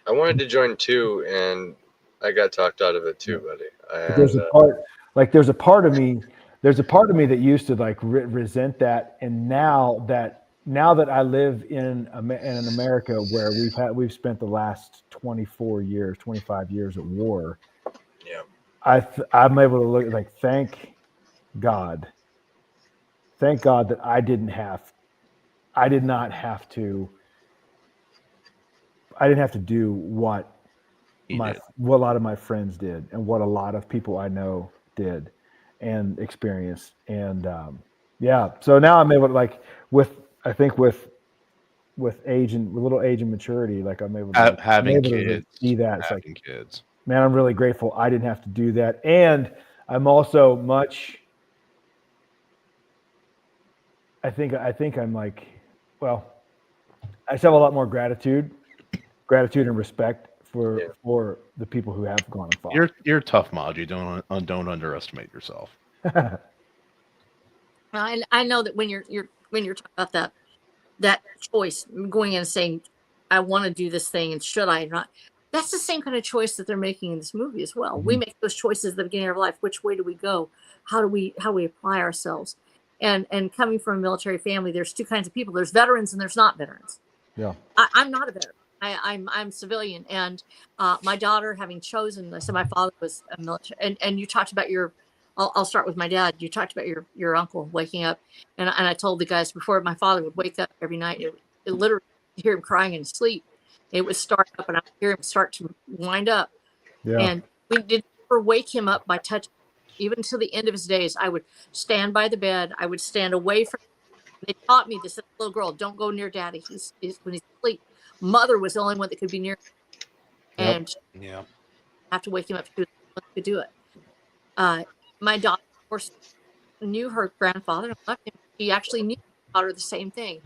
wanted to join too, and I got talked out of it too, buddy. There's a part of me that used to like resent that, and now that I live in America, where we've spent the last 25 years at war. Yeah. I'm able to look like, thank God that I did not have to do what a lot of my friends did, and what a lot of people I know did and experienced. And so now I'm able to, like, with age and with little age and maturity, like I'm able to having kids, see that. It's having like, kids. Man, I'm really grateful I didn't have to do that. And I'm also I think I'm like, well, I just have a lot more gratitude and respect for the people who have gone and fought. You're tough, Maji. Don't underestimate yourself. I know that when you're talking about that choice, going in and saying, I want to do this thing, and should I not? That's the same kind of choice that they're making in this movie as well. Mm-hmm. We make those choices at the beginning of our life. Which way do we go? How do we apply ourselves? And coming from a military family, there's two kinds of people. There's veterans and there's not veterans. Yeah. I'm not a veteran. I'm civilian, and my daughter, having chosen this, and my father was a military. And you talked about I'll start with my dad. You talked about your uncle waking up, and I told the guys before, my father would wake up every night. It literally, hear him crying in his sleep. It would start up, and I would hear him start to wind up. Yeah. And we did never wake him up by touching. Even to the end of his days, I would stand by the bed. I would stand away from him. They taught me this, little girl, don't go near daddy. He's when he's asleep. Mother was the only one that could be near him. And have to wake him up to do it. My daughter, of course, knew her grandfather and left him. She actually knew her daughter the same thing.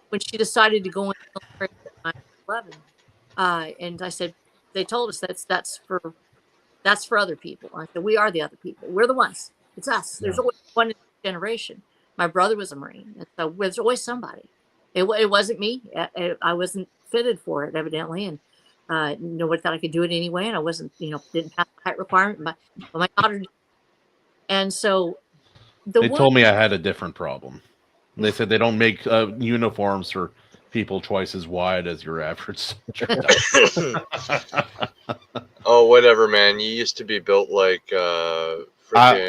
When she decided to go in the military at 9/11, And I said, they told us that's for other people. I said, we are the other people. We're the ones. It's us. There's always one generation. My brother was a Marine, and so there's always somebody. It wasn't me. I wasn't fitted for it, evidently, and nobody thought I could do it anyway. And I wasn't, didn't have the height requirement, but my daughter did. And so they told me I had a different problem. They said they don't make uniforms for people twice as wide as your average soldier. Oh, whatever, man. You used to be built like freaking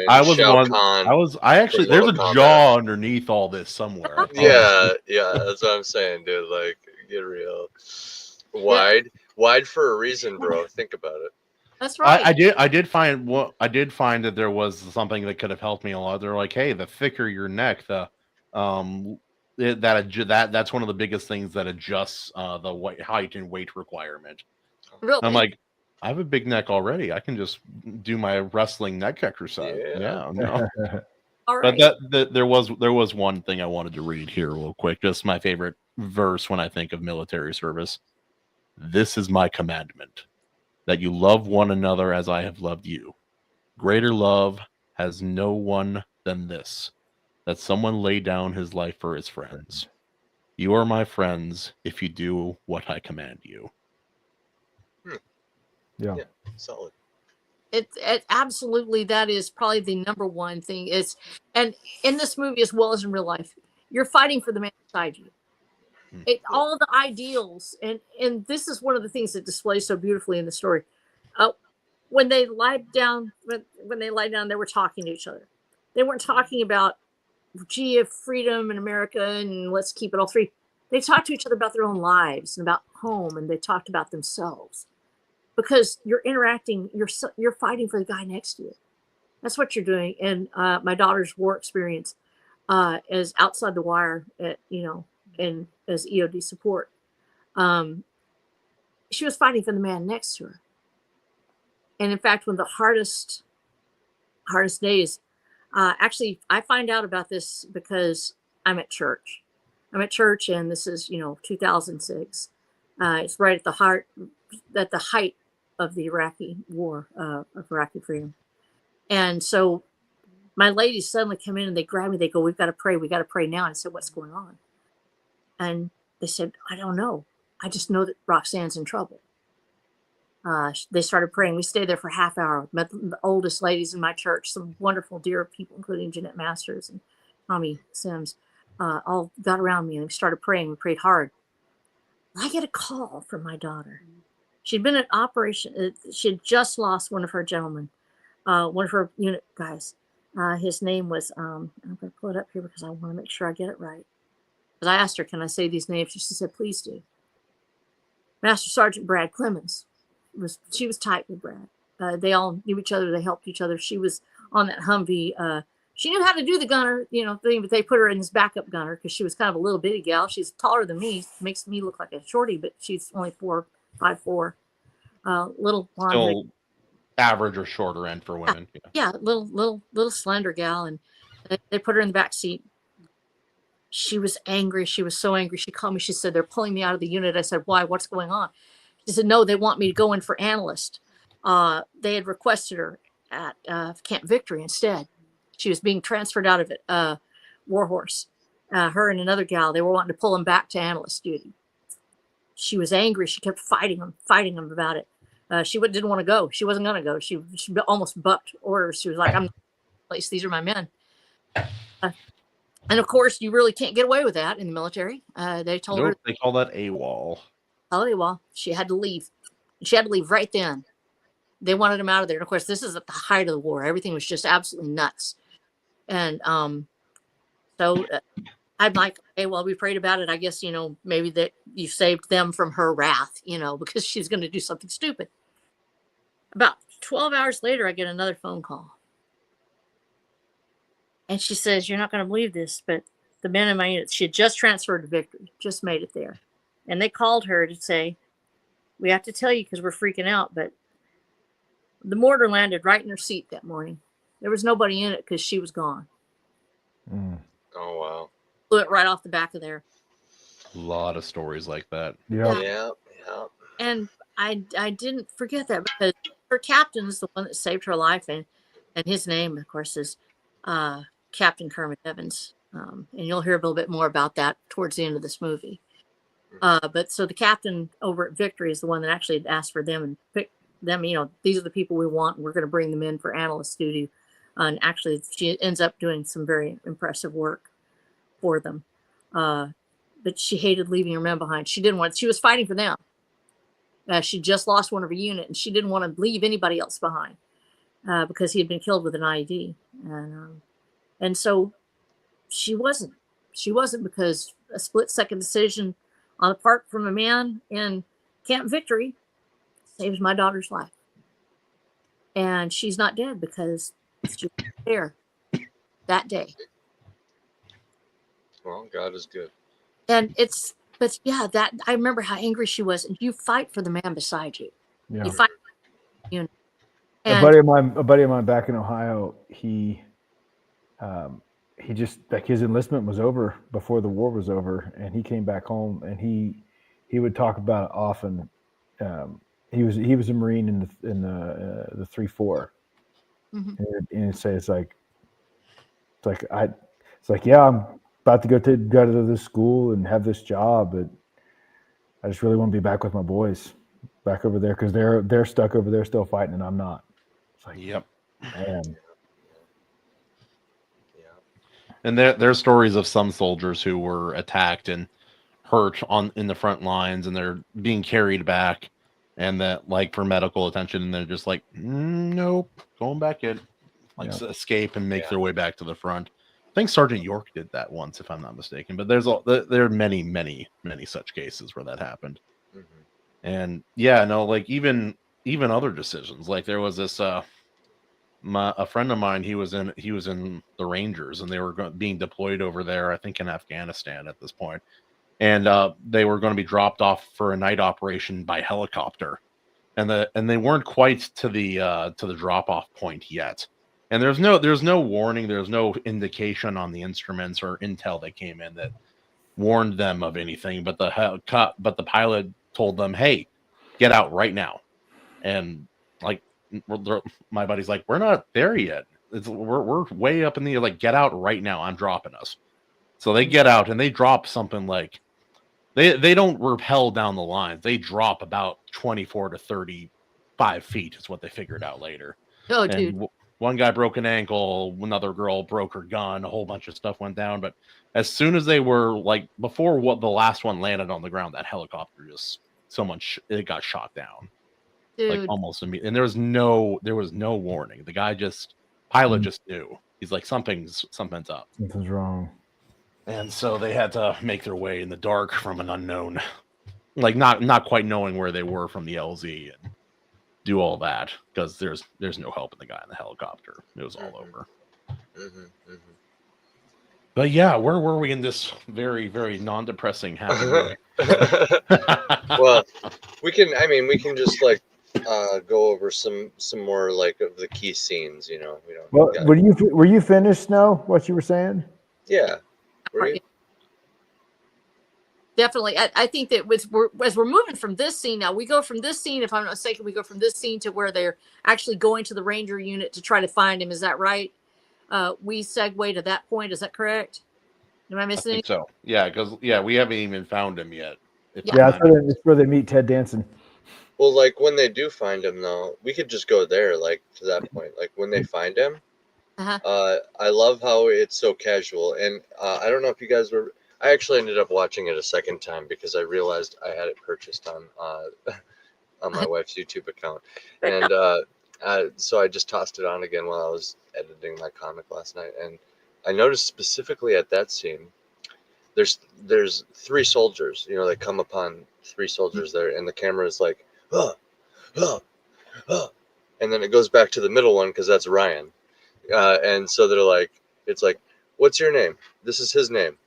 I was Shao one. Kahn. I actually. There's a Mortal Kombat. jaw underneath all this somewhere. Yeah, that's what I'm saying, dude. Like, get real. Wide for a reason, bro. Think about it. That's right. I did find that there was something that could have helped me a lot. They're like, hey, the thicker your neck, that's one of the biggest things that adjusts the height and weight requirement. Really? I'm like, I have a big neck already. I can just do my wrestling neck exercise. Yeah, no. All right. But there was one thing I wanted to read here real quick. Just my favorite verse when I think of military service. This is my commandment, that you love one another as I have loved you. Greater love has no one than this, that someone lay down his life for his friends. You are my friends if you do what I command you. Yeah, solid. It absolutely, that is probably the number one thing. And in this movie as well as in real life, you're fighting for the man beside you. All the ideals, and this is one of the things that displays so beautifully in the story. When they lied down, they were talking to each other. They weren't talking about, gee, of freedom in America and let's keep it all free. They talked to each other about their own lives and about home, and they talked about themselves. Because you're interacting, you're fighting for the guy next to you. That's what you're doing. And my daughter's war experience as outside the wire, and as EOD support, she was fighting for the man next to her. And in fact, one of the hardest days, actually, I find out about this because I'm at church. And this is 2006. It's right at the height of the Iraqi war, of Iraqi freedom. And so my ladies suddenly come in and they grab me. They go, we've got to pray now. And I said, what's going on? And they said, I don't know. I just know that Roxanne's in trouble. They started praying. We stayed there for a half hour. Met the oldest ladies in my church, some wonderful, dear people, including Jeanette Masters and Tommy Sims, all got around me and we started praying. We prayed hard. I get a call from my daughter. She'd been at operation. She had just lost one of her gentlemen, one of her unit guys. His name was, I'm going to pull it up here because I want to make sure I get it right. Because I asked her, can I say these names? She said, please do. Master Sergeant Brad Clemens. She was tight with Brad. They all knew each other. They helped each other. She was on that Humvee. She knew how to do the gunner, thing, but they put her in as backup gunner because she was kind of a little bitty gal. She's taller than me, makes me look like a shorty, but she's only 5'4", little blonde. Still average or shorter end for women. Yeah, little slender gal, and they put her in the back seat. She was angry. She was so angry. She called me. She said, they're pulling me out of the unit. I said, why? What's going on? She said, no, they want me to go in for analyst. They had requested her at Camp Victory instead. She was being transferred out of it. Warhorse. Her and another gal, they were wanting to pull them back to analyst duty. She was angry. She kept fighting them about it. She didn't want to go. She wasn't going to go. She almost bucked orders. She was like, I'm not place. These are my men. And of course, you really can't get away with that in the military. They told her. They call that AWOL. AWOL. She had to leave. She had to leave right then. They wanted him out of there. And of course, this is at the height of the war. Everything was just absolutely nuts. And so I'm like, okay, well, we prayed about it. I guess, maybe that you saved them from her wrath, because she's going to do something stupid. About 12 hours later, I get another phone call. And she says, you're not going to believe this, but the men in my unit, she had just transferred to Victory, just made it there. And they called her to say, we have to tell you because we're freaking out, but the mortar landed right in her seat that morning. There was nobody in it because she was gone. Oh, wow. Blew it right off the back of there. A lot of stories like that. Yeah. Yeah. and I didn't forget that because her captain is the one that saved her life, and his name, of course, is Captain Kermit Evans. And you'll hear a little bit more about that towards the end of this movie. But so the captain over at Victory is the one that actually asked for them and picked them. You know, these are the people we want, and we're going to bring them in for analyst duty. And actually, she ends up doing some very impressive work for them. But she hated leaving her men behind. She didn't want. She was fighting for them. She just lost one of her unit, and she didn't want to leave anybody else behind because he had been killed with an IED, and so she wasn't. She wasn't, because a split-second decision on the part from a man in Camp Victory saves my daughter's life, and she's not dead because she was there that day. Well, God is good. And it's, but yeah, that I remember how angry she was. And you fight for the man beside you. Yeah. You fight. You know, A buddy of mine back in Ohio, he just, like, his enlistment was over before the war was over, and he came back home, and he would talk about it often. He was a Marine in the 3-4, Mhm. and he'd say it's like yeah, I'm about to go to this school and have this job, but I just really want to be back with my boys back over there, because they're stuck over there still fighting, and I'm not. It's like, Yep. man. And there's stories of some soldiers who were attacked and hurt in the front lines, and they're being carried back, and that, like, for medical attention, and they're just like, nope, going back in, like, escape and make their way back to the front. I think Sergeant York did that once, if I'm not mistaken. But there are many, many, many such cases where that happened. Mm-hmm. And yeah, no, like even other decisions. Like there was this a friend of mine. He was in the Rangers, and they were being deployed over there, I think in Afghanistan at this point. And they were going to be dropped off for a night operation by helicopter, and they weren't quite to the drop off point yet. And there's no warning, there's no indication on the instruments or intel that came in that warned them of anything. But the pilot told them, "Hey, get out right now." And like my buddy's like, "We're not there yet. We're way up in the air. Like, get out right now. I'm dropping us." So they get out and they drop something like they don't rappel down the lines. They drop about 24 to 35 feet is what they figured out later. Oh, and dude. One guy broke an ankle, another girl broke her gun, a whole bunch of stuff went down. But as soon as they were, like, before the last one landed on the ground, that helicopter just it got shot down. Dude. Like almost immediately. And there was no warning. The pilot just knew. He's like, something's up. Something's wrong. And so they had to make their way in the dark from an unknown, like not quite knowing where they were from the LZ, and do all that because there's no help in the guy in the helicopter. It was all over. Mm-hmm, mm-hmm. But yeah, where were we in this very, very non-depressing happy? Well, we can just like go over some more like of the key scenes. You know, we don't. Well, were you finished, Snow? What you were saying? Yeah. Were you? Definitely. I think that as we're moving from this scene now, we go from this scene, if I'm not mistaken, we go from this scene to where they're actually going to the Ranger unit to try to find him. Is that right? We segue to that point. Is that correct? Am I missing anything? So yeah, because we haven't even found him yet. Yeah, it's where they meet Ted Danson. Well, like when they do find him, though, we could just go there, like to that point. Like when they find him, I love how it's so casual, and I don't know if you guys were. I actually ended up watching it a second time because I realized I had it purchased on my wife's YouTube account, and so I just tossed it on again while I was editing my comic last night, and I noticed specifically at that scene, there's 3 soldiers. You know, they come upon 3 soldiers there, and the camera is like, and then it goes back to the middle one because that's Ryan, and so they're like, it's like, what's your name? This is his name.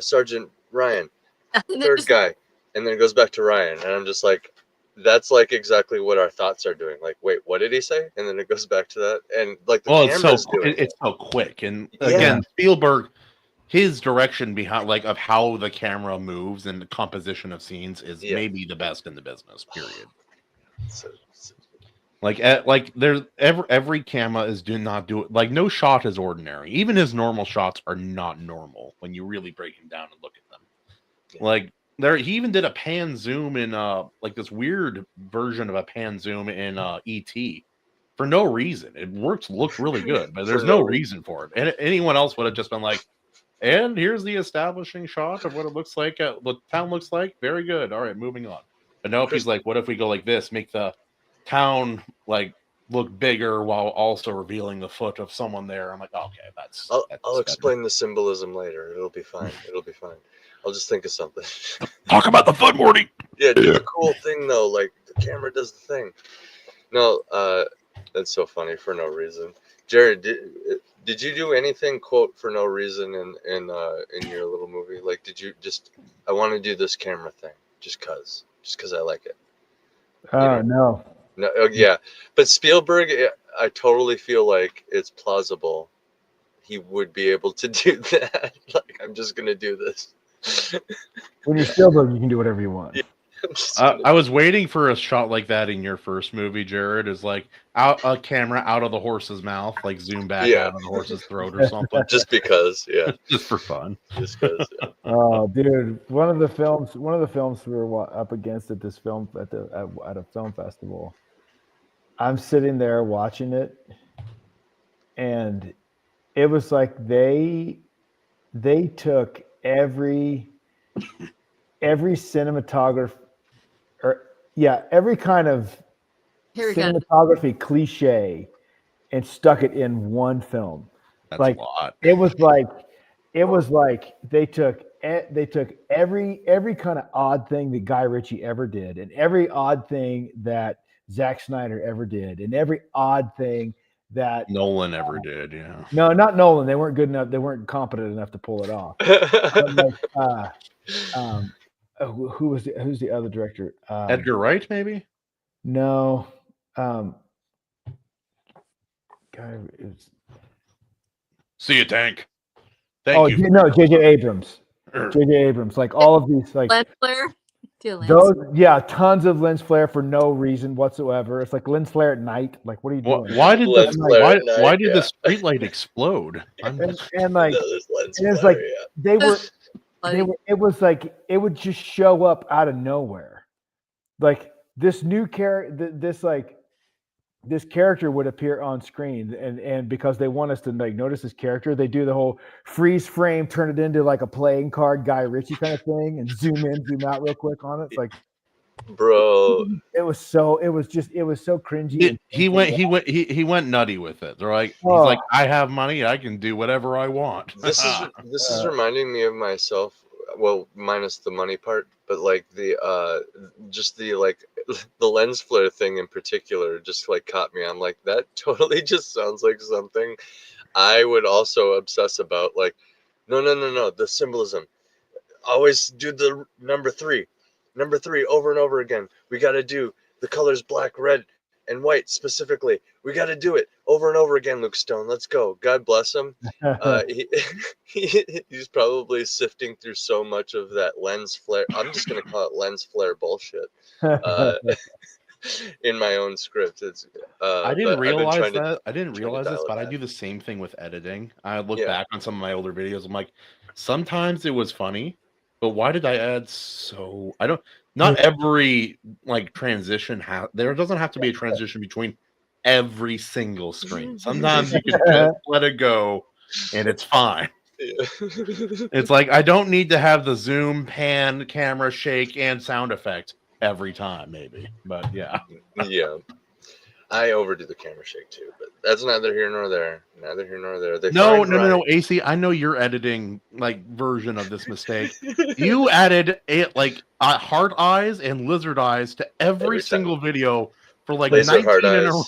Sergeant Ryan, 3rd guy, and then it goes back to Ryan, and I'm just like, that's like exactly what our thoughts are doing. Like, wait, what did he say? And then it goes back to that, and like the camera's doing it's so quick. And again, Spielberg his direction behind, like, of how the camera moves and the composition of scenes is maybe the best in the business. Period. Like there's every camera is do not do it. Like, no shot is ordinary. Even his normal shots are not normal when you really break him down and look at them. Yeah. Like, he even did a pan zoom in like this weird version of a pan zoom in E.T. for no reason. It looked really good, but there's no reason for it. And anyone else would have just been like, and here's the establishing shot of what it looks like, what town looks like. Very good. All right, moving on. But nope, he's like, what if we go like this, make the town like look bigger while also revealing the foot of someone there. I'm like, okay, that's I'll explain the symbolism later. It'll be fine. It'll be fine. I'll just think of something. Talk about the foot, Morty. Yeah, do the cool thing though. Like, the camera does the thing. No, that's so funny for no reason. Jarrod, did you do anything quote for no reason in your little movie? Like, did you just, I want to do this camera thing just cause I like it? No. No, yeah, but Spielberg, I totally feel like it's plausible he would be able to do that. Like, I'm just gonna do this. When you're Spielberg, you can do whatever you want. Yeah, I was waiting for a shot like that in your first movie, Jarrod. Is like a camera out of the horse's mouth, like zoom back out of the horse's throat or something. Just because, just for fun. Just because. Yeah. Oh, dude! One of the films we were up against at this film at a film festival. I'm sitting there watching it, and it was like they took every cinematography, every kind of cinematography cliche, and stuck it in one film. That's like a lot. It was like they took every kind of odd thing that Guy Ritchie ever did, and every odd thing that Zack Snyder ever did, and every odd thing that Nolan ever did. Yeah. No, not Nolan. They weren't good enough. They weren't competent enough to pull it off. Who's the other director? Edgar Wright, maybe? No. See you, Tank. Thank you. No, J.J. Abrams. J.J. Abrams. Like, all of these, like lens flare. Those, tons of lens flare for no reason whatsoever. It's like lens flare at night. Like, what are you doing? Why did the streetlight explode? It's like they were. It was like it would just show up out of nowhere. Like, this new character, this character would appear on screen, and because they want us to like notice this character, they do the whole freeze frame, turn it into like a playing card Guy Ritchie kind of thing, and zoom in, zoom out real quick on it. It's like, bro, it was so cringy. He went nutty with it. They're like, he's like, I have money, I can do whatever I want. This is reminding me of myself. Well, minus the money part, but like the lens flare thing in particular just like caught me. I'm like, that totally just sounds like something I would also obsess about. Like, no, the symbolism. Always do the number three over and over again. We got to do the colors black, red, and white specifically. We got to do it over and over again, Luke Stone. Let's go. God bless him. He's probably sifting through so much of that lens flare. I'm just going to call it lens flare bullshit in my own script. It's I didn't realize that. I didn't realize this, but I do the same thing with editing. I look back on some of my older videos. I'm like, sometimes it was funny, but why did I add so? Not every like transition there doesn't have to be a transition between every single screen. Sometimes you can just let it go and it's fine. Yeah. It's like, I don't need to have the zoom, pan, camera shake, and sound effect every time, maybe. But yeah. I overdo the camera shake too, but that's neither here nor there. No, AC, I know your editing like version of this mistake. You added heart eyes and lizard eyes to every single video for like Laser 19 in a row.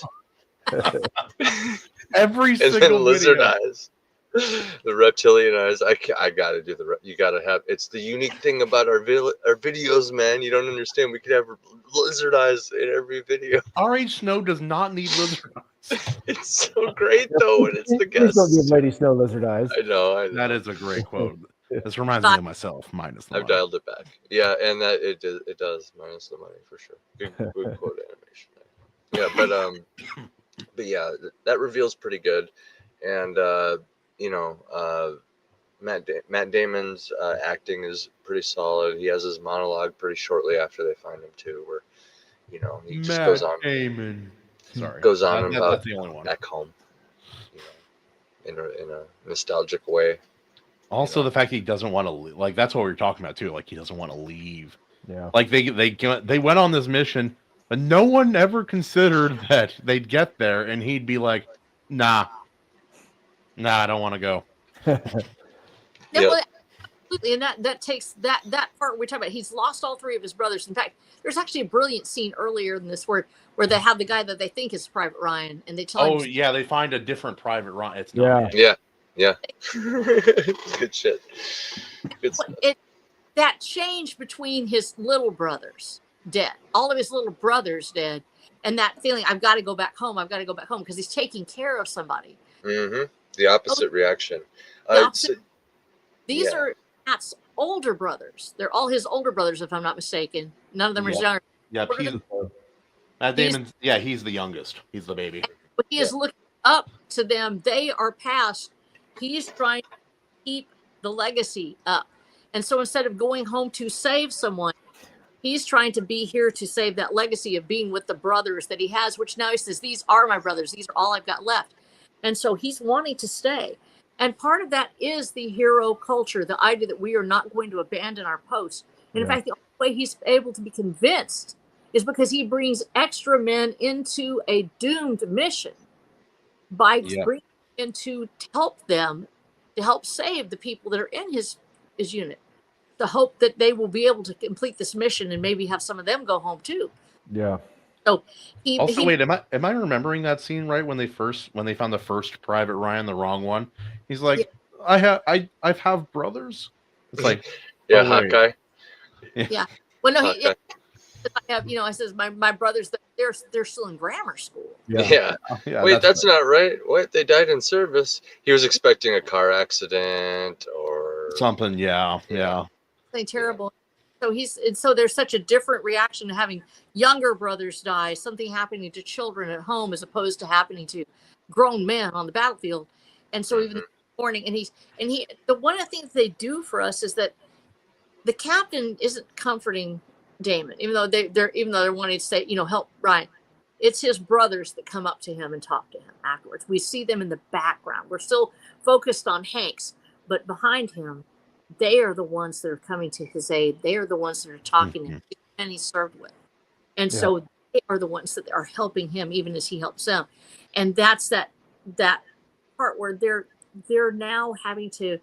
Every single lizard video. eyes. The reptilian eyes. I gotta do you gotta have. It's the unique thing about our videos, man. You don't understand. We could have lizard eyes in every video. R.H. Snow does not need lizard eyes. It's so great though, and it's the Please don't give guests. Lady Snow lizard eyes. I know. That is a great quote. This reminds me of myself, minus the I've money. dialed it back. Yeah, and that it does minus the money for sure. Good quote animation. Yeah, but yeah, that reveal's pretty good, and Matt Damon's acting is pretty solid. He has his monologue pretty shortly after they find him too, where he just Matt goes on. Damon. Sorry, goes on about that's the only one. back home, in a nostalgic way. Also, the fact that he doesn't want to that's what we were talking about too. Like he doesn't want to leave. Yeah. Like they went on this mission, but no one ever considered that they'd get there, and he'd be like, "Nah, I don't want to go." Well, absolutely, and that takes that part we're talking about. He's lost all three of his brothers. In fact, there's actually a brilliant scene earlier in this where they have the guy that they think is Private Ryan, and they tell him, yeah, they find a different Private Ryan. It's not. Yeah. Good shit. Good stuff. That change between his little brothers dead, all of his little brothers dead, and that feeling, I've got to go back home because he's taking care of somebody. Mm-hmm. The opposite reaction. These are Matt's older brothers. They're all his older brothers, if I'm not mistaken. None of them are younger. Yeah, Matt Damon. Yeah, he's the youngest. He's the baby. But he is looking up to them. They are past. He's trying to keep the legacy up. And so instead of going home to save someone, he's trying to be here to save that legacy of being with the brothers that he has, which now he says, these are my brothers. These are all I've got left. And so he's wanting to stay. And part of that is the hero culture, the idea that we are not going to abandon our post. And in fact, the only way he's able to be convinced is because he brings extra men into a doomed mission by bringing in to help them, to help save the people that are in his unit, the hope that they will be able to complete this mission and maybe have some of them go home too. Yeah. So wait, am I remembering that scene right when they found the first Private Ryan, the wrong one? He's like, I have brothers. It's like, Hawkeye. Yeah. Well, no, I have, I says my brothers, they're still in grammar school. Yeah. Wait, that's not right. What? They died in service. He was expecting a car accident or something. Yeah. Something terrible. So there's such a different reaction to having younger brothers die, something happening to children at home as opposed to happening to grown men on the battlefield. And so even this morning, the one of the things they do for us is that the captain isn't comforting Damon, even though they're wanting to say, help Ryan. It's his brothers that come up to him and talk to him afterwards. We see them in the background. We're still focused on Hanks, but behind him, they are the ones that are coming to his aid. They are the ones that are talking to him and he's served with. And so they are the ones that are helping him even as he helps them. And that's that part where they're now having to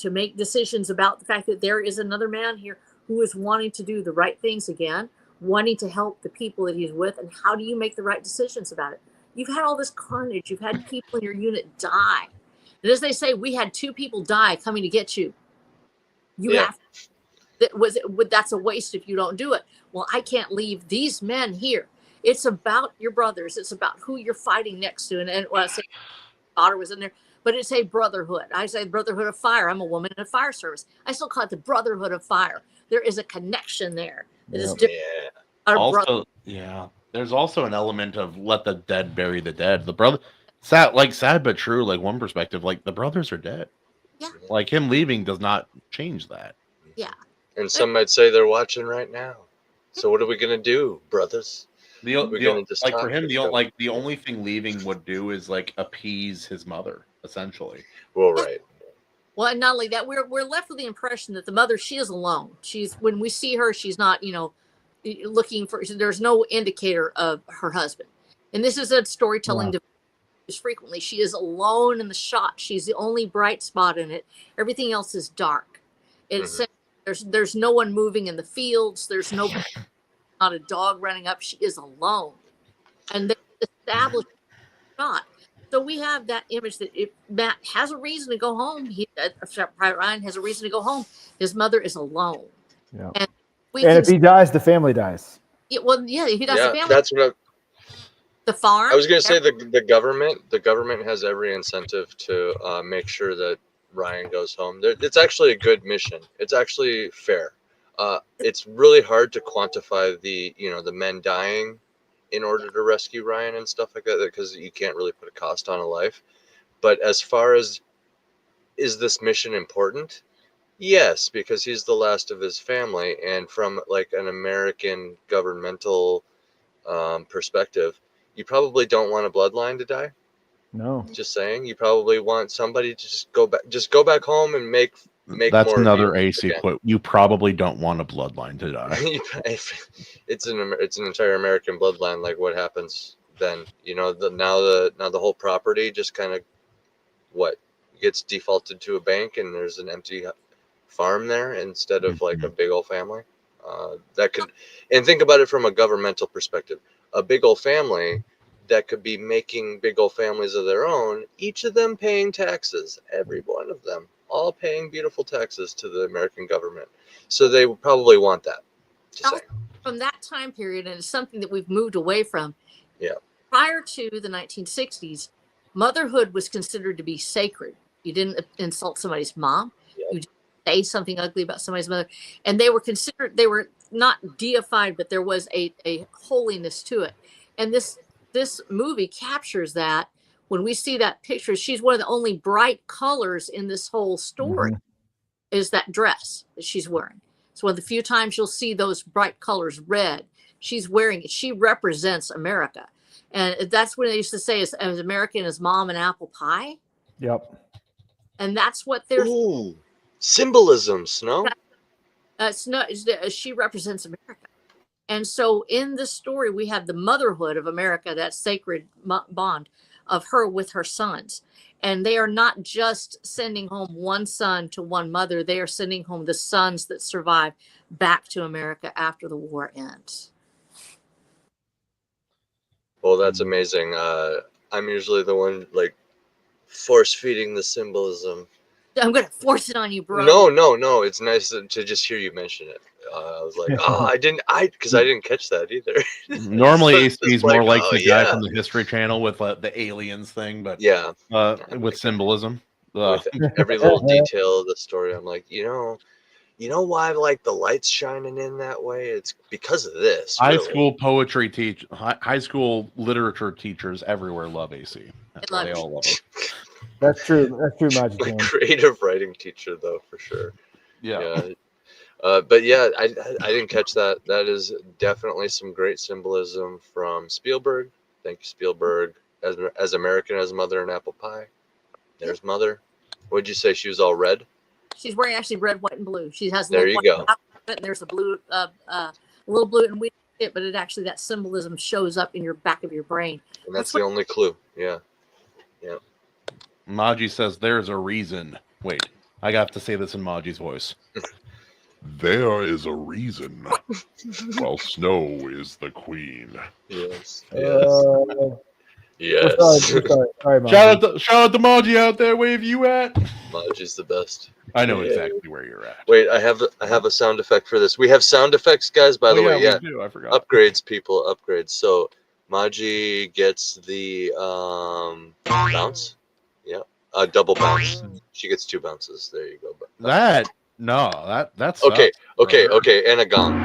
make decisions about the fact that there is another man here who is wanting to do the right things again, wanting to help the people that he's with. And how do you make the right decisions about it? You've had all this carnage. You've had people in your unit die. And as they say, we had 2 people die coming to get you. That's a waste if you don't do it. Well, I can't leave these men here. It's about your brothers. It's about who you're fighting next to. And when I say daughter was in there, but it's a brotherhood. I say brotherhood of fire. I'm a woman in a fire service. I still call it the brotherhood of fire. There is a connection there that is different. There's also an element of let the dead bury the dead. The brother, sad but true. Like one perspective, like the brothers are dead. Yeah. Like him leaving does not change that. Yeah. And some might say they're watching right now. So what are we gonna do, brothers? For him, the only thing leaving would do is like appease his mother, essentially. Well, right. Well, and not only that, we're left with the impression that the mother, she is alone. When we see her, she's not, looking for. There's no indicator of her husband. And this is a storytelling device. Frequently, she is alone in the shot. She's the only bright spot in it. Everything else is dark. It's there's no one moving in the fields. There's not a dog running up. She is alone, and they establish not. So we have that image that if Matt has a reason to go home, Private Ryan has a reason to go home. His mother is alone. Yeah. And And if he dies, the family dies. he does the family. That's what The farm. I was going to say. The government has every incentive to make sure that Ryan goes home. It's actually a good mission. It's actually fair. It's really hard to quantify the men dying in order to rescue Ryan and stuff like that, because you can't really put a cost on a life. But as far as, is this mission important? Yes, because he's the last of his family, and from like an American governmental perspective, you probably don't want a bloodline to die. No. Just saying, you probably want somebody to just go back home and make That's more another of you AC again. quote. You probably don't want a bloodline to die. It's an entire American bloodline. Like, what happens then? Now the whole property just kind of gets defaulted to a bank, and there's an empty farm there instead of like a big old family. That could, and think about it from a governmental perspective. A big old family that could be making big old families of their own, each of them paying taxes, every one of them, all paying beautiful taxes to the American government. So they would probably want that. From that time period, and it's something that we've moved away from. Yeah. Prior to the 1960s, motherhood was considered to be sacred. You didn't insult somebody's mom. Yep. You didn't say something ugly about somebody's mother. And they were not deified, but there was a holiness to it. And this movie captures that. When we see that picture, she's one of the only bright colors in this whole story, is that dress that she's wearing. It's one of the few times you'll see those bright colors, red. She's wearing it. She represents America. And that's what they used to say, as American as mom and apple pie. Yep. And that's what they're... Ooh, symbolism, Snow. Snow, she represents America. And so in this story, we have the motherhood of America, that sacred bond of her with her sons. And they are not just sending home one son to one mother. They are sending home the sons that survive back to America after the war ends. Well, that's amazing. I'm usually the one like force feeding the symbolism. I'm going to force it on you, bro. No. It's nice to just hear you mention it. I was like, because I didn't catch that either. Normally, AC's more like the guy yeah, from the History Channel with the aliens thing, but yeah, with symbolism. With every little detail of the story, I'm like, you know why like the light's shining in that way? It's because of this. High school poetry high school literature teachers everywhere love AC. They all love it. That's true. That's true, Magic. My creative writing teacher, though, for sure. Yeah. But yeah, I didn't catch that. That is definitely some great symbolism from Spielberg. Thank you, Spielberg. As American as Mother and Apple Pie. There's Mother. What'd you say? She was all red? She's wearing actually red, white, and blue. She has there you go. And there's a blue, a little blue, and we it, but it actually, that symbolism shows up in your back of your brain. And that's the only clue. Yeah. Yeah. Maji says there's a reason. Wait, I have to say this in Maji's voice. There is a reason. While Snow is the queen. Yes. Yes. Yes. Shout out to Maji out there. Where you at? Maji's the best. I know exactly where you're at. Wait, I have a sound effect for this. We have sound effects, guys. By the way, we do. I forgot. Upgrades, people, upgrades. So Maji gets the bounce. Yeah, double bounce. She gets 2 bounces. There you go. That's okay. And a gong.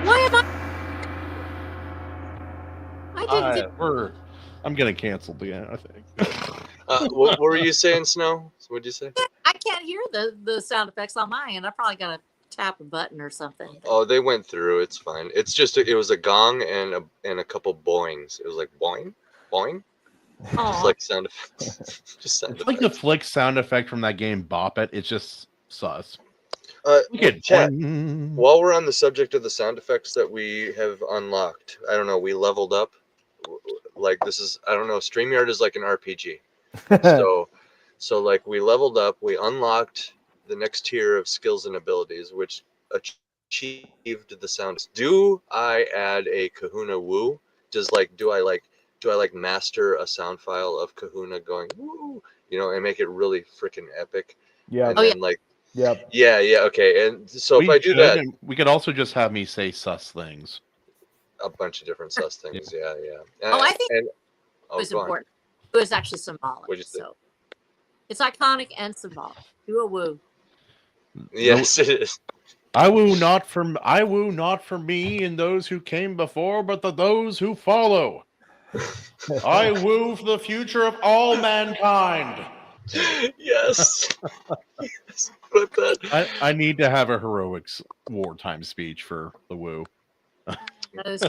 Why am I didn't get... I'm gonna cancel the end, I think. What were you saying, Snow? What did you say? I can't hear the sound effects on my end. I probably gotta tap a button or something. Oh, they went through. It's fine. It's just it was a gong and a couple boings. It was like boing, boing. Just like sound effects. Just sound effects. Like the flick sound effect from that game Bop It. It's just sus. Chat, while we're on the subject of the sound effects that we have unlocked, I don't know, we leveled up. Like this is, I don't know, StreamYard is like an RPG. So like we leveled up, we unlocked the next tier of skills and abilities, which achieved the sounds. Do I add a Kahuna Woo? Do I do I like master a sound file of Kahuna going woo, you know, and make it really freaking epic? Yeah. And Oh, then like Yep. yeah, okay. And so if We I do should, that, and we could also just have me say sus things. a bunch of different sus things. Yeah. Oh, I think And it oh, was go on. important. It was actually symbolic. What'd you think? So it's iconic and symbolic. Do a woo. Yes, it is. I woo not for me and those who came before, but those who follow. I woo for the future of all mankind. Yes. Yes. Put that. I need to have a heroics wartime speech for the woo. That is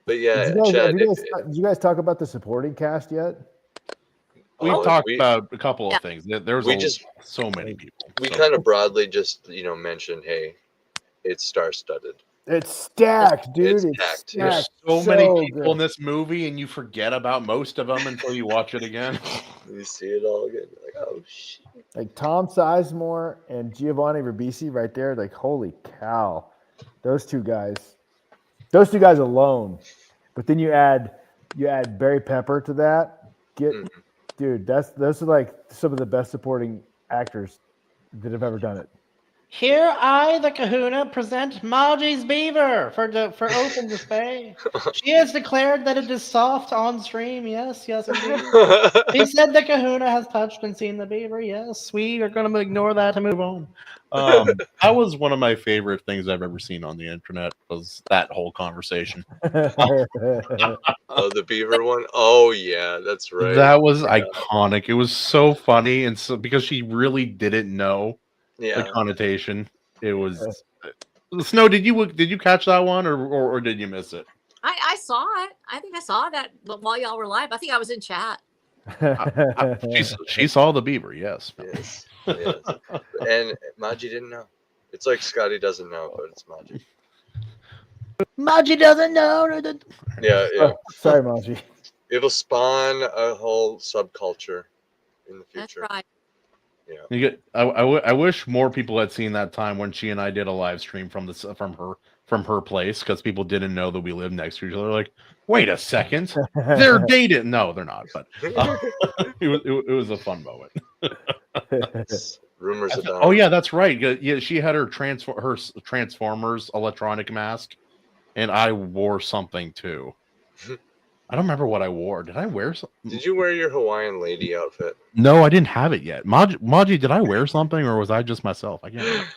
But yeah, Did you guys, Chad. did you guys talk about the supporting cast yet? We've Oh, talked about a couple of Yeah. things. There's so many people. we So- kind of broadly just mentioned, hey, it's star-studded. It's stacked, dude. It's It's packed, stacked. yeah. There's so many people good. in this movie, and you forget about most of them until you watch it again. You see it all again, you're like, oh shit. Like Tom Sizemore and Giovanni Ribisi right there. Like, holy cow. Those two guys alone. But then you add Barry Pepper to that. Dude, those are like some of the best supporting actors that have ever done it. Here I, the Kahuna, present Margie's beaver for open display. She has declared that it is soft on stream. Yes, indeed. He said the Kahuna has touched and seen the beaver. Yes, we are going to ignore that and move on. That was one of my favorite things I've ever seen on the internet, was that whole conversation. Oh, the beaver one. Oh yeah, that's right. That was iconic. It was so funny, and so because she really didn't know the connotation. It was Snow. Did you catch that one, or did you miss it? I saw it. I think I saw that while y'all were live. I think I was in chat. She saw the beaver. Yes. Yes. And Maji didn't know. It's like Scotty doesn't know, but it's Maji. Margie doesn't know. Yeah. Sorry, Maji. It'll spawn a whole subculture in the That's future. right. Yeah. I wish more people had seen that time when she and I did a live stream from her place, because people didn't know that we lived next to each other. Like, wait a second, they're dating. No, they're not. But it was a fun moment. Rumors about. Oh yeah, that's right. Yeah, she had her Transformers electronic mask, and I wore something too. I don't remember what I wore. Did I wear something? Did you wear your Hawaiian lady outfit? No, I didn't have it yet. Maji, did I wear something, or was I just myself? I can't remember.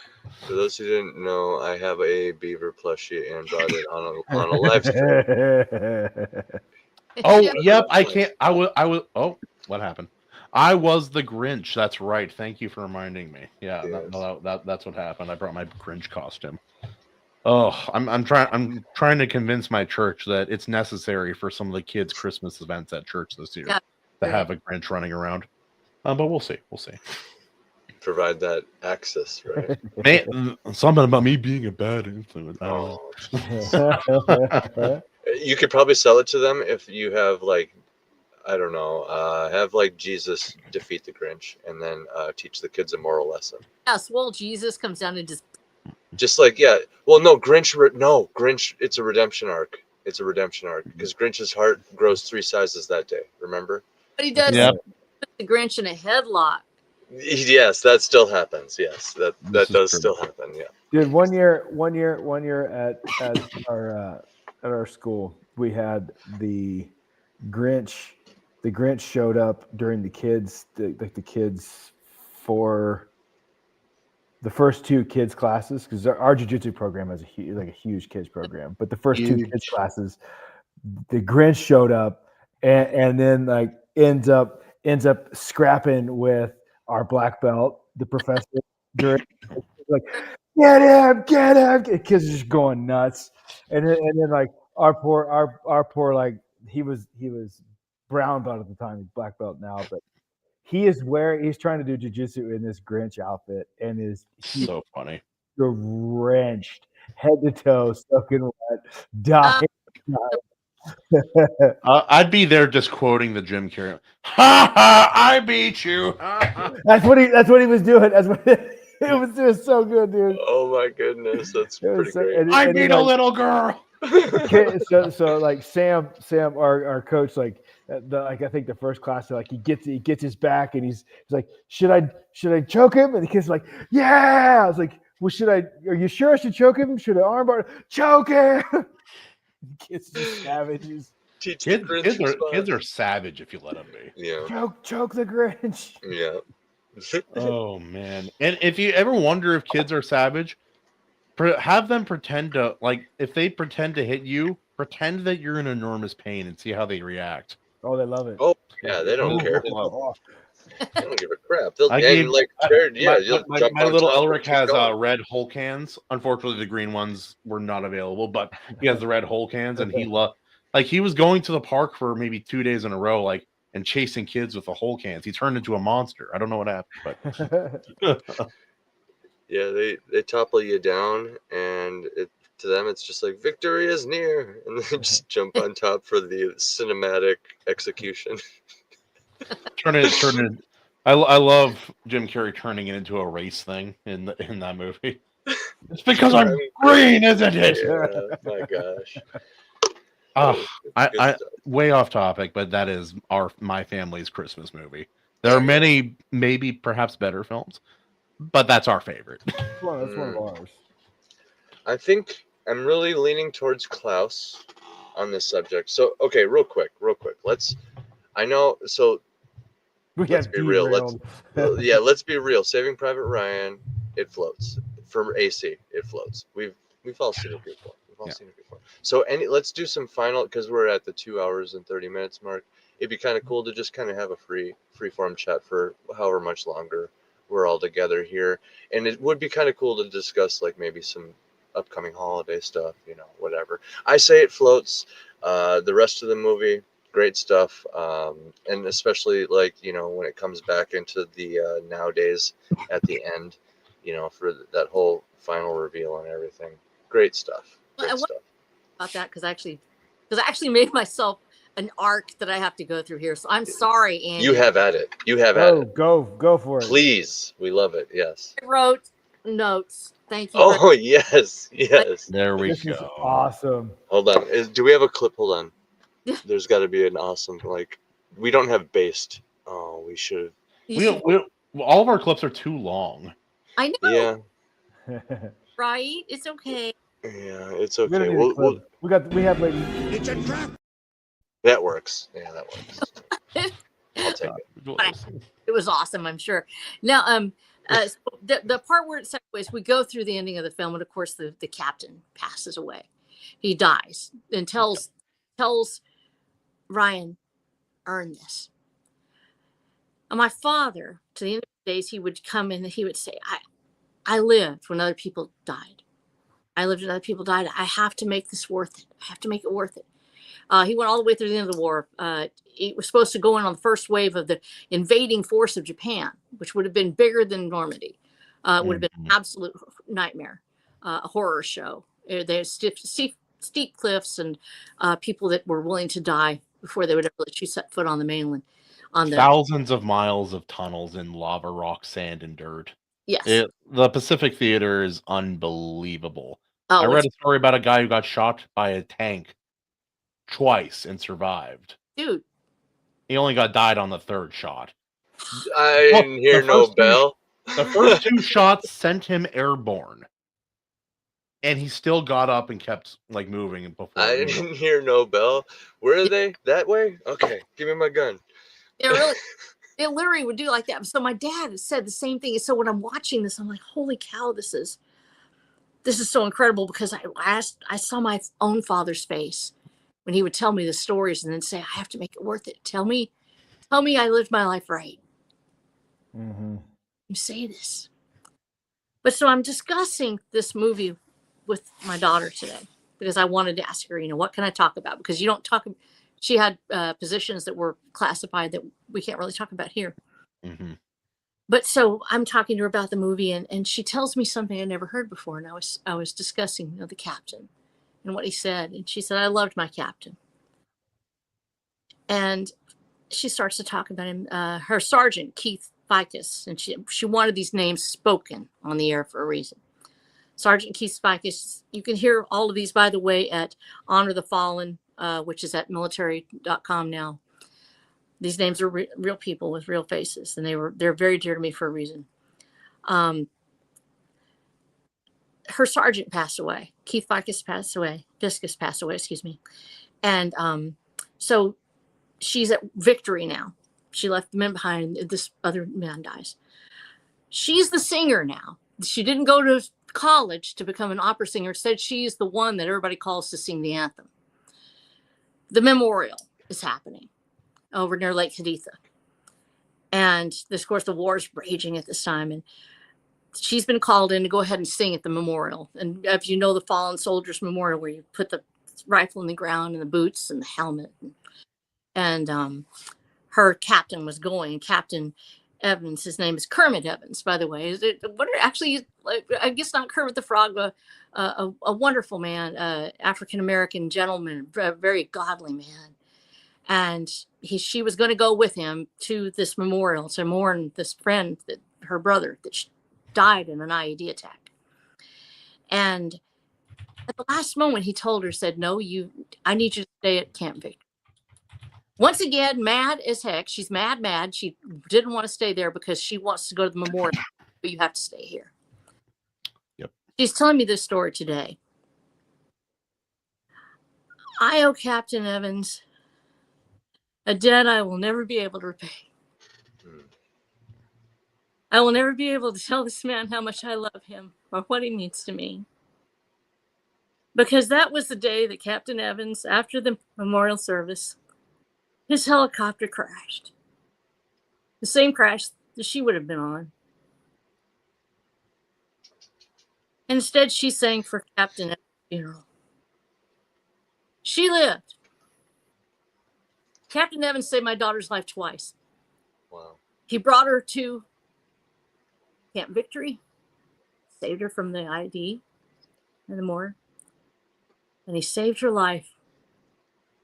For those who didn't know, I have a beaver plushie and brought it on a live stream. Oh, Yeah. yep. I can't. I was. Oh, what happened? I was the Grinch. That's right. Thank you for reminding me. Yeah, Yes. that's what happened. I brought my Grinch costume. Oh, I'm trying to convince my church that it's necessary for some of the kids' Christmas events at church this year to have a Grinch running around. But we'll see. We'll see. Provide that access, right? Something about me being a bad influence. I don't know. You could probably sell it to them if you have like, I don't know, have like Jesus defeat the Grinch and then teach the kids a moral lesson. Yes, well, Jesus comes down and Just like, yeah. Well, no, Grinch. It's a redemption arc. It's a redemption arc because Grinch's heart grows 3 sizes that day. Remember? but he does Yep. put the Grinch in a headlock. Yes, that still happens. Yes, that This is does true. still happen. Yeah. Dude, one year at our school, we had the Grinch. The Grinch showed up during the kids for the first 2 kids classes, because our jiu-jitsu program has a huge kids program. But the first 2 kids classes, the Grinch showed up and then like ends up scrapping with our black belt, the professor, during like get him, kids are just going nuts. And then like our poor like he was brown belt at the time, he's black belt now, but he's trying to do jiu-jitsu in this Grinch outfit and he's So funny. drenched head to toe, soaking wet, dying. I'd be there just quoting the Jim Carrey. Ha ha! I beat you. Ha, ha. That's what he was doing. That's what it was so good, dude. Oh my goodness, that's It was pretty so- great. and- I and beat then, a like, little girl. So like Sam, our coach, like I think the first class, like he gets his back and he's like, should I choke him? And the kid's like, yeah. I was like, well, are you sure I should choke him? Should I armbar? Choke him. Kids just savages. Teach the Grinch response. Kids are savage if you let them be. Yeah. Choke the Grinch. Yeah. Oh man! And if you ever wonder if kids are savage, have them pretend to, like, if they pretend to hit you, pretend that you're in enormous pain and see how they react. Oh, they love it. Oh yeah, they don't care. They don't give a crap. They'll My little Elric has red Hulk hands. Unfortunately, the green ones were not available, but he has the red Hulk hands, and he was going to the park for maybe 2 days in a row, like, and chasing kids with the Hulk hands. He turned into a monster. I don't know what happened, but yeah, they topple you down, and to them it's just like victory is near, and they just jump on top for the cinematic execution. turn it. I love Jim Carrey turning it into a race thing in that movie. It's because I'm green, isn't it? Yeah, my gosh. I way off topic, but that is my family's Christmas movie. There are many, maybe perhaps better films, but that's our favorite. That's one of ours. I think I'm really leaning towards Klaus on this subject. So, okay, real quick. Let's be real. Let's be real. Saving Private Ryan, it floats. For AC, it floats. We've all seen it before. So let's do some final, because we're at the 2 hours and 30 minutes mark. It'd be kind of cool to just kind of have a free form chat for however much longer we're all together here. And it would be kind of cool to discuss like maybe some upcoming holiday stuff, whatever. I say it floats. The rest of the movie, great stuff. And especially like, when it comes back into the nowadays at the end, for that whole final reveal and everything. Great stuff. I wonder about that because I actually made myself an arc that I have to go through here. So I'm sorry, Andy. You have at it. Go for it. Please. We love it. Yes. I wrote notes. Thank you. Oh, yes. There we This go. is awesome. Hold on. Do we have a clip? Hold on. There's got to be an awesome, like, we don't have based. Oh, we should. All of our clips are too long. I know. Yeah. Right? It's okay. Yeah, it's okay. We have like. It's a trap. That works. Yeah, that works. I'll take it. It was awesome, I'm sure. Now, so the part where it segues, we go through the ending of the film, and of course, the captain passes away. He dies and tells Ryan, earn this. And my father, to the end of the days, he would come in and he would say, I lived when other people died. I lived when other people died. I have to make this worth it. I have to make it worth it. He went all the way through the end of the war. He was supposed to go in on the first wave of the invading force of Japan, which would have been bigger than Normandy. It would have been an absolute nightmare, a horror show. There's steep cliffs and people that were willing to die before they would ever let you set foot on the mainland. Thousands of miles of tunnels in lava, rock, sand, and dirt. Yes. The Pacific Theater is unbelievable. Oh, I read a story about a guy who got shot by a tank twice and survived. Dude. He only died on the third shot. I didn't hear no bell. The first 2 shots sent him airborne. And he still got up and kept like moving before. I didn't hear no bell. Where are they? That way? Okay, give me my gun. It literally would do like that. So my dad said the same thing. So when I'm watching this, I'm like, holy cow, this is so incredible, because I saw my own father's face when he would tell me the stories and then say, I have to make it worth it. Tell me I lived my life right. Mm-hmm. You say this. But so I'm discussing this movie with my daughter today because I wanted to ask her, what can I talk about? Because you don't talk. She had positions that were classified that we can't really talk about here. Mm-hmm. But so I'm talking to her about the movie, and she tells me something I never heard before. And I was discussing the captain and what he said. And she said, I loved my captain. And she starts to talk about him, her sergeant, Keith Ficus. And she wanted these names spoken on the air for a reason. Sergeant Keith Spikus. You can hear all of these, by the way, at Honor the Fallen, which is at military.com now. These names are real people with real faces, and they're very dear to me for a reason. Her sergeant passed away. Keith Fiscus passed away, excuse me. And so she's at Victory now. She left the men behind, and this other man dies. She's the singer now. She didn't go to college to become an opera singer. Instead, she's the one that everybody calls to sing the anthem. The memorial is happening over near Lake Haditha. And this, of course, the war is raging at this time. And she's been called in to go ahead and sing at the memorial. And if you know the Fallen Soldiers Memorial, where you put the rifle in the ground and the boots and the helmet. And her captain was going, Captain Evans. His name is Kermit Evans, by the way. Actually, I guess not Kermit the Frog, but a wonderful man, African-American gentleman, a very godly man. And she was going to go with him to this memorial to mourn this friend, her brother, that died in an IED attack. And at the last moment, he told her, said, no, I need you to stay at Camp Victory. Once again, mad as heck. She's mad. She didn't want to stay there because she wants to go to the memorial, but you have to stay here. Yep. She's telling me this story today. I owe Captain Evans a debt I will never be able to repay. I will never be able to tell this man how much I love him or what he means to me. Because that was the day that Captain Evans, after the memorial service, his helicopter crashed. The same crash that she would have been on. And instead, she sang for Captain Evans' funeral. She lived. Captain Evans saved my daughter's life twice. Wow. He brought her to Camp Victory, saved her from the IED and the morgue, and he saved her life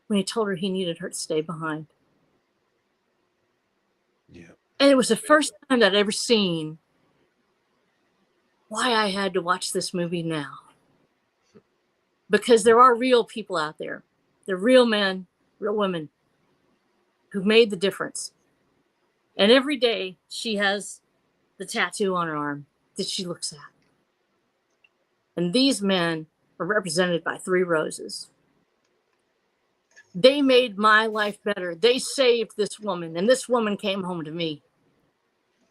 when he told her he needed her to stay behind. Yeah. And it was the first time that I'd ever seen why I had to watch this movie now. Because there are real people out there. They're real men, real women who made the difference. And every day she has the tattoo on her arm that she looks at. And these men are represented by 3 roses. They made my life better. They saved this woman, and this woman came home to me.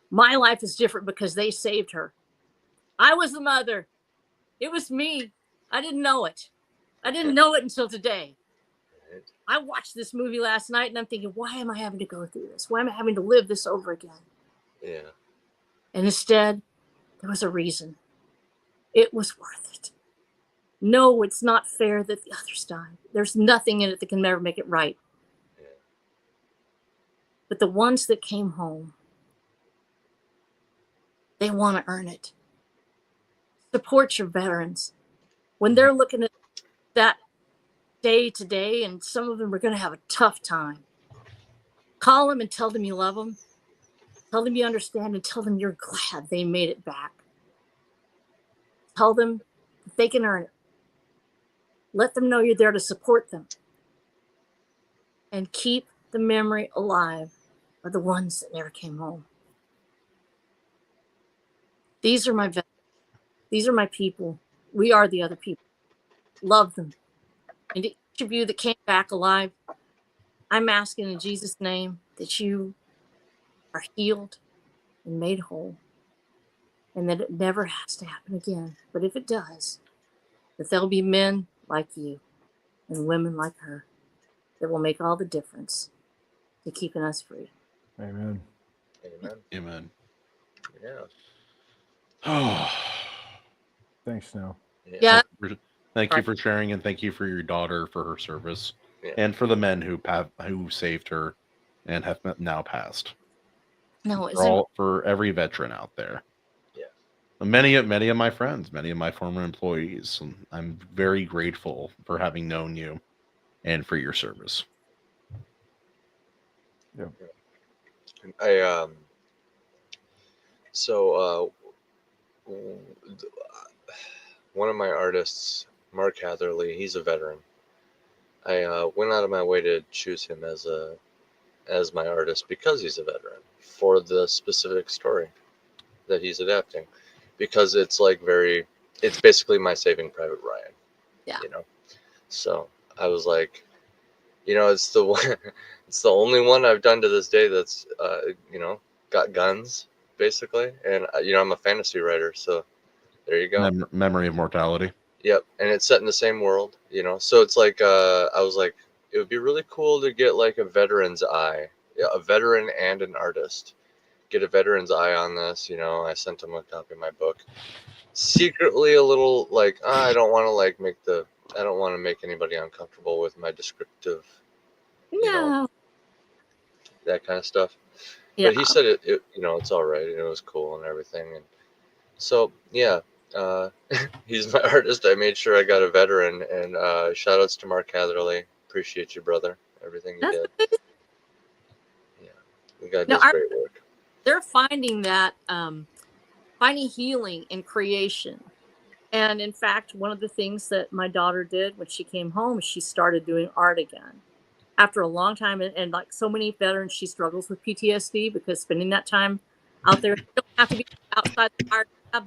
My life is different because they saved her. I was the mother. It was me. I didn't know it. I didn't know it until today. I watched this movie last night, and I'm thinking, why am I having to go through this? Why am I having to live this over again? Yeah. And instead, there was a reason. It was worth it. No, it's not fair that the others died. There's nothing in it that can never make it right. Yeah. But the ones that came home, they want to earn it. Support your veterans. When they're looking at that day to day, and some of them are going to have a tough time, call them and tell them you love them. Tell them you understand, and tell them you're glad they made it back. Tell them that they can earn it. Let them know you're there to support them. And keep the memory alive of the ones that never came home. These are my veterans. These are my people. We are the other people. Love them. And to each of you that came back alive, I'm asking in Jesus' name that you are healed and made whole, and that it never has to happen again. But if it does, that there'll be men like you and women like her that will make all the difference to keeping us free. Amen. Amen. Amen. Yeah. Oh, Thanks, Snow. Yeah. thank you for sharing, and thank you for your daughter for her service, Yeah. and for the men who saved her and have now passed. No, For every veteran out there. Yeah. Many of my friends, many of my former employees. And I'm very grateful for having known you and for your service. Yeah. one of my artists, Mark Hatherley, he's a veteran. I went out of my way to choose him as my artist because he's a veteran for the specific story that he's adapting, because it's like it's basically my Saving Private Ryan. Yeah. You know, so I was like, it's the one, it's the only one I've done to this day that's got guns basically, and I'm a fantasy writer, so there you go. Memory of Mortality. Yep, and it's set in the same world, so it's like I was like, it would be really cool to get like a veteran's eye, a veteran and an artist, get a veteran's eye on this. I sent him a copy of my book, secretly a little like, I don't want to make anybody uncomfortable with my descriptive, No. that kind of stuff. Yeah. But he said it's all right, and it was cool and everything, and so yeah. He's my artist. I made sure I got a veteran, and shout outs to Mark Hatherley. Appreciate you, brother. Everything you That's did. amazing. Yeah, the guy No, does great work. They're finding that finding healing in creation. And in fact, one of the things that my daughter did when she came home is she started doing art again after a long time. And like so many veterans, she struggles with PTSD because spending that time out there, you don't have to be outside the fire to have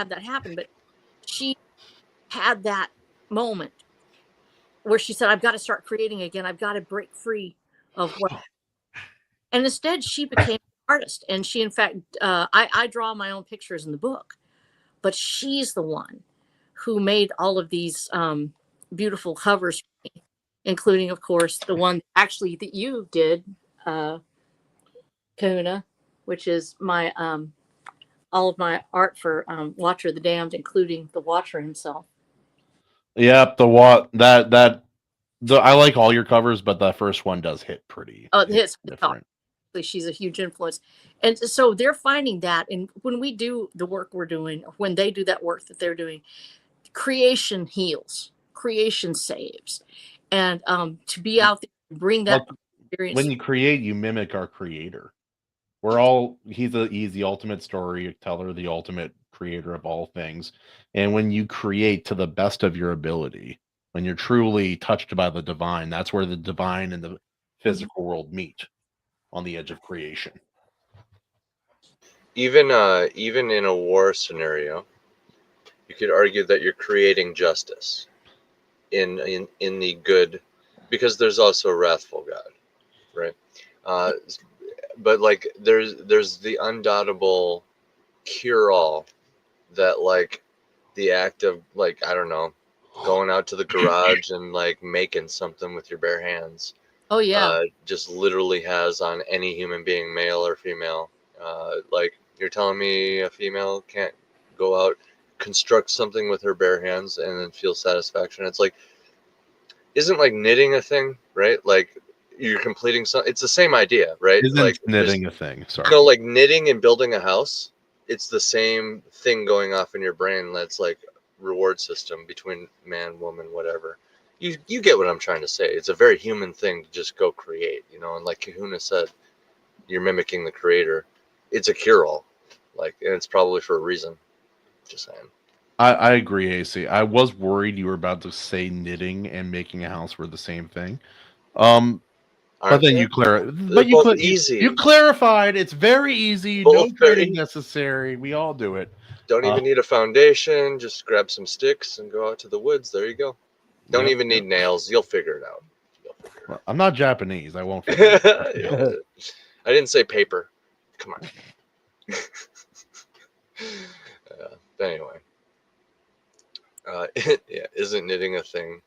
that happen. But she had that moment where she said, I've got to start creating again. I've got to break free of what. And instead, she became an artist. And she, in fact, I draw my own pictures in the book, but she's the one who made all of these beautiful covers for me, including, of course, the one actually that you did, Kahuna, which is my all of my art for Watcher of the Damned, including the Watcher himself. Yep, I like all your covers, but the first one does hit pretty. Oh, it hits different. She's a huge influence. And so they're finding that. And when we do the work we're doing, or when they do that work that they're doing, creation heals, creation saves. And to be out there, bring that experience. When you create, you mimic our creator. He's the ultimate storyteller, the ultimate creator of all things. And when you create to the best of your ability, when you're truly touched by the divine, that's where the divine and the physical world meet, on the edge of creation. Even in a war scenario, you could argue that you're creating justice in the good, because there's also a wrathful God, right? But like there's the undoubtable cure-all that like the act of like, I don't know, going out to the garage and like making something with your bare hands. Oh yeah. Just literally has on any human being, male or female. Like you're telling me a female can't go out, construct something with her bare hands and then feel satisfaction? It's like, isn't like knitting a thing, right? Like you're completing something. It's the same idea, right? Isn't like knitting a thing? Sorry. No, like knitting and building a house. It's the same thing going off in your brain. That's like reward system between man, woman, whatever. You get what I'm trying to say. It's a very human thing to just go create, and like Kahuna said, you're mimicking the creator. It's a cure-all, and it's probably for a reason. Just saying. I agree, AC. I was worried you were about to say knitting and making a house were the same thing. But then you clarified. It's very easy. No training necessary. We all do it. Don't even need a foundation. Just grab some sticks and go out to the woods. There you go. Don't even need nails. You'll figure it out. I'm not Japanese. I won't figure it out. I didn't say paper. Come on. Anyway. Yeah, isn't knitting a thing?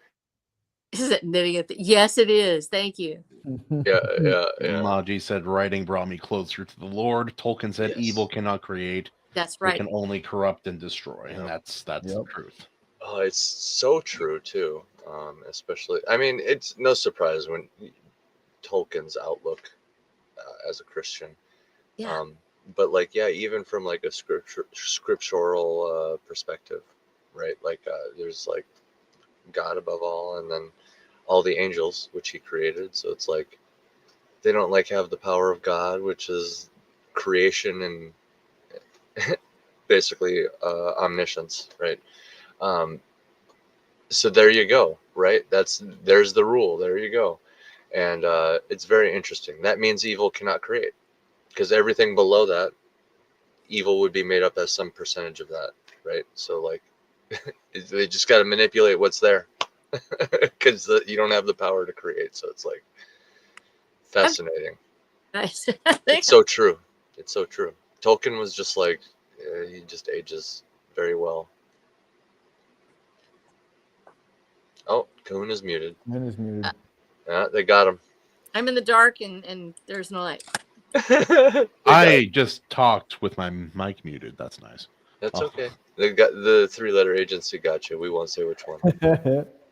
Isn't knitting a thing? Yes, it is. Thank you. Yeah. Maji said, writing brought me closer to the Lord. Tolkien said, evil cannot create. That's right. It can only corrupt and destroy. And that's the truth. Oh, it's so true, too. Especially, I mean, it's no surprise when Tolkien's outlook as a Christian. Yeah. But like, yeah, even from like a scriptural perspective, right? Like there's like God above all, and then all the angels which he created. So it's like they don't like have the power of God, which is creation and basically omniscience, right? So there you go, right? There's the rule. There you go. And it's very interesting. That means evil cannot create, because everything below that, evil would be made up as some percentage of that, right? So like, they just got to manipulate what's there, because you don't have the power to create. So it's like fascinating. Nice. It's so true. It's so true. Tolkien was just like, he just ages very well. Oh, Kahuna's muted. Min is muted. Yeah, they got him. I'm in the dark and there's no light. I just talked with my mic muted. That's nice. That's Oh. okay. They got the 3-letter agency got you. We won't say which one.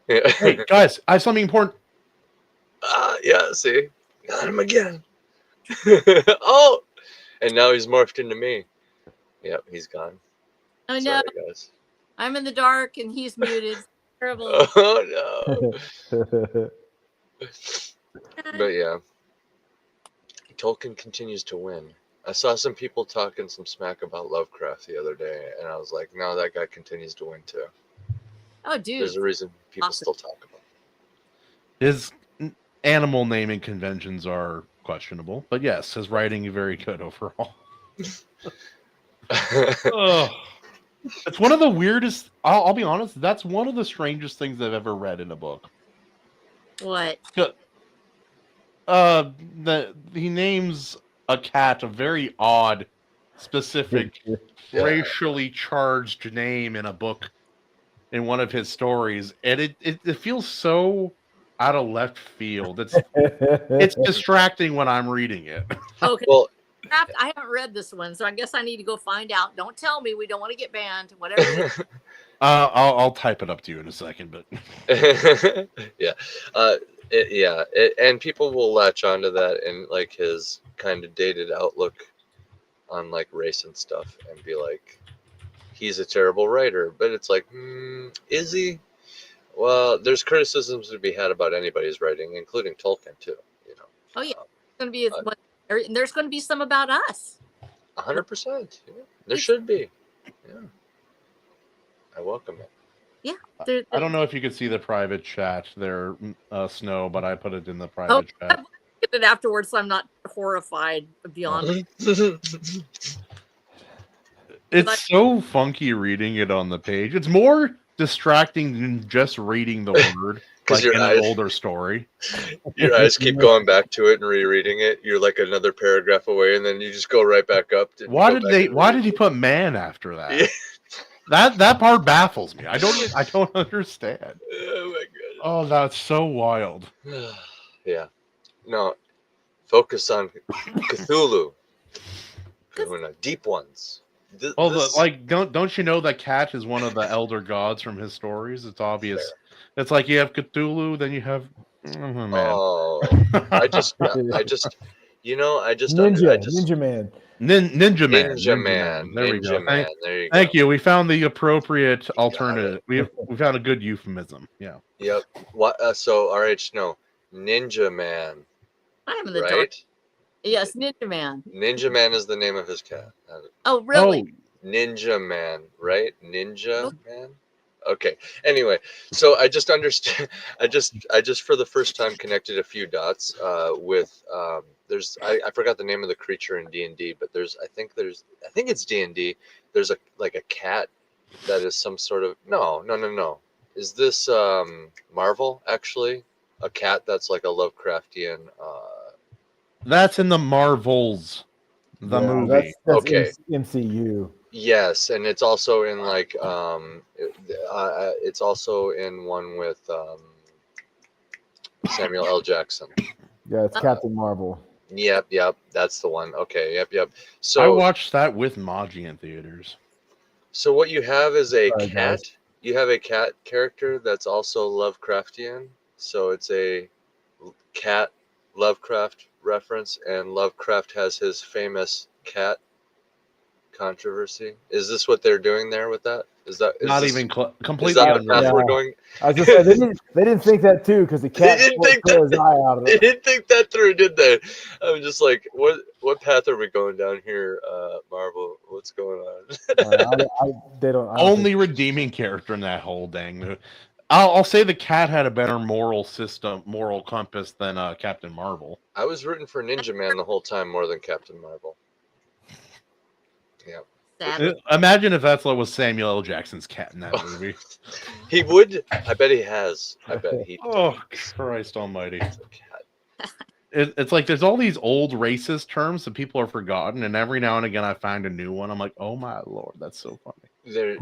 Yeah. Hey guys, I have something important. Yeah, see? Got him again. Oh! And now he's morphed into me. Yep, he's gone. Oh no, Sorry, guys. I'm in the dark and he's muted. Terrible. Oh, no. But yeah. Tolkien continues to win. I saw some people talking some smack about Lovecraft the other day, and I was like, no, that guy continues to win too. Oh, dude. There's a reason people Awesome. still talk about His animal naming conventions are questionable, but yes, his writing is very good overall. it. It's one of the weirdest. I'll be honest. That's one of the strangest things I've ever read in a book. What? He names a cat a very odd, specific, Yeah. racially charged name in a book, in one of his stories, and it feels so out of left field. It's distracting when I'm reading it. Okay. Well, I haven't read this one, so I guess I need to go find out. Don't tell me we don't want to get banned. Whatever. It is. I'll type it up to you in a second, but yeah. And people will latch onto that and like his kind of dated outlook on like race and stuff and be like, he's a terrible writer. But it's like, is he? Well, there's criticisms to be had about anybody's writing, including Tolkien too. You know. Oh yeah, it's going to be and there's going to be some about us. 100%. Yeah. There should be. Yeah. I welcome it. Yeah. I don't know if you could see the private chat there, Snow, but I put it in the private chat. Get it afterwards, so I'm not horrified beyond. It's so funky reading it on the page. It's more distracting than just reading the word, like in an older story. Your eyes keep going back to it and rereading it. You're like another paragraph away, and then you just go right back up. Why did he put man after that? Yeah. That part baffles me. I don't understand. Oh my god. Oh, that's so wild. Yeah. No. Focus on Cthulhu. Kahuna. Deep ones. Don't you know that cat is one of the elder gods from his stories? It's obvious. Fair. It's like you have Cthulhu, then you have man. Oh, I just Ninja Man. Ninja Man. Ninja Man. There we go. Man. There you go. Thank you. We found the appropriate alternative. We found a good euphemism. Yeah. Yep. What? So RH, no. Ninja Man. I'm in the dark. Right? Yes, Ninja Man. Ninja Man is the name of his cat. Oh, really? Ninja Man, right? Ninja Man. Okay. Anyway, so I just understand. I just for the first time connected a few dots with there's I forgot the name of the creature in D&D, but I think it's D&D. There's a cat that is some sort of no. Is this Marvel actually? A cat that's like a Lovecraftian That's in the Marvels, the movie. That's Okay. MCU. Yes, and it's also in like it's also in one with Samuel L. Jackson. Yeah, it's Captain Marvel. Yep, that's the one. Okay, yep. So I watched that with Maji in theaters. So what you have is a Sorry, cat. guys. You have a cat character that's also Lovecraftian. So it's a cat Lovecraft reference, and Lovecraft has his famous cat controversy? Is this what they're doing there with that? Is Not this, even is completely that the path unrelated. we're going? I was just saying they didn't think that too because the cat didn't think tore that- his eye out of They it. didn't think that through, did they? I'm just like, what path are we going down here, Marvel? What's going on? They don't. I don't Only think- redeeming character in that whole dang movie. I'll say the cat had a better moral compass than Captain Marvel. I was rooting for Ninja Man the whole time more than Captain Marvel. Yeah. Sadly. Imagine if that's what was Samuel L. Jackson's cat in that movie. He would. I bet he has. I bet he Oh, Christ almighty. does a cat. It's like there's all these old racist terms that people are forgotten, and every now and again I find a new one. I'm like, oh my lord, that's so funny. Really.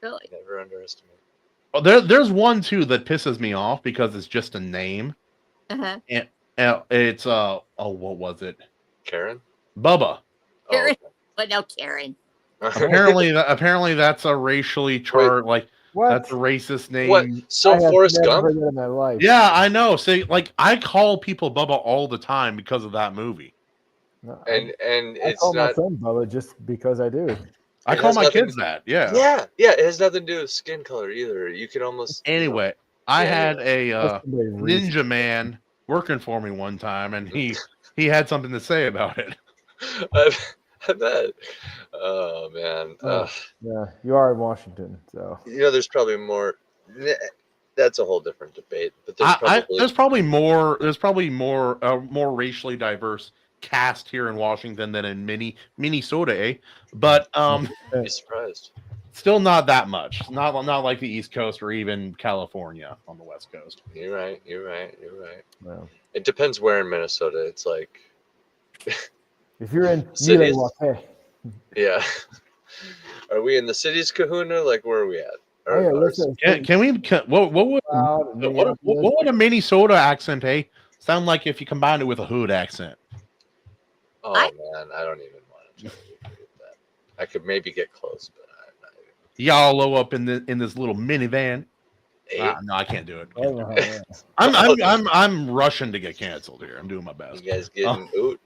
Never underestimate. Oh, there's one too that pisses me off because it's just a name. Uh-huh. And it's what was it? Karen? Bubba. Karen. But no, Karen. Apparently that's a racially charged, like What? that's a racist name. What? So I have Forrest never Gump? heard that in my life. Yeah, I know. See, like I call people Bubba all the time because of that movie. No, And I it's call my not. son Bubba just because I do. I It call has my nothing kids to- that. Yeah. Yeah. It has nothing to do with skin color either. You could almost. Anyway, I Yeah, had a That's somebody reason. ninja man working for me one time, and he had something to say about it. I bet. Oh man. Oh. Yeah, you are in Washington, so There's probably more. That's a whole different debate. But there's probably There's probably more racially diverse cast here in Washington than in Minnesota, eh? But be surprised. still not that much. Not like the East Coast or even California on the West Coast. You're right. no. It depends where in Minnesota. It's like, If you're in Cities? Milwaukee, yeah. Are we in the city's Kahuna? Like, where are we at? oh yeah, Ours? listen. What would a Minnesota accent, hey, sound like if you combined it with a hood accent? Oh man, I don't even want to try to do that. I could maybe get close, but I'm not even. Y'all low up in this little minivan. Hey, No, I can't do it. I don't know how that- I'm rushing to get canceled here. I'm doing my you best. guys getting oot?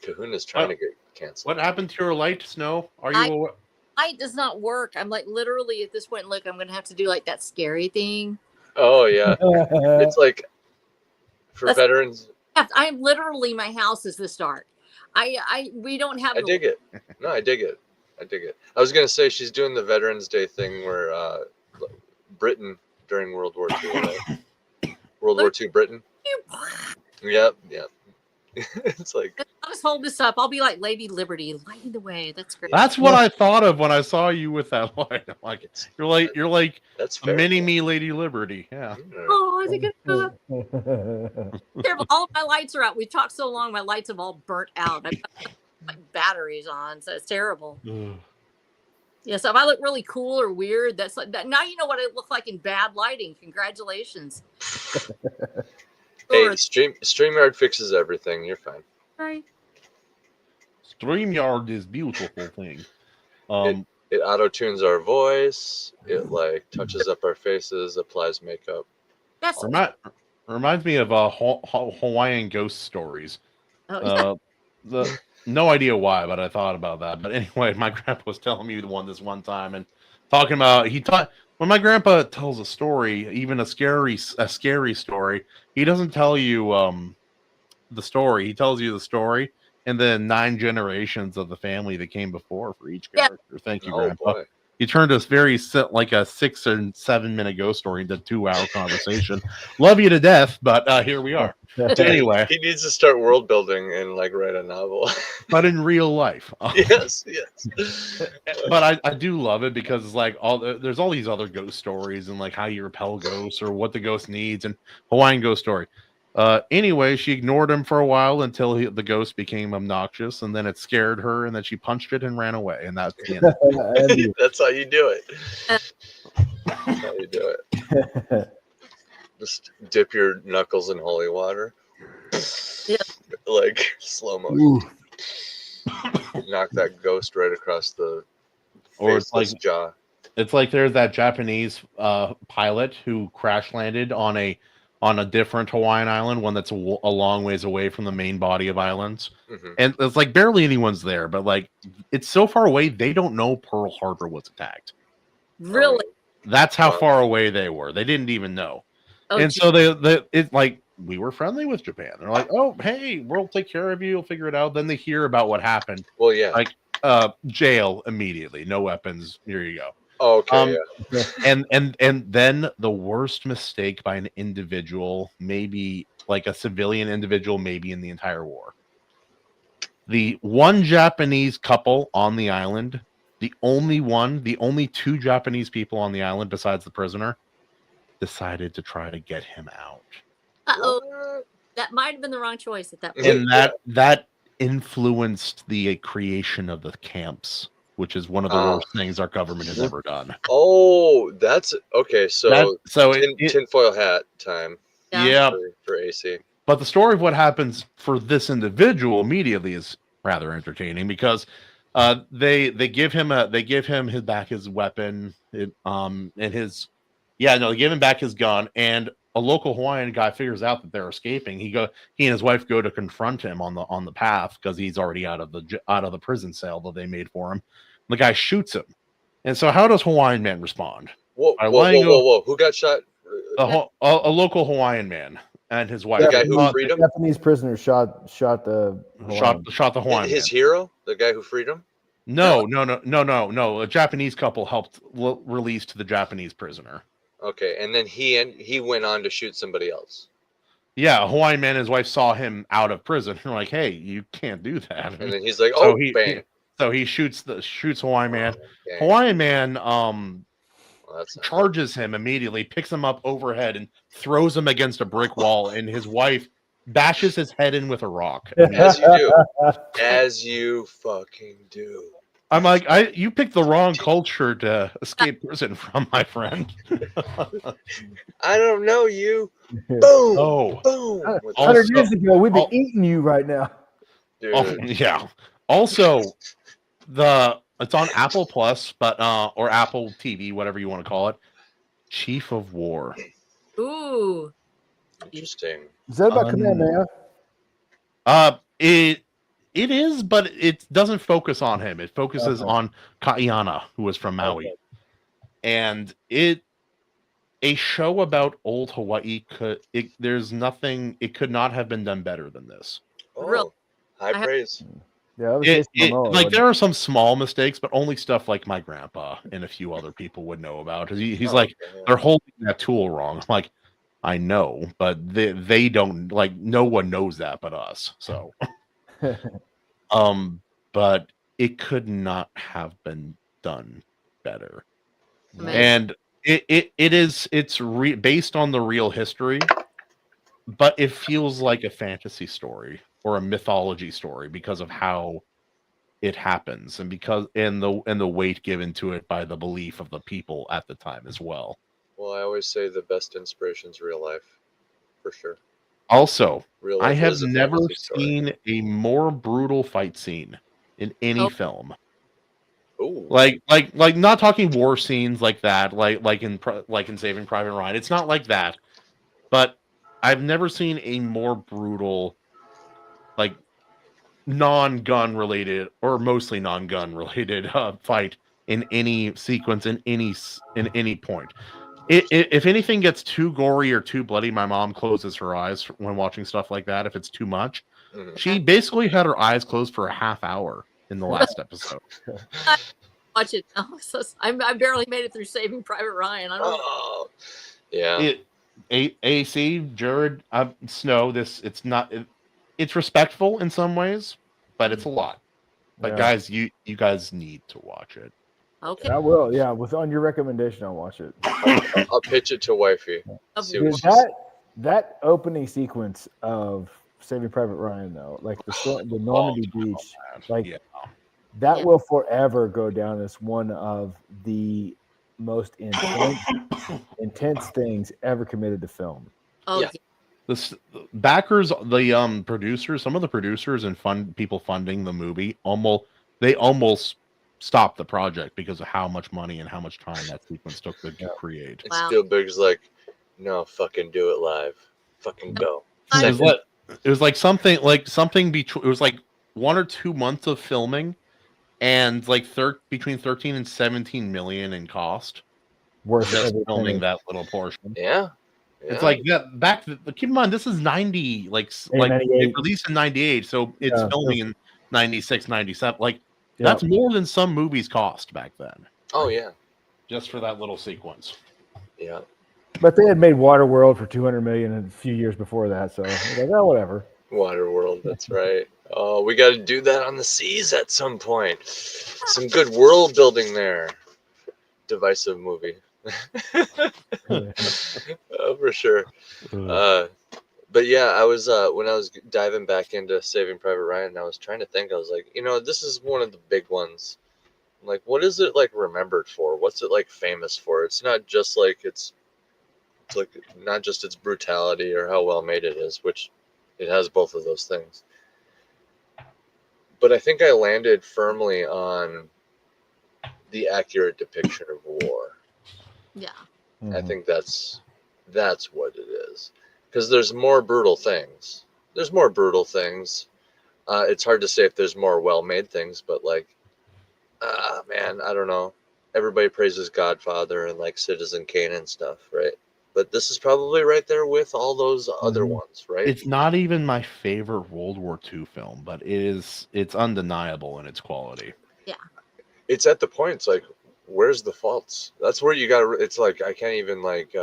Kahuna's trying to get canceled. What happened to your light, Snow? Are I- you? Light does not work. I'm like literally at this point. Look, I'm gonna have to do like that scary thing. Oh yeah, it's like for That's- veterans. I'm literally, my house is this dark. We don't have. I dig it. No, I dig it. I was gonna say she's doing the Veterans Day thing where Britain during World War II, right? World War II Britain. Yep. It's like I'll just hold this up. I'll be like Lady Liberty, lighting the way. That's great. That's what I thought of when I saw you with that light. I'm like, you're like that's a fair. mini me, Lady Liberty. Yeah. Oh, I think it's terrible. All of my lights are out. We've talked so long, my lights have all burnt out. I've got my batteries on, so it's terrible. Yeah, so if I look really cool or weird, that's like that. Now you know what I look like in bad lighting. Congratulations. Hey, StreamYard fixes everything. You're fine. Right. StreamYard is beautiful thing. It auto tunes our voice. It like touches up our faces, applies makeup. That's Reminds me of Hawaiian ghost stories. oh, yeah. No idea why, but I thought about that. But anyway, my grandpa was telling me this one time and talking about when my grandpa tells a story, even a scary story, he doesn't tell you the story. He tells you the story and then 9 generations of the family that came before for each character. Thank you, Grandpa. Boy. You turned us like a 6 or 7 minute ghost story into 2-hour conversation. Love you to death, but here we are. Anyway, He needs to start world building and like write a novel. but in real life. yes. But I do love it because it's like there's all these other ghost stories and like how you repel ghosts or what the ghost needs, and Hawaiian ghost story. Anyway, she ignored him for a while until the ghost became obnoxious, and then it scared her, and then she punched it and ran away, and that's the end. That's how you do it. That's how you do it. Just dip your knuckles in holy water. Yeah. Like slow motion. Knock that ghost right across the Or it's faceless like jaw. It's like there's that Japanese pilot who crash landed on on a different Hawaiian island, one that's a long ways away from the main body of islands. Mhm. And it's like barely anyone's there, but like it's so far away they don't know Pearl Harbor was attacked. Really? That's how Wow. far away they were. They didn't even know. Oh, And gee. so it's like we were friendly with Japan. They're like, "Oh, hey, we'll take care of you. You'll figure it out." Then they hear about what happened. Well, yeah. Like jail immediately. No weapons. Here you go. Okay, yeah. And then the worst mistake by an individual, maybe like a civilian individual, maybe in the entire war. The one Japanese couple on the island, the only two Japanese people on the island besides the prisoner, decided to try to get him out. Uh-oh. What? That might have been the wrong choice at that point. And that influenced the creation of the camps, which is one of the worst things our government has ever done. Oh, that's okay. So tinfoil hat time. Yeah. For AC. But the story of what happens for this individual immediately is rather entertaining because they give him his weapon, they give him back his gun, and a local Hawaiian guy figures out that they're escaping. He and his wife go to confront him on the path because he's already out of the prison cell that they made for him. The guy shoots him, and so how does Hawaiian man respond? Whoa! Who got shot? A local Hawaiian man and his wife. The guy who freed him. Japanese prisoner shot the Hawaiian. His hero, the guy who freed him. No. A Japanese couple helped release the Japanese prisoner. Okay, and then he went on to shoot somebody else. Yeah, a Hawaiian man and his wife saw him out of prison. They're like, "Hey, you can't do that." And then he's like, bang. So he shoots Hawaiian man. Okay. Hawaiian man charges him immediately, picks him up overhead, and throws him against a brick wall. And his wife bashes his head in with a rock. As you do, as you fucking do. I'm like, you picked the wrong culture to escape prison from, my friend. I don't know you. Boom. Oh, boom. 100 years ago, we'd be eating you right now. Dude. Yeah. Also, it's on Apple Plus, but or Apple TV, whatever you want to call it. Chief of War. Ooh. Interesting. Is that about Kamehameha? It is, but it doesn't focus on him. It focuses on Kahuna, who was from Maui. Okay. And a show about old Hawaii it could not have been done better than this. Oh, high praise. Yeah, there are some small mistakes, but only stuff like my grandpa and a few other people would know about. He's they're holding that tool wrong. I'm like, I know, but they don't, like, no one knows that but us. So but it could not have been done better. Amazing. And it's based on the real history, but it feels like a fantasy story or a mythology story because of how it happens and the weight given to it by the belief of the people at the time as well. Well, I always say the best inspiration is real life, for sure. Also, I have never seen a more brutal fight scene in any film. Ooh. Like not talking war scenes like that, like in Saving Private Ryan. It's not like that, but I've never seen a more brutal, like, non-gun related or mostly non-gun related fight in any sequence in any point. If anything gets too gory or too bloody, my mom closes her eyes when watching stuff like that. If it's too much, she basically had her eyes closed for a half hour in the last episode. Watch it. Oh, I barely made it through Saving Private Ryan. I don't know. Oh, yeah. AC Jarrod Snow. It's respectful in some ways, but it's a lot. But guys, you guys need to watch it. Okay. I will. Yeah, on your recommendation, I'll watch it. I'll pitch it to wifey. Dude, that opening sequence of Saving Private Ryan, though, like the Normandy Beach, that will forever go down as one of the most intense things ever committed to film. Oh, yeah. The backers, the producers, some of the producers and people funding the movie almost stopped the project because of how much money and how much time that sequence took to create. And Spielberg's like, no, fucking do it live. Fucking go. I- It was something between. It was like 1 or 2 months of filming, and like between 13 and 17 million in cost. Worth Just every filming penny. that little portion. Yeah. It's like that back. Keep in mind, this is 90. Like In it 98. released in 98, so it's Yeah. filming in 96, 97. Like Yeah. that's more than some movies cost back then, Oh yeah. just for that little sequence. Yeah. But they had made Waterworld for 200 million a few years before that, so like, oh, whatever. Waterworld, that's right. Oh, we got to do that on the seas at some point. Some good world building there. Divisive movie. For sure. But yeah, I was when I was diving back into Saving Private Ryan, I was trying to think. I was like, this is one of the big ones. Like, what is it like remembered for? What's it like famous for? It's not just like it's like not just its brutality or how well made it is, which it has both of those things. But I think I landed firmly on the accurate depiction of war. Yeah. I think that's what it is. Because there's more brutal things. It's hard to say if there's more well-made things, but like, man, I don't know. Everybody praises Godfather and like Citizen Kane and stuff, right? But this is probably right there with all those other ones, right? It's not even my favorite World War II film, but it's undeniable in its quality. Yeah. It's at the point. It's like, where's the faults? That's where you got to. It's like I can't even like.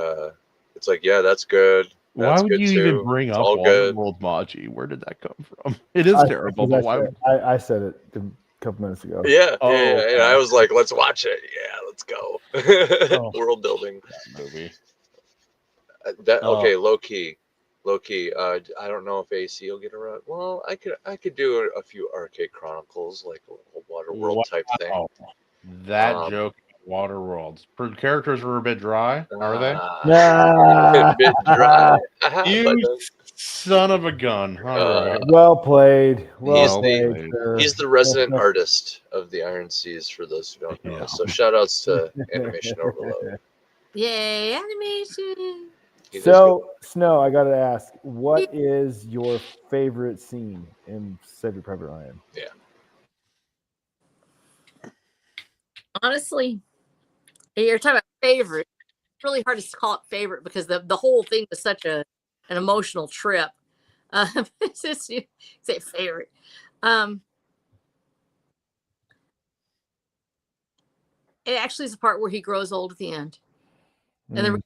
It's like, yeah, that's good. Why would you even bring up Waterworld, Maji? Where did that come from? It is terrible, but why? I said it a couple minutes ago. Yeah, and I was like, let's watch it. Yeah, let's go. World building movie. Okay, low key. I don't know if AC will get around. Well, I could do a few Arcade Chronicles, like a Waterworld type thing. That joke, Waterworld. Characters were a bit dry, are they? A bit dry. You son of a gun! All right. Well played. He's the resident artist of the Iron Seas. For those who don't know, so shout outs to Animation Overload. Yay, animation! So, Snow, I got to ask, what is your favorite scene in Saving Private Ryan? Yeah. Honestly, you're talking about favorite. It's really hard to call it favorite because the whole thing was such an emotional trip. It's just, you say favorite. It actually is the part where he grows old at the end, and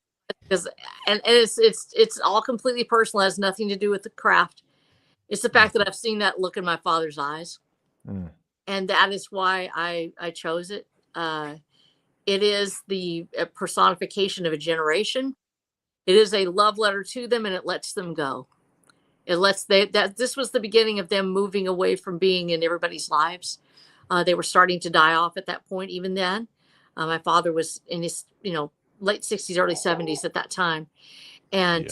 it's all completely personal. It has nothing to do with the craft. It's the fact that I've seen that look in my father's eyes, and that is why I chose it. It is the personification of a generation. It is a love letter to them, and it lets them go. It lets this was the beginning of them moving away from being in everybody's lives. They were starting to die off at that point. Even then, my father was in his late 60s, early 70s at that time, and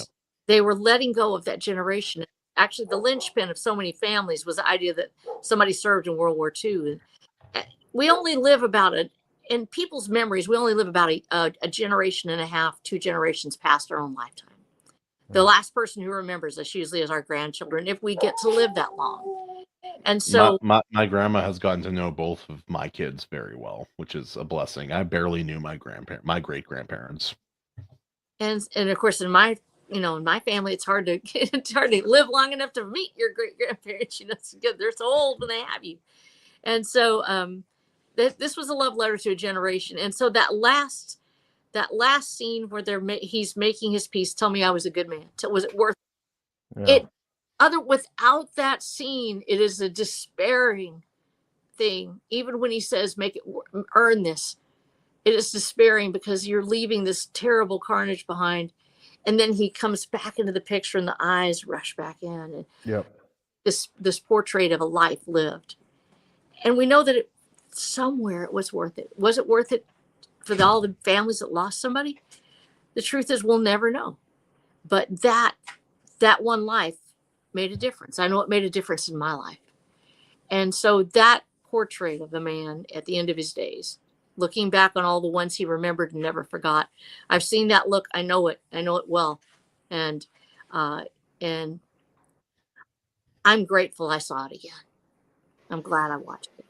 they were letting go of that generation. Actually, the linchpin of so many families was the idea that somebody served in World War II. And we only live in people's memories, we only live about a generation and a half, 2 generations past our own lifetime. The last person who remembers us usually is our grandchildren, if we get to live that long. And so my grandma has gotten to know both of my kids very well, which is a blessing. I barely knew my great grandparents. And of course, in my family, it's hard to live long enough to meet your great grandparents. They're so old when they have you. And so this was a love letter to a generation. And so that last scene where he's making his peace, tell me I was a good man. Was it worth it? Without that scene, it is a despairing thing. Even when he says, make it earn this, it is despairing because you're leaving this terrible carnage behind. And then he comes back into the picture and the eyes rush back in. And this portrait of a life lived. And we know that somewhere it was worth it. Was it worth it for all the families that lost somebody? The truth is we'll never know. But that one life made a difference. I know it made a difference in my life. And so that portrait of the man at the end of his days, looking back on all the ones he remembered and never forgot. I've seen that look. I know it well. And And I'm grateful I saw it again. I'm glad I watched it.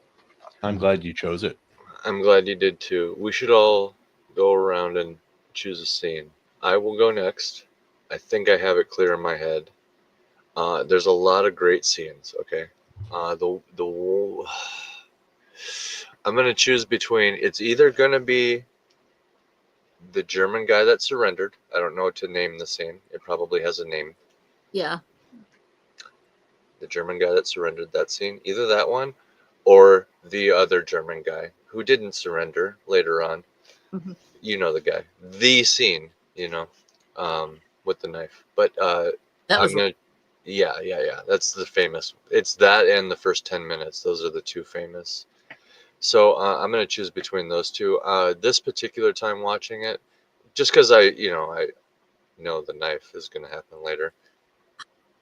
I'm glad you chose it. I'm glad you did too. We should all go around and choose a scene. I will go next. I think I have it clear in my head. There's a lot of great scenes. Okay. I'm gonna choose between. It's either gonna be the German guy that surrendered. I don't know what to name the scene. It probably has a name. Yeah. The German guy that surrendered, that scene. Either that one or the other German guy who didn't surrender later on. Mm-hmm. You know the guy. The scene, with the knife. But That was yeah. That's the famous. It's that and the first 10 minutes. Those are the two famous. So I'm going to choose between those two. This particular time watching it, just because I know the knife is going to happen later.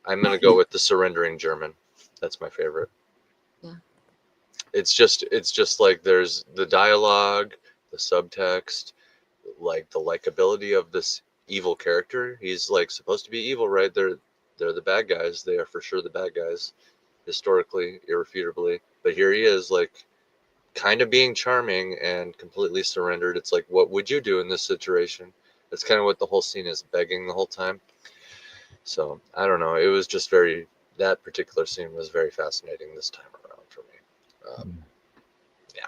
I'm going to go with the surrendering German. That's my favorite. Yeah. It's just like there's the dialogue, the subtext, like the likability of this evil character. He's like supposed to be evil, right? They're the bad guys. They are for sure the bad guys, historically, irrefutably. But here he is, like kind of being charming and completely surrendered. It's like, what would you do in this situation? That's kind of what the whole scene is, begging the whole time. So I don't know. It was just that particular scene was very fascinating this time around for me. Yeah.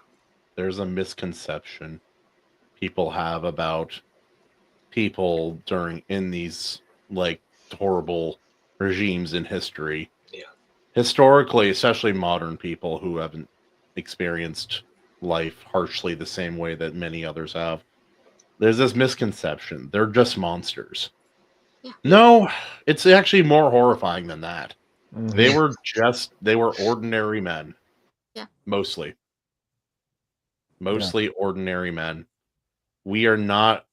There's a misconception people have about people in these like horrible regimes in history. Yeah. Historically, especially modern people who haven't experienced life harshly the same way that many others have. There's this misconception. They're just monsters. Yeah. No, it's actually more horrifying than that. Mhm. They were ordinary men. Yeah. Mostly ordinary men. We are not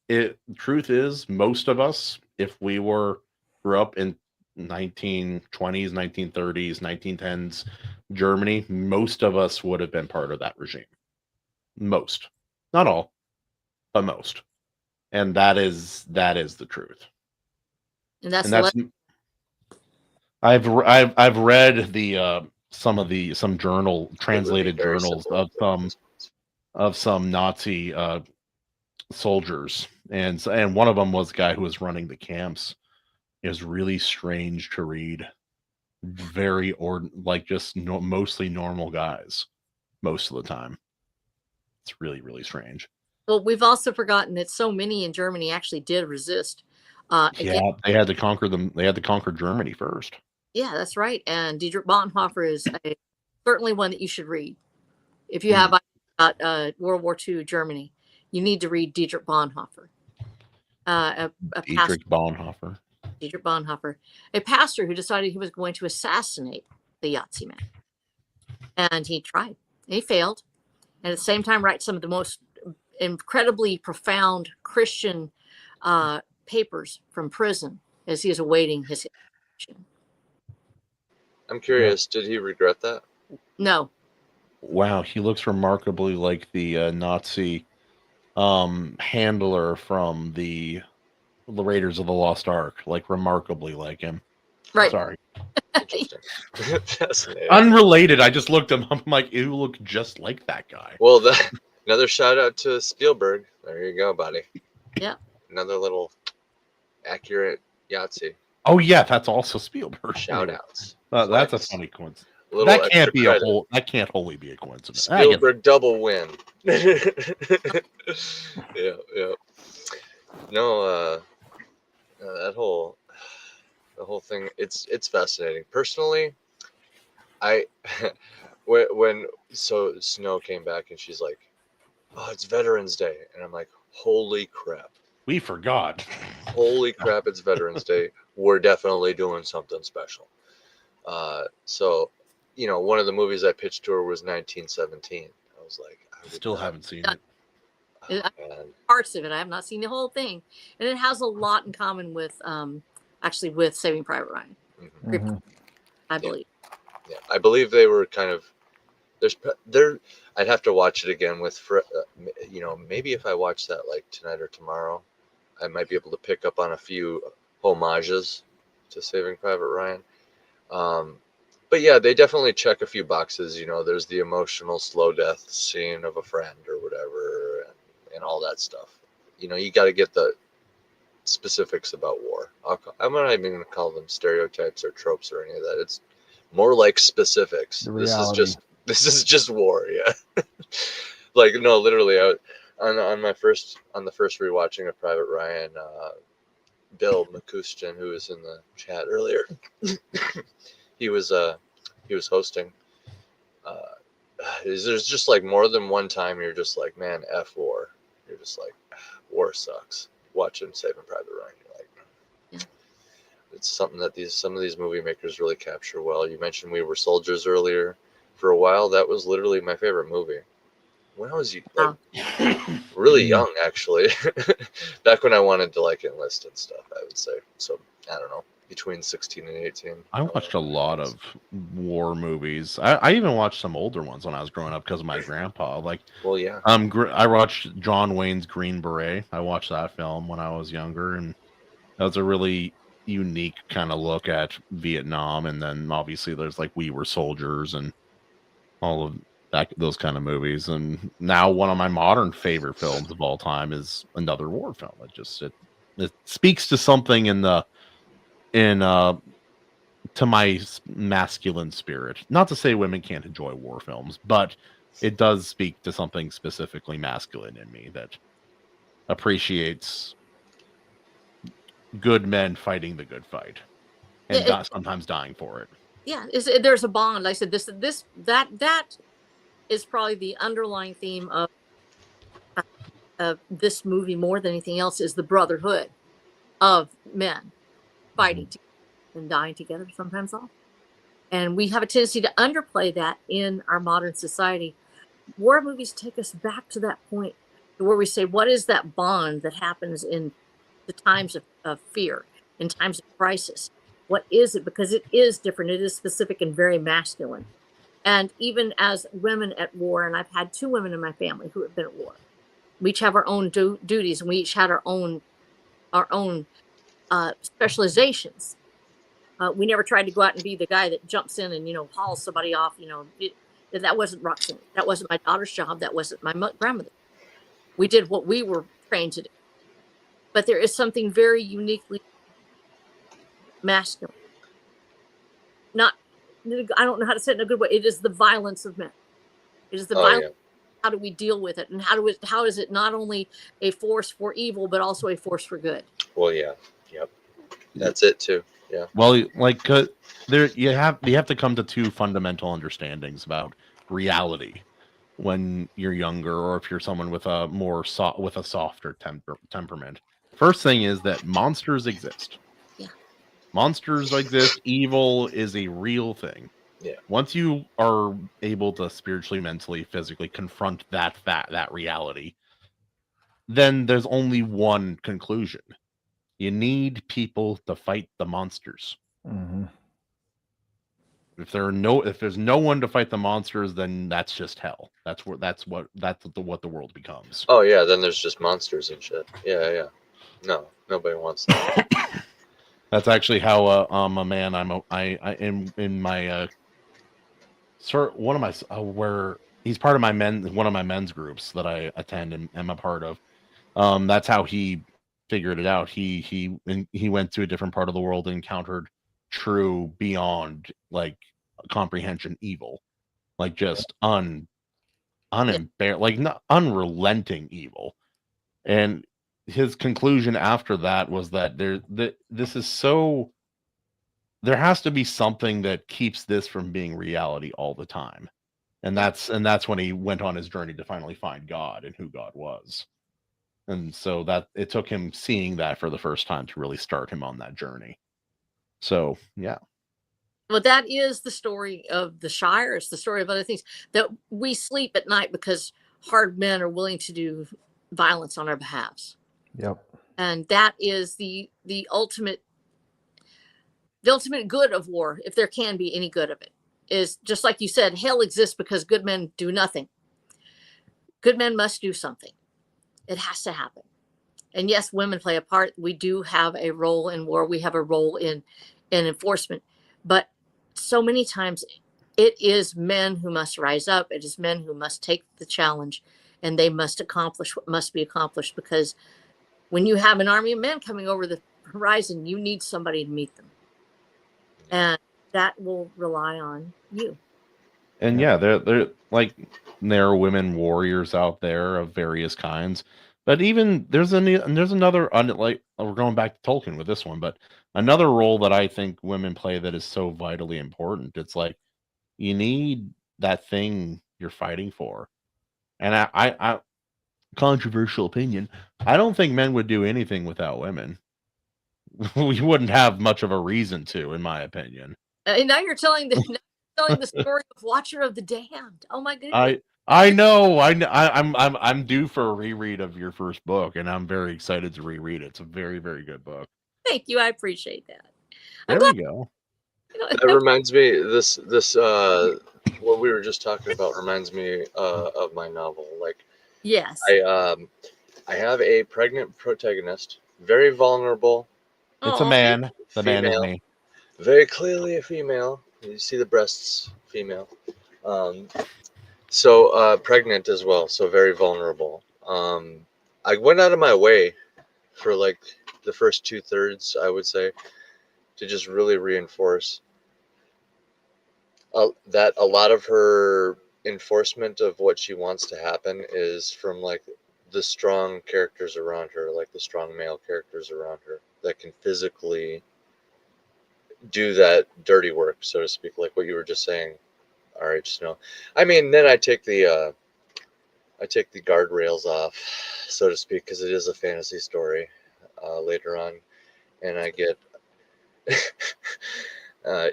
truth is, most of us, if we grew up in 1920s, 1930s, 1910s Germany, most of us would have been part of that regime. Most. Not all, but most. And that is the truth. and that's I've read the some translated journals of some Nazi soldiers, and one of them was a guy who was running the camps. It was really strange to read. Very mostly normal guys most of the time. It's really, really strange. Well, we've also forgotten that so many in Germany actually did resist. Yeah, they had to conquer them. They had to conquer Germany first. Yeah, that's right. And Dietrich Bonhoeffer is certainly one that you should read. If you have World War II Germany, you need to read Dietrich Bonhoeffer. Dietrich Bonhoeffer, a pastor who decided he was going to assassinate the Yahtzee man. And he tried. He failed. And at the same time, write some of the most incredibly profound Christian papers from prison as he is awaiting his execution. I'm curious, did he regret that? No. Wow, he looks remarkably like the Nazi handler from the Raiders of the Lost Ark. Like, remarkably like him. Right. Sorry. Interesting. Fascinating. Unrelated. I just looked him up. I'm like, you look just like that guy. Well, another shout out to Spielberg. There you go, buddy. Yeah. Another little accurate Yahtzee. Oh yeah, that's also Spielberg. Shout outs. That's a funny coincidence. Little That can't be credit. that can't wholly be a coincidence. Spielberg double win. Yeah. No, the whole thing. It's fascinating. Personally, when Snow came back and she's like, "Oh, it's Veterans Day," and I'm like, "Holy crap! We forgot. Holy crap! It's Veterans Day. We're definitely doing something special." So, one of the movies I pitched to her was 1917. I was like, I Still haven't seen it. Parts of it. I have not seen the whole thing, and it has a lot in common with actually with Saving Private Ryan. Mm-hmm. I believe. Yeah, I believe they were kind of. I'd have to watch it again with, maybe if I watch that like tonight or tomorrow, I might be able to pick up on a few homages to Saving Private Ryan. But yeah, they definitely check a few boxes. You know, there's the emotional slow death scene of a friend or whatever, and all that stuff. You know, you got to get the specifics about war. I'm not even going to call them stereotypes or tropes or any of that. It's more like specifics. The reality. This is just war. Yeah. Like, no, literally, on the first rewatching of Private Ryan, Bill McCustian, who was in the chat earlier, he was hosting. There's just like more than one time you're just like, man, F war. You're just like, war sucks. Watching Saving Private Ryan, you're like, it's something that some of these movie makers really capture well. You mentioned We Were Soldiers earlier. For a while, that was literally my favorite movie. When I was like, really young, actually, back when I wanted to like enlist and stuff, I would say. So I don't know, between 16 and 18. I watched a lot of war movies. I even watched some older ones when I was growing up because of my grandpa. Like, well, yeah, I watched John Wayne's Green Beret. I watched that film when I was younger, and that was a really unique kind of look at Vietnam. And then obviously there's like We Were Soldiers and all of that, those kind of movies. And now one of my modern favorite films of all time is another war film. It speaks to something to my masculine spirit. Not to say women can't enjoy war films, but it does speak to something specifically masculine in me that appreciates good men fighting the good fight and sometimes dying for it. Yeah, there's a bond. Like I said, that is probably the underlying theme of this movie more than anything else, is the brotherhood of men fighting together and dying together, sometimes all. And we have a tendency to underplay that in our modern society. War movies take us back to that point where we say, what is that bond that happens in the times of fear, in times of crisis? What is it? Because it is different. It is specific and very masculine. And even as women at war, and I've had 2 women in my family who have been at war. We each have our own duties, and we each had our own specializations. We never tried to go out and be the guy that jumps in and, hauls somebody off. That wasn't Roxanne. That wasn't my daughter's job. That wasn't my grandmother. We did what we were trained to do. But there is something very uniquely masculine. I don't know how to say it in a good way. It is the violence of men. It is the violence. Yeah. How do we deal with it? And how is it not only a force for evil, but also a force for good? Well, yeah. Yep. That's it too. Yeah. Well, like you have to come to 2 fundamental understandings about reality when you're younger, or if you're someone with a softer temperament. First thing is that monsters exist. Yeah. Monsters exist. Evil is a real thing. Yeah. Once you are able to spiritually, mentally, physically confront that reality, then there's only one conclusion. You need people to fight the monsters. Mm-hmm. If there's no one to fight the monsters, then that's just hell. That's what the world becomes. Oh yeah, then there's just monsters and shit. Yeah. No, nobody wants that. That's actually how a man in my one of my where he's part of one of my men's groups that I attend and am a part of. That's how he figured it out. He went to a different part of the world and encountered true, beyond like comprehension evil, like just unrelenting evil. And his conclusion after that was that there has to be something that keeps this from being reality all the time. And that's when he went on his journey to finally find God and who God was. And so that it took him seeing that for the first time to really start him on that journey. So, yeah. Well, that is the story of the Shire. It's the story of other things, that we sleep at night because hard men are willing to do violence on our behalves. Yep. And that is the ultimate good of war, if there can be any good of it, is just like you said, hell exists because good men do nothing. Good men must do something. It has to happen. And yes, women play a part. We do have a role in war. We have a role in and enforcement. But so many times it is men who must rise up. It is men who must take the challenge, and they must accomplish what must be accomplished, because when you have an army of men coming over the horizon, you need somebody to meet them. And that will rely on you. And yeah, they're like, there are women warriors out there of various kinds. But even there's another, like, we're going back to Tolkien with this one, but another role that I think women play that is so vitally important. It's like, you need that thing you're fighting for. And I controversial opinion, I don't think men would do anything without women. We wouldn't have much of a reason to, in my opinion. And now you're telling the story of Watcher of the Damned. Oh my goodness! I know. I'm due for a reread of your first book, and I'm very excited to reread it. It's a very, very good book. Thank you. I appreciate that. There we go. That reminds me, this what we were just talking about reminds me of my novel. Like, Yes. I have a pregnant protagonist, very vulnerable. It's a man. The man is Female. me. Very clearly a female. You see the breasts, female. So pregnant as well, so very vulnerable. I went out of my way for like the first 2/3, I would say, to just really reinforce that a lot of her enforcement of what she wants to happen is from like the strong characters around her, like the strong male characters around her that can physically do that dirty work, so to speak, like what you were just saying. All right, Snow. I mean, then I take the guardrails off, so to speak, because it is a fantasy story later on, and I get a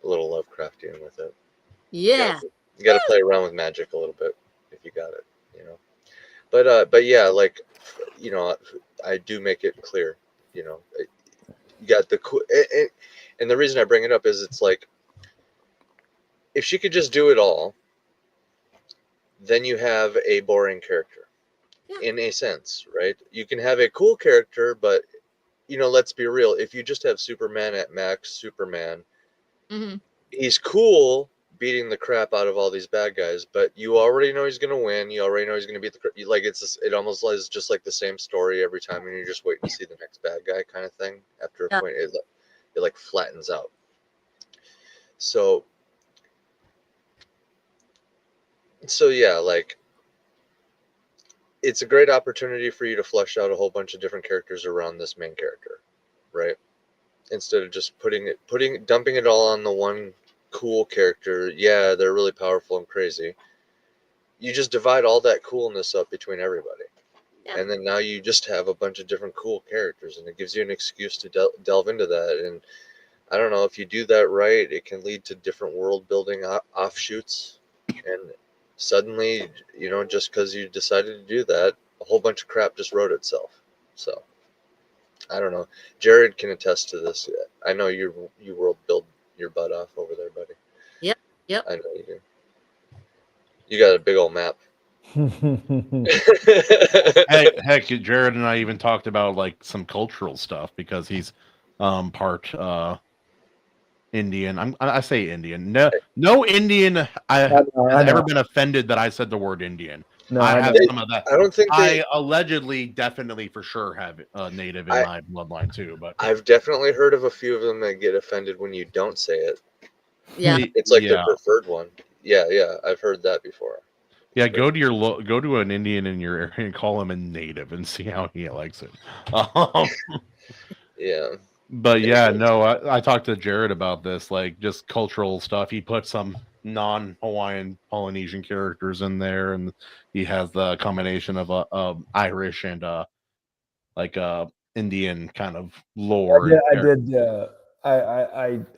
little Lovecraftian with it. Yeah. You got to play around with magic a little bit if you got it, But yeah, like, I do make it clear, you got the cool, and the reason I bring it up is it's like, if she could just do it all, then you have a boring character, in a sense, right? You can have a cool character, but let's be real. If you just have Superman at max, Superman, he's cool beating the crap out of all these bad guys, but you already know he's gonna win. You already know he's gonna beat like it almost is just like the same story every time, and you're just waiting to see the next bad guy kind of thing. After a point, it like flattens out. So yeah, like, it's a great opportunity for you to flesh out a whole bunch of different characters around this main character, right? Instead of just dumping it all on the one cool character. Yeah, they're really powerful and crazy. You just divide all that coolness up between everybody. Yeah. And then now you just have a bunch of different cool characters, and it gives you an excuse to delve into that. And I don't know, if you do that right, it can lead to different world building offshoots. And suddenly, just because you decided to do that, a whole bunch of crap just wrote itself. So I don't know. Jarrod can attest to this. I know you world build your butt off over there, buddy. Yep. I know you do. You got a big old map. Heck, Jarrod and I even talked about like some cultural stuff, because he's part Indian. I say Indian. No Indian has ever been offended that I said the word Indian. No, I have some of that. I don't think I allegedly, definitely, for sure, have native in my bloodline too. But I've definitely heard of a few of them that get offended when you don't say it. Yeah, it's like their preferred one. Yeah, I've heard that before. Yeah, go to an Indian in your area and call him a native and see how he likes it. Yeah. But yeah, no, I talked to Jarrod about this, like just cultural stuff. He put some non-Hawaiian Polynesian characters in there, and he has the combination of Irish and Indian kind of lore. Yeah, I did.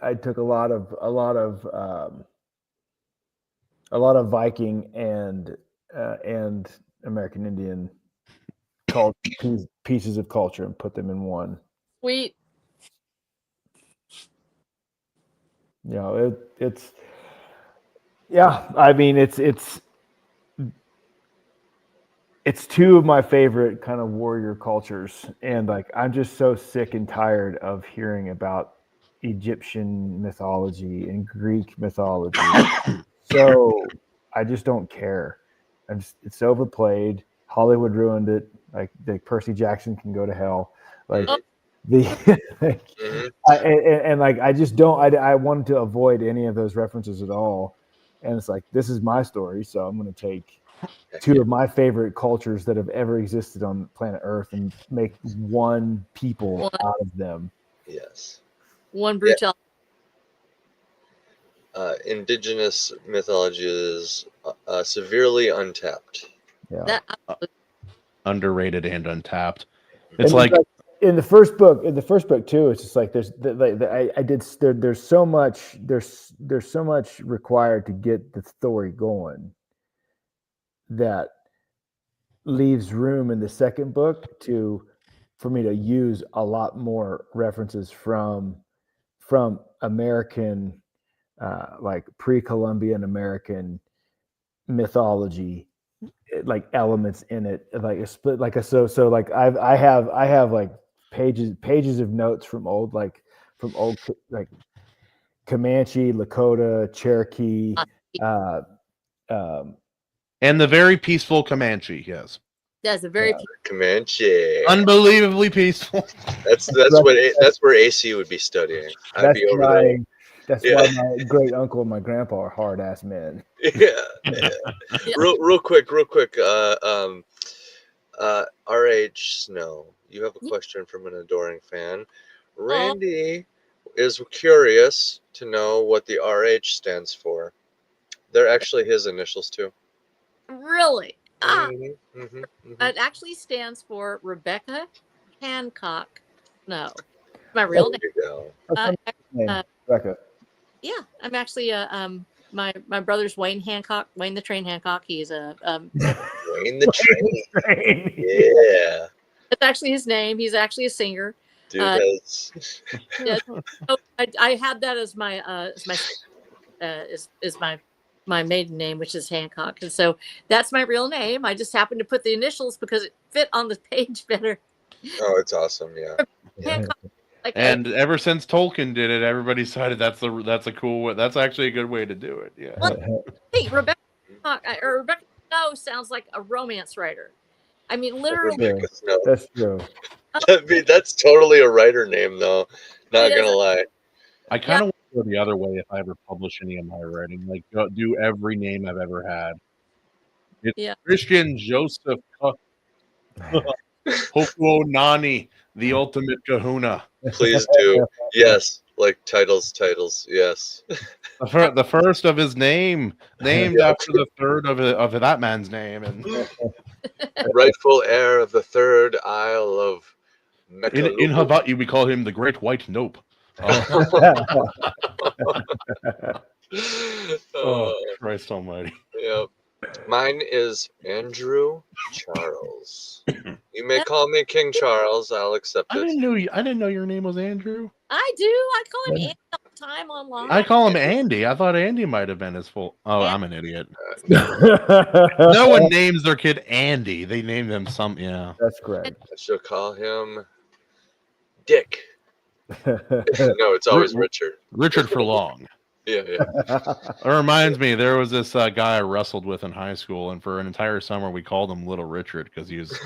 I took a lot of Viking and American Indian pieces of culture and put them in one. Sweet. It's yeah. I mean, it's two of my favorite kind of warrior cultures, and like I'm just so sick and tired of hearing about Egyptian mythology and Greek mythology. So I just don't care. It's overplayed. Hollywood ruined it. Like the Percy Jackson can go to hell. Like the like, Mhm. and like I just don't. I wanted to avoid any of those references at all. And it's like this is my story, so I'm going to take two of my favorite cultures that have ever existed on planet Earth and make one people out of them. Yes. One brutal. Indigenous mythology is severely untapped. Yeah. That Underrated and untapped. It's And like in the first book too. It's just like there's so much required to get the story going that leaves room in the second book for me to use a lot more references from American, like pre-Columbian American mythology, like elements in it, like a split, like a so like I have like pages of notes from old like Comanche, Lakota, Cherokee, and the very peaceful Comanche. Yes, that's a very Comanche. unbelievably peaceful. That's where AC would be studying. I'd be over there. That's Yeah. why my great uncle and my grandpa are hard ass men. Yeah. Real quick. RH Snow, you have a question from an adoring fan. Randy is curious to know what the RH stands for. They're actually his initials too. Really? It actually stands for Rebecca Hancock. No, my real name. That's my name, Rebecca. Yeah, I'm actually my brother's Wayne Hancock, Wayne the Train Hancock. He's a Wayne the Train. Yeah, that's actually his name. He's actually a singer. Dude has. Yeah, so I had that as my my maiden name, which is Hancock, and so that's my real name. I just happened to put the initials because it fit on the page better. Oh, it's awesome! Yeah. Hancock, like And ever since Tolkien did it, everybody decided that's a cool way. That's actually a good way to do it. Yeah. hey, Rebecca Hancock, or Rebecca Snow sounds like a romance writer. I mean, literally. Rebecca Snow. That's true. That's totally a writer name, though. Not gonna lie. I kind of want to go the other way if I ever publish any of my writing. Like, do every name I've ever had. It's Christian Joseph Hokuo Nani, the ultimate Kahuna. Please do. Yes. Like titles. Yes. The first of his name, named after the third of that man's name, and rightful heir of the third Isle of in Hawaii we call him the Great White Nope. Oh, Christ Almighty! Yep. Mine is Andrew Charles. You may call me King Charles. I'll accept it. I didn't know your name was Andrew. I do. I call him Andy all the time online. I call him Andy. I thought Andy might have been his full. Oh, I'm an idiot. No one names their kid Andy. They name them some. Yeah, that's correct. I should call him Dick. No, it's always Richard. Richard for long. Yeah. It reminds me, there was this guy I wrestled with in high school, and for an entire summer we called him Little Richard because he was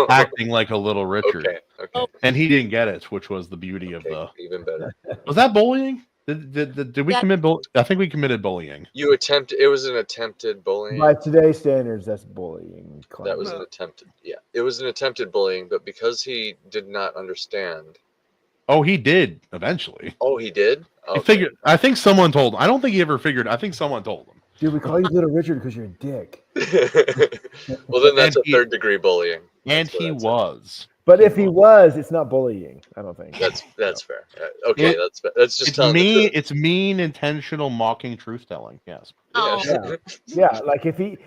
acting like a little Richard. Okay. And he didn't get it, which was the beauty of the. Even better. Was that bullying? Did we commit bullying? I think we committed bullying. It was an attempted bullying. By today's standards, that's bullying. That was an attempted. Yeah, it was an attempted bullying, but because he did not understand. Oh, he did eventually. Oh, he did? Okay. I think someone told him. I don't think he ever figured. I think someone told him. Dude, we call you Little Richard because you're a dick. Well, then that's a third-degree bullying. And he was. But if he was, it's not bullying. I don't think. That's fair. Okay, that's just telling the truth. It's mean, intentional, mocking, truth-telling. Yes. Yeah. Like if he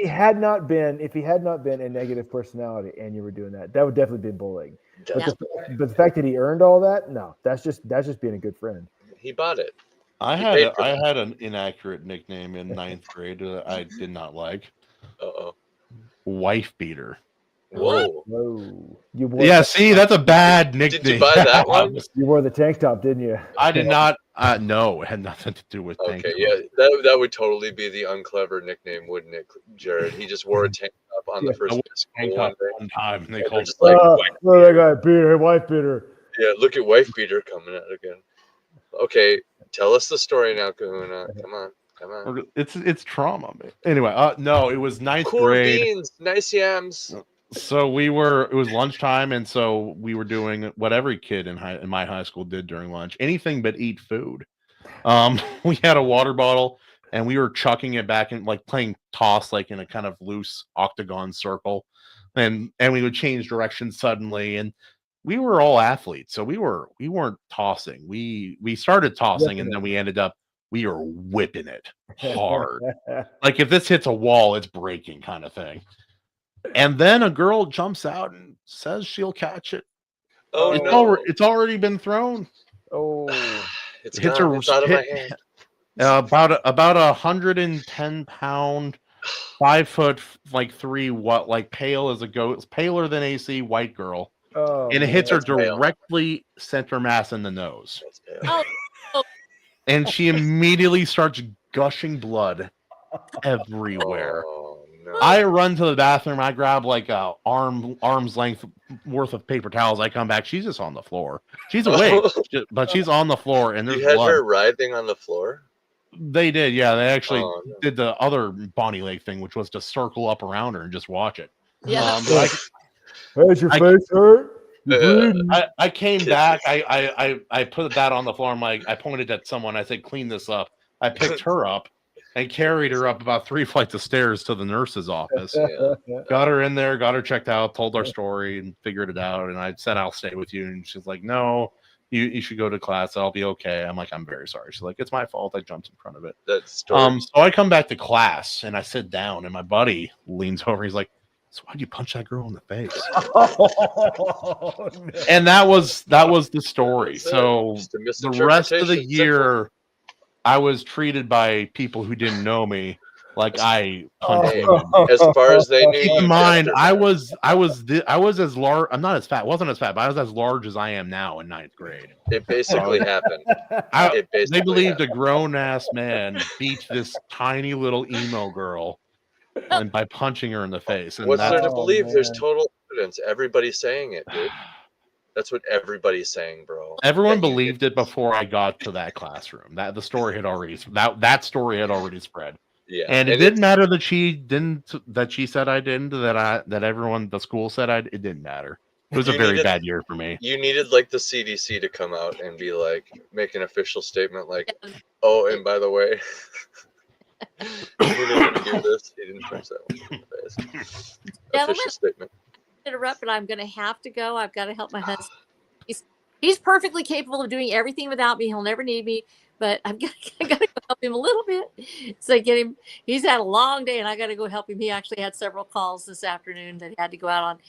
had not been a negative personality and you were doing that would definitely be bullying. But the fact that he earned all that, no, that's just being a good friend. He bought it. I had an inaccurate nickname in 9th grade that I did not like. Uh-oh. Wife beater. Whoa. Whoa. You wore Yeah, the, see, that's a bad nickname. Did you buy that one? you wore the tank top, didn't you? I did not. No, it had nothing to do with tank Okay, top. yeah, that would totally be the unclever nickname, wouldn't it, Jarrod? He just wore a tank top on the Yeah. first I day wore of school tank one top day. one time, and they And they're called just like, Look at that guy, beater, wife beater. yeah, look at wife beater coming out again. Okay, tell us the story now, Kahuna. Come on. It's trauma, man. Anyway, no, it was ninth Cool grade. beans, nice yams. So it was lunchtime, and so we were doing what every kid in my high school did during lunch, anything but eat food. We had a water bottle, and we were chucking it back in, like playing toss, like in a kind of loose octagon circle, and we would change directions suddenly, and we were all athletes, so we weren't tossing. We started tossing, and then we were whipping it hard. Like if this hits a wall, it's breaking, kind of thing. And then a girl jumps out and says she'll catch it. Oh no! It's already been thrown. Oh, It's hits gone. her It's out of my hit- hand. about 110-pound, 5 foot, like 3, what, like pale as a ghost, paler than AC, white girl, oh, and it hits her That's pale. directly center mass in the nose, That's pale. Oh, and she immediately starts gushing blood everywhere. Oh no! I run to the bathroom. I grab like a arm's length worth of paper towels. I come back. She's just on the floor. She's awake, but she's on the floor, and there's You had blood. her writhing on the floor. They did, yeah. They actually Oh, no. did the other Bonnie Lake thing, which was to circle up around her and just watch it. yeah. But How's your face hurt? You bleeding? I came back. I put that on the floor. I'm like, I pointed at someone. I said, "Clean this up." I picked her up and carried her up about 3 flights of stairs to the nurse's office. Got her in there, got her checked out, told our story, and figured it out. And I said, "I'll stay with you." And she's like, "No, you should go to class. I'll be okay." I'm like, "I'm very sorry." She's like, "It's my fault. I jumped in front of it." That story. So I come back to class and I sit down, and my buddy leans over. He's like, "So why'd you punch that girl in the face?" Oh, no. And that was the story. That's it. So Just a the rest of the misinterpretation. year, I was treated by people who didn't know me like I punched Hey, women. As far as they knew, Keep you in mind, kept her I back. was as large. I'm not as fat. Wasn't as fat, but I was as large as I am now in ninth grade. It basically happened. They basically believed a happened. grown ass man beat this tiny little emo girl, and by punching her in the face. And What's there that's to believe? There's man. total evidence. Everybody's saying it, dude. That's what everybody's saying, bro. everyone That you believed did it before I got to that classroom. That the story had already that story had already spread. Yeah, And it it's- didn't matter that she said I didn't, that everyone, the school said it didn't matter. It was a You very needed- bad year for me. You needed like the CDC to come out and be like, make an official statement, like, oh, and by the way, he didn't do this. He didn't punch that one in the face. Gentlemen, Official statement. interrupt, but I'm going to have to go. I've got to help my husband. He's perfectly capable of doing everything without me. He'll never need me, but I got to go help him a little bit. So get him. He's had a long day, and I got to go help him. He actually had several calls this afternoon that he had to go out on.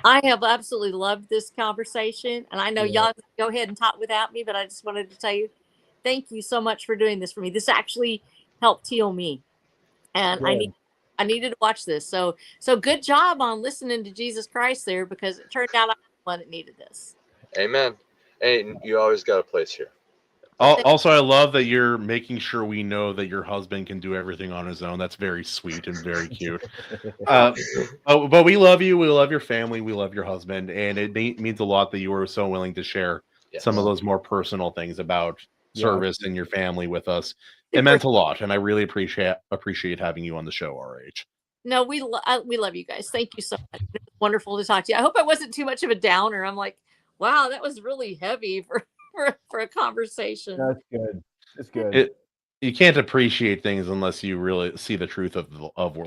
I have absolutely loved this conversation, and I know y'all go ahead and talk without me, but I just wanted to tell you, thank you so much for doing this for me. This actually helped heal me, and Yeah. I needed to watch this. So good job on listening to Jesus Christ there, because it turned out I'm the one that needed this. Amen. And you always got a place here. Also, I love that you're making sure we know that your husband can do everything on his own. That's very sweet and very cute. But we love you. We love your family. We love your husband. And it means a lot that you were so willing to share some of those more personal things about service and your family with us. It meant a lot. And I really appreciate having you on the show, RH. No, we love you guys. Thank you so much. It's wonderful to talk to you. I hope I wasn't too much of a downer. I'm like, wow, that was really heavy for a conversation. That's good. It's good. You can't appreciate things unless you really see the truth of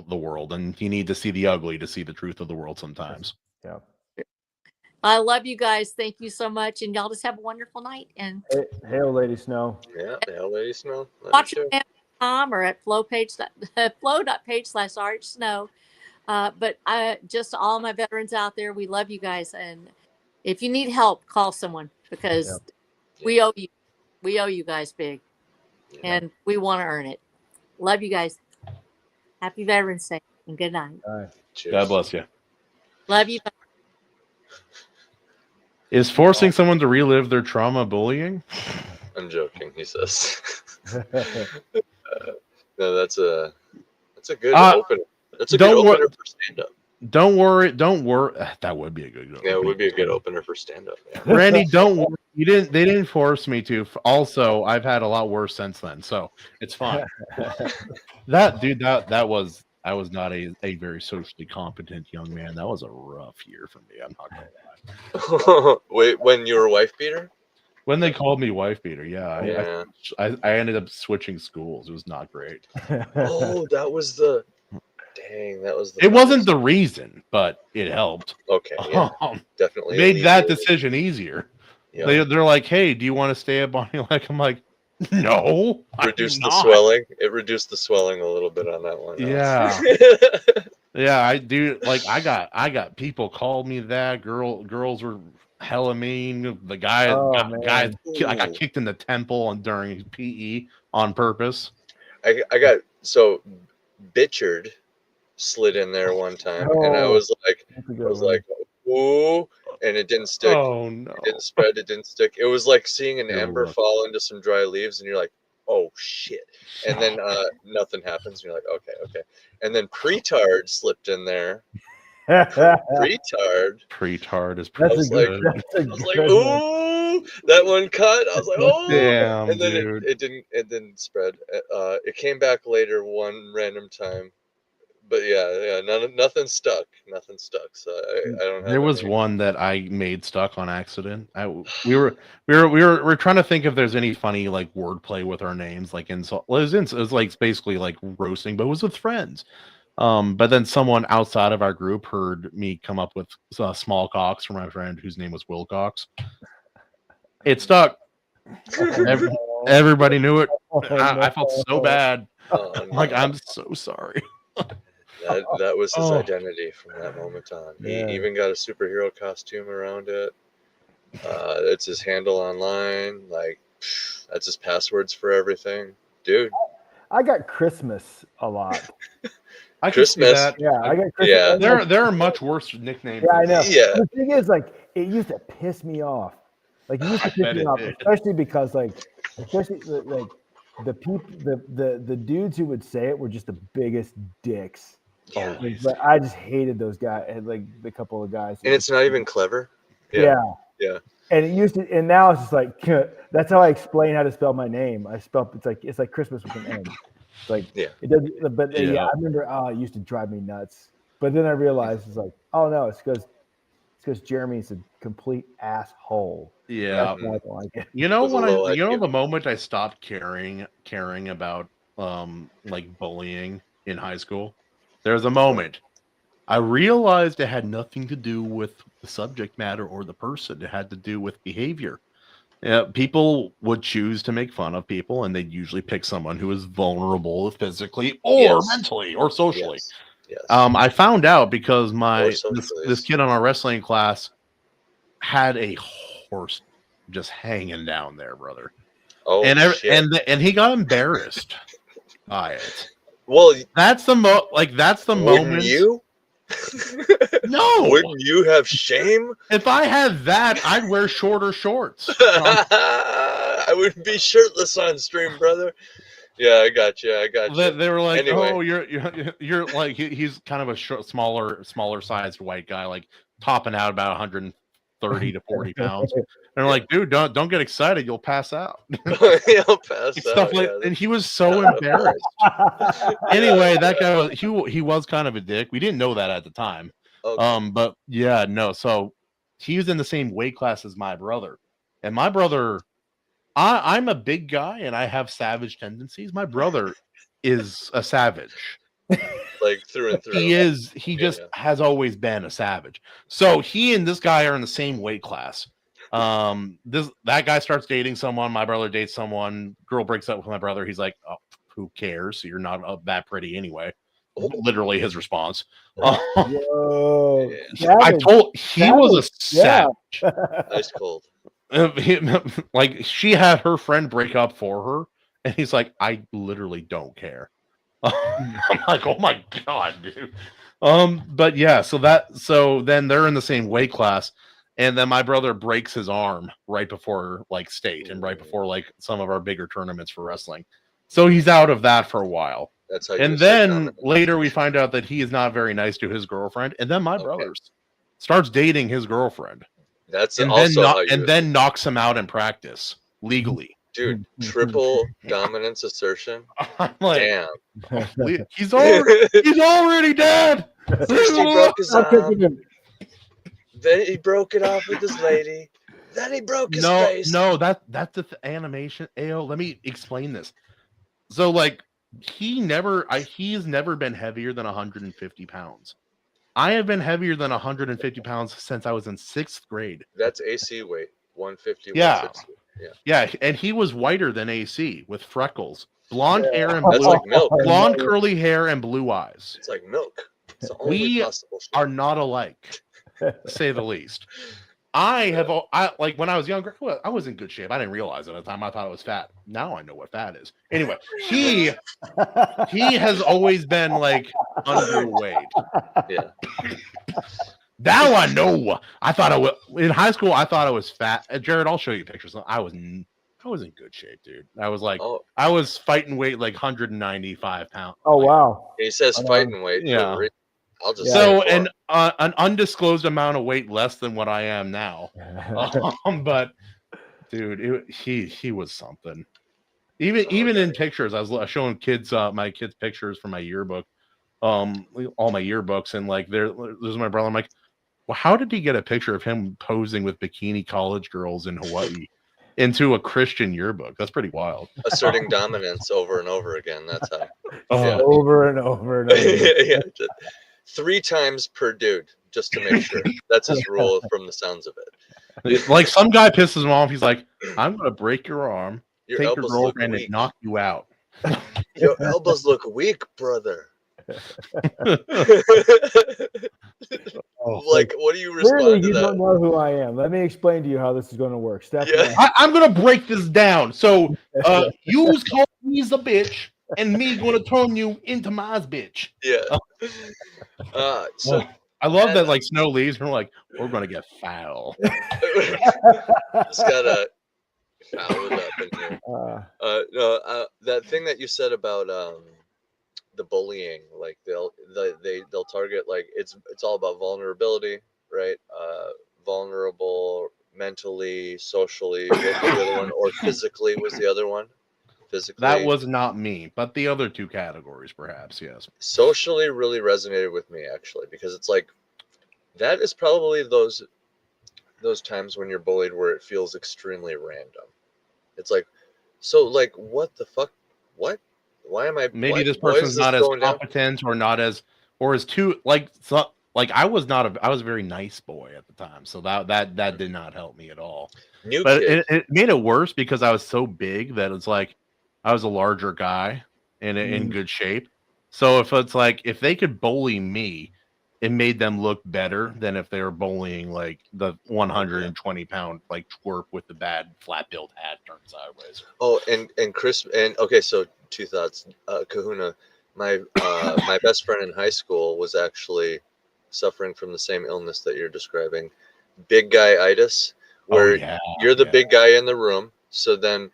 the world, and you need to see the ugly to see the truth of the world sometimes. Yeah. I love you guys. Thank you so much, and y'all just have a wonderful night. And Hail, Lady Snow. Yeah, the hell lady smell. watch it at .com or at flow.page/RH But just to all my veterans out there, we love you guys, and if you need help, call someone, because we owe you. We owe you guys big, and we want to earn it. Love you guys. Happy Veterans Day and good night. All right. Cheers. God bless you. Love you. Is forcing someone to relive their trauma bullying? I'm joking. He says. No, that's a good opener. That's a good opener for stand up. Don't worry. That would be a good. Yeah, it would be a good opener for stand up. Yeah. Randy, don't worry. They didn't force me to. Also, I've had a lot worse since then, so it's fine. I was not a very socially competent young man. That was a rough year for me. I'm not gonna lie. Wait, when you were wife beater? When they called me wife beater, Yeah. I ended up switching schools. It was not great. Oh, that was the. Dang, that was the. It wasn't the reason, but it helped. Okay, yeah, definitely made that decision easier. Yeah. They're like, "Hey, do you want to stay at Bonnie Lake?" I'm like, "No." Reduce the swelling. It reduced the swelling a little bit on that one. Yeah. Yeah, I do. Like, I got people called me that. Girls were hella mean. The guy, I got kicked in the temple during PE on purpose. I got Bitchard slid in there one time, and I was like, ooh, and it didn't stick. Oh no! It didn't spread. It didn't stick. It was like seeing an ember fall into some dry leaves, and you're like, oh shit! And then nothing happens. And you're like, okay. And then Pritchard slipped in there. Pritchard is pretty good. I was like, ooh, that one cut. I was like, oh, damn, and then dude. it didn't spread. It came back later one random time, but yeah, nothing stuck. Nothing stuck. So I don't have. There was one that I made stuck on accident. We were trying to think if there's any funny like wordplay with our names, like insult. It was like basically like roasting, but it was with friends. But then someone outside of our group heard me come up with small cocks for my friend whose name was Wilcox. It stuck. Everybody knew it. I felt so bad. Like, I'm so sorry. That was his identity from that moment on. He even got a superhero costume around it. It's his handle online. Like, that's his passwords for everything. Dude. I got Christmas a lot. I can see that. Yeah, I got Christmas. Yeah, there are much worse nicknames. Yeah, I know. Yeah. The thing is, like, it used to piss me off. Like, it used to piss me off, especially because, like, the people, the dudes who would say it were just the biggest dicks. Yeah. But I just hated those guys, and like the couple of guys. And it's not even clever. Yeah. And it used to, and now it's just like that's how I explain how to spell my name. It's like Christmas with an N. It's like it doesn't. But I remember it used to drive me nuts. But then I realized it's like, oh no, it's because Jeremy's a complete asshole. Yeah. I don't like it. You know when the moment I stopped caring about like bullying in high school, there's a moment I realized it had nothing to do with the subject matter or the person. It had to do with behavior. People would choose to make fun of people, and they'd usually pick someone who is vulnerable physically or mentally or socially. Yes. I found out because this kid on our wrestling class had a horse just hanging down there, brother. Oh, and he got embarrassed by it. Well, that's the moment. You? No. Wouldn't you have shame? If I had that, I'd wear shorter shorts. I wouldn't be shirtless on stream, brother. Yeah, I got you. They were like, anyway. "Oh, you're like he's kind of a smaller sized white guy, like topping out about 130 to 40 pounds." And they're like, "Dude, don't get excited, you'll pass out." You'll pass out. And he was so embarrassed. Anyway, that guy he was kind of a dick. We didn't know that at the time. Okay. But yeah, no. So he was in the same weight class as my brother, and my brother. I'm a big guy and I have savage tendencies. My brother is a savage. Like through and through. He just has always been a savage. So he and this guy are in the same weight class. That guy starts dating someone. My brother dates someone. Girl breaks up with my brother. He's like, "Oh, who cares? You're not that pretty anyway." Literally his response. Whoa, he was a savage. Ice cold. Like, she had her friend break up for her, and he's like, "I literally don't care." I'm like, "Oh my god, dude!" But yeah, so then they're in the same weight class, and then my brother breaks his arm right before like state and right before like some of our bigger tournaments for wrestling. So he's out of that for a while. That's how you And assert then dominance. later we find out that he is not very nice to his girlfriend, and then my Okay. brother starts dating his girlfriend, That's and also then how you then knocks him out in practice legally. dude, triple dominance assertion. I'm like, Damn. he's already dead. First he broke his I'm arm, taking him. then he broke it off with his lady, then he broke his face. No, that's the animation. Ayo, let me explain this. So like he's never been heavier than 150 pounds. I have been heavier than 150 pounds since I was in 6th grade. That's AC weight, 150, Yeah. 160. Yeah. Yeah, and he was whiter than AC with freckles, blonde hair and That's blue, like milk. blonde curly hair and blue eyes. It's like milk. It's the only We possible shit. are not alike, to say the least. I like when I was younger, I was in good shape. I didn't realize it at the time. I thought I was fat. Now I know what fat is. Anyway, he has always been like underweight. Yeah. Now I know. I thought I was in high school. I thought I was fat. Jared, I'll show you pictures. I was in good shape, dude. I was like, Oh, I was fighting weight like 195 pounds. Oh Like, wow. he says fighting weight. Yeah. I'll just So say an undisclosed amount of weight less than what I am now. But dude, he was something. Even in pictures, I was showing kids my kids pictures from my yearbook, all my yearbooks, and like there's my brother. I'm like, well, how did he get a picture of him posing with bikini college girls in Hawaii into a Christian yearbook? That's pretty wild. asserting dominance over and over again. That's how. Oh, Over and over and over. Yeah, just 3 times per dude, just to make sure. That's his rule from the sounds of it. like some guy pisses him off. He's like, I'm gonna break your arm, Your take your elbows look girlfriend, weak. and knock you out. Your elbows look weak, brother. Like, what do you Clearly, respond to you don't that? know who I am. Let me explain to you how this is going to work. Step Yeah. one. I'm gonna break this down. So you's calling me's a bitch, and me gonna turn you into my bitch. Yeah. So I love that like snow leaves, and we're like, we're gonna get foul. just gotta foul it up in here. That thing that you said about the bullying, like they'll target, like it's all about vulnerability, right? Vulnerable mentally, socially. What was the other one? Or physically was the other one? Physically. That was not me, but the other 2 categories, perhaps, yes. Socially really resonated with me, actually, because it's like that is probably those times when you're bullied where it feels extremely random. It's like, so like, what the fuck? What? Why am I? Maybe this why is person's not as going down? competent or not as or as too like I was a very nice boy at the time, so that did not help me at all. But it made it worse because I was so big that it's like I was a larger guy and in good shape. So if it's like if they could bully me, it made them look better than if they were bullying like the 120-pound like twerp with the bad flat-billed hat turned sideways. Oh, and Chris, and okay, so 2 thoughts. Kahuna, my my best friend in high school was actually suffering from the same illness that you're describing, big guy-itis, where you're the big guy in the room. So then,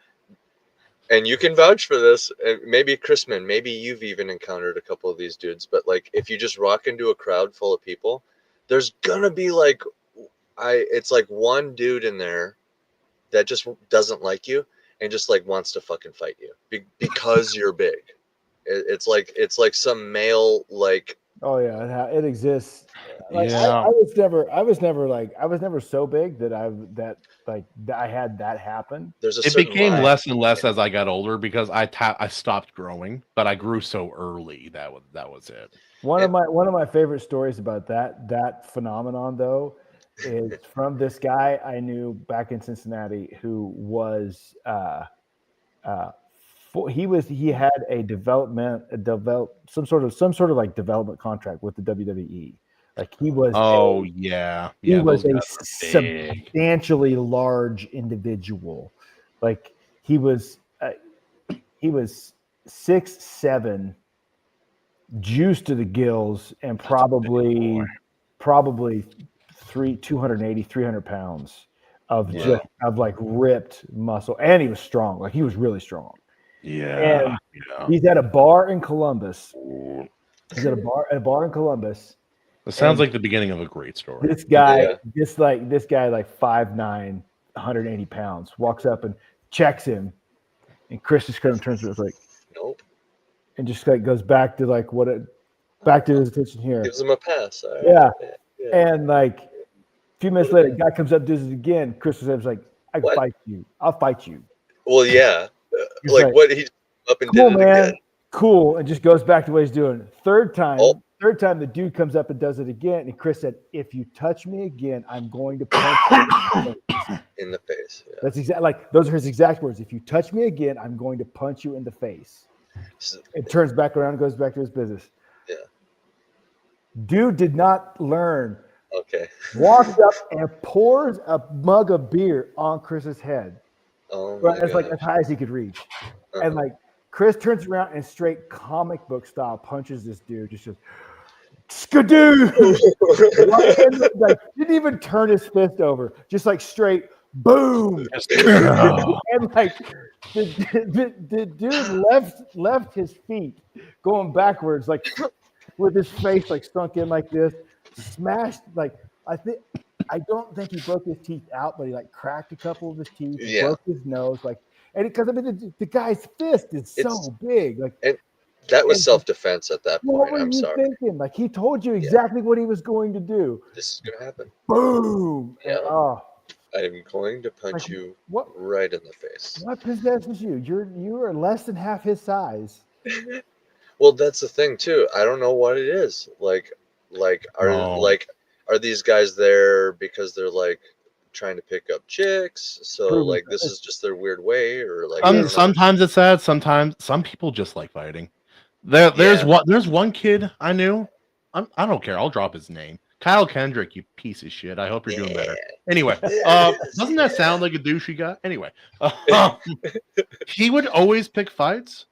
and you can vouch for this, maybe Christman, maybe you've even encountered a couple of these dudes, but like if you just walk into a crowd full of people, there's gonna be like, it's like one dude in there that just doesn't like you and just like wants to fucking fight you because you're big. It's like some male like. Oh yeah, it exists. Like, Yeah. I was never so big that I had that happen. It became less and less as I got older because I stopped growing, but I grew so early that was it. One of my favorite stories about that phenomenon though is from this guy I knew back in Cincinnati who was he had some sort of like development contract with the WWE. Like he was he was a substantially large individual. Like he was 6'7", juiced to the gills, and That's a big boy. probably 280, 300 pounds of Wow. of like ripped muscle, and he was strong. Like he was really strong. Yeah. And he's at a bar in Columbus. He's at a bar in Columbus. It sounds and like the beginning of a great story. This guy, Yeah. this guy, like 5'9", 180 pounds, walks up and checks him, and Chris just kind of turns to us like, Nope. and just like goes back to like back to his attention here. Gives him a pass. All right. Yeah. Yeah. And like a few minutes later, the guy comes up, does it again. Chris was like, "I can What? fight you. I'll fight you." Well, yeah. He's Like like, what he up and Cool, did it man. again. Cool, and just goes back to what he's doing. Third time, Oh. the dude comes up and does it again. And Chris said, "If you touch me again, I'm going to punch you." In the face. Yeah. That's exactly like those are his exact words. If you touch me again, I'm going to punch you in the face. It turns back around and goes back to his business. Yeah. Dude did not learn. Okay. Walks up and pours a mug of beer on Chris's head. Oh my As like gosh. as high as he could reach. And Uh-huh. like Chris turns around and straight comic book style punches this dude. Just skadoo. Like didn't even turn his fist over. Just like straight boom. And like the dude left his feet going backwards, like with his face like sunk in like this, smashed like I don't think he broke his teeth out, but he like cracked a couple of his teeth, Yeah. broke his nose, like, and because I mean the guy's fist is so big, like That was and- self-defense at that what point. were I'm you sorry. thinking? Like he told you exactly what he was going to do. This is gonna happen. Boom! Yeah. And, oh, I'm going to punch Like, you what right in the face. what possesses you? You are less than half his size. Well, that's the thing too. I don't know what it is. Are these guys there because they're like trying to pick up chicks? So Proven. like this is just their weird way, or like I don't know. Sometimes it's sad. Sometimes some people just like fighting. There's one kid I knew. I don't care. I'll drop his name. Kyle Kendrick, you piece of shit. I hope you're doing better. Anyway, doesn't that sound like a douchey guy? Anyway, he would always pick fights,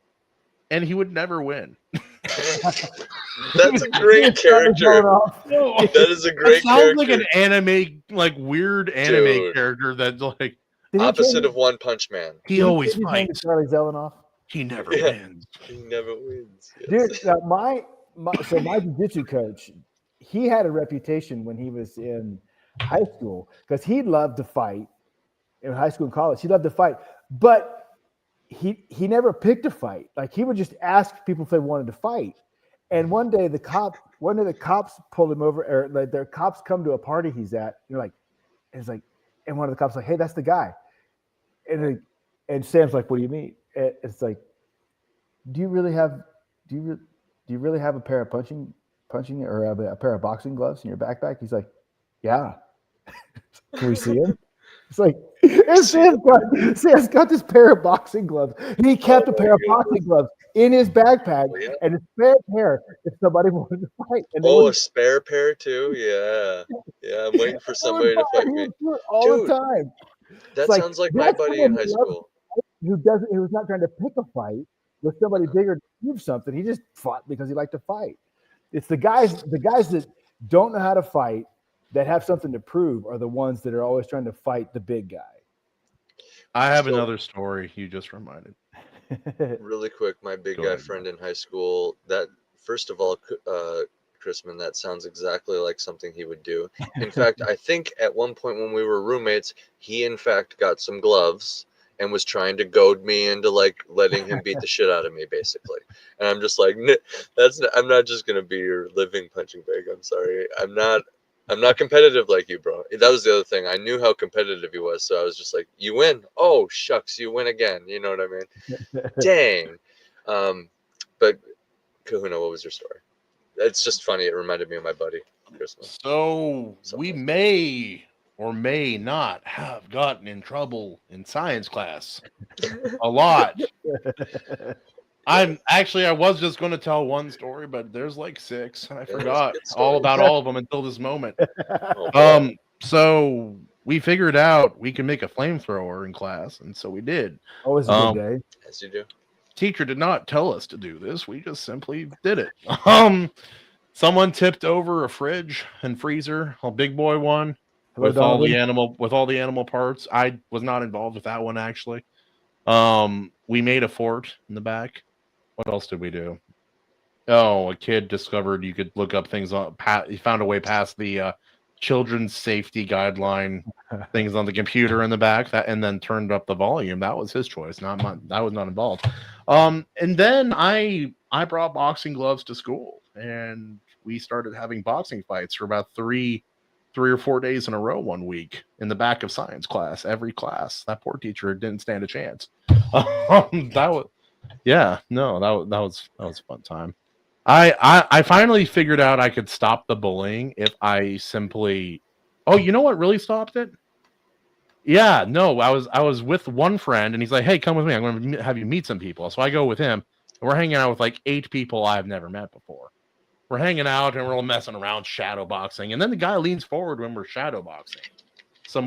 and he would never win. That's a great character. That is a great It sounds like character. an anime, like weird anime Dude. character that's like Opposite of One Punch Man. he always fights. Charlie Zelenoff. He never Yeah. wins. He never wins. Yes. Dude, my jiu-jitsu coach, he had a reputation when he was in high school because he loved to fight. In high school and college, he loved to fight, but he never picked a fight. Like he would just ask people if they wanted to fight. And one day the cops pulled him over, or like their cops come to a party he's at. You're like, and it's like, and one of the cops like, "Hey, that's the guy." And Sam's like, "What do you mean?" It's like, do you really have a pair of punching or a pair of boxing gloves in your backpack? He's like, "Yeah." Can we see him? It's like, and Sam's got this pair of boxing gloves, and he kept a pair of boxing gloves in his backpack and a spare pair if somebody wanted to fight. And a spare pair too? Yeah. I'm waiting for somebody to fight me. All Dude, the time. That Like, sounds like my that's buddy in someone high who loves school. who's not trying to pick a fight with somebody bigger to prove something. He just fought because he liked to fight. It's the guys that don't know how to fight, that have something to prove, are the ones that are always trying to fight the big guy. I have another story you just reminded. Really quick, my big Go guy ahead. friend in high school, that first of all, Christman, that sounds exactly like something he would do. In fact, I think at one point when we were roommates, he in fact got some gloves and was trying to goad me into like letting him beat the shit out of me, basically. And I'm just like, I'm not just gonna be your living punching bag. I'm sorry, I'm not competitive like you, bro. That was the other thing. I knew how competitive he was, so I was just like, you win. Oh shucks, you win again. You know what I mean? Dang. But Kahuna, what was your story? It's just funny. It reminded me of my buddy Christmas. So we may or may not have gotten in trouble in science class a lot. I was just going to tell one story, but there's like 6, and I forgot all about all of them until this moment. So we figured out we can make a flamethrower in class, and so we did. Always a good day. As you do. teacher did not tell us to do this. We just simply did it. Someone tipped over a fridge and freezer, a big boy one, Hello, with all the Donovan. animal parts. I was not involved with that one actually. We made a fort in the back. What else did we do? Oh, a kid discovered you could look up things on. He found a way past the children's safety guideline things on the computer in the back, and then turned up the volume. That was his choice, not mine. I was not involved. And then I brought boxing gloves to school, and we started having boxing fights for about three or 4 days in a row one week in the back of science class. Every class. That poor teacher didn't stand a chance. That was a fun time. I finally figured out I could stop the bullying if I simply. Oh, you know what really stopped it? Yeah, no, I was with one friend and he's like, "Hey, come with me. I'm going to have you meet some people." So I go with him. And we're hanging out with like 8 people I've never met before. We're hanging out and we're all messing around, shadow boxing, and then the guy leans forward when we're shadow boxing.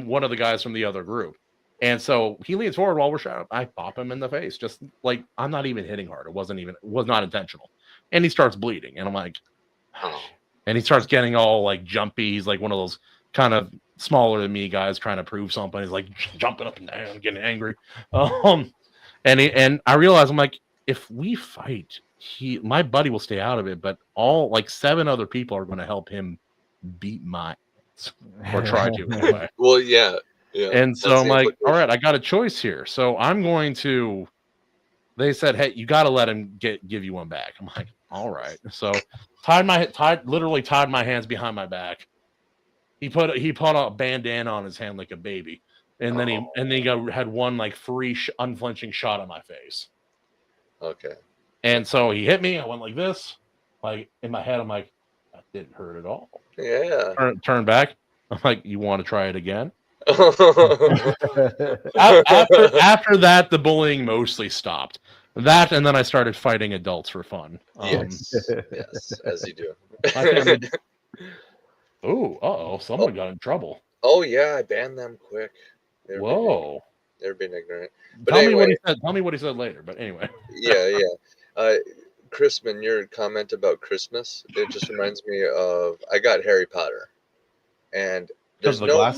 One of the guys from the other group. And so he leans forward while we're shadow. I pop him in the face, just like I'm not even hitting hard. It was not intentional. And he starts bleeding, and I'm like, oh. And he starts getting all like jumpy. He's like one of those kind of smaller than me guys trying to prove something. He's like jumping up and down, getting angry. And I realize I'm like, if we fight, my buddy will stay out of it, but all like 7 other people are going to help him beat my ass, or try to anyway. Well, yeah. And so I'm like, all right, I got a choice here. So I'm going to. They said, "Hey, you got to let him give you one back." I'm like, "All right." So literally tied my hands behind my back. He put a bandana on his hand like a baby, and then he had one like free unflinching shot at my face. Okay. And so he hit me. I went like this, like in my head. I'm like, that didn't hurt at all. Yeah. Turn back. I'm like, you want to try it again? After that, the bullying mostly stopped. That, and then I started fighting adults for fun. Yes, as you do. Someone got in trouble. Oh yeah, I banned them quick. Whoa. They're being ignorant. But Tell anyway, me what he said later. But anyway. Yeah. Christman, your comment about Christmas, it just reminds me of I got Harry Potter. And there's no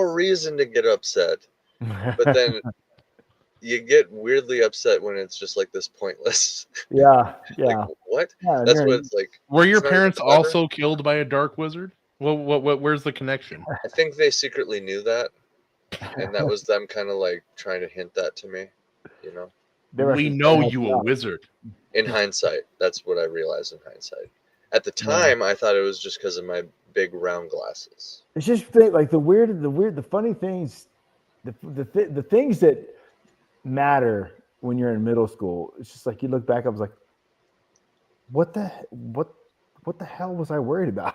reason to get upset. But then you get weirdly upset when it's just like this pointless. Yeah. Like, what? Yeah, that's what it's like. Were your parents also killed by a dark wizard? Where's the connection? I think they secretly knew that. And that was them kind of like trying to hint that to me, you know. We know you a wizard. In hindsight, that's what I realized in hindsight. At the time, I thought it was just because of my big round glasses. It's just like the funny things, the things that matter when you're in middle school. It's just like you look back. I was like, what the hell was I worried about?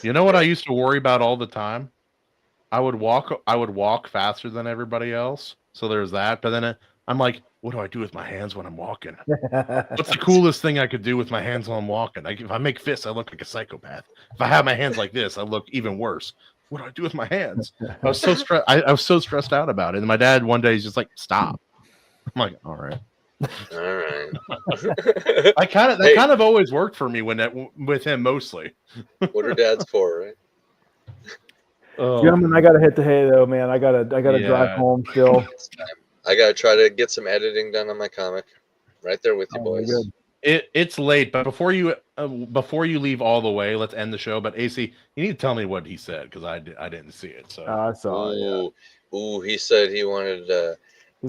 You know what I used to worry about all the time? I would walk faster than everybody else. So there's that. But then I'm like, what do I do with my hands when I'm walking? What's the coolest thing I could do with my hands while I'm walking? If I make fists, I look like a psychopath. If I have my hands like this, I look even worse. What do I do with my hands? I was so stressed. I was so stressed out about it. And my dad one day is just like, stop. I'm like, all right. All right. That kind of always worked for me with him mostly. What are dads for, right? Gentlemen, I gotta hit the hay though, man. I gotta drive home still. I gotta try to get some editing done on my comic. Right there with you boys. It's late, but before you leave all the way, let's end the show. But AC, you need to tell me what he said because I didn't see it. So I saw it. Ooh, he said he wanted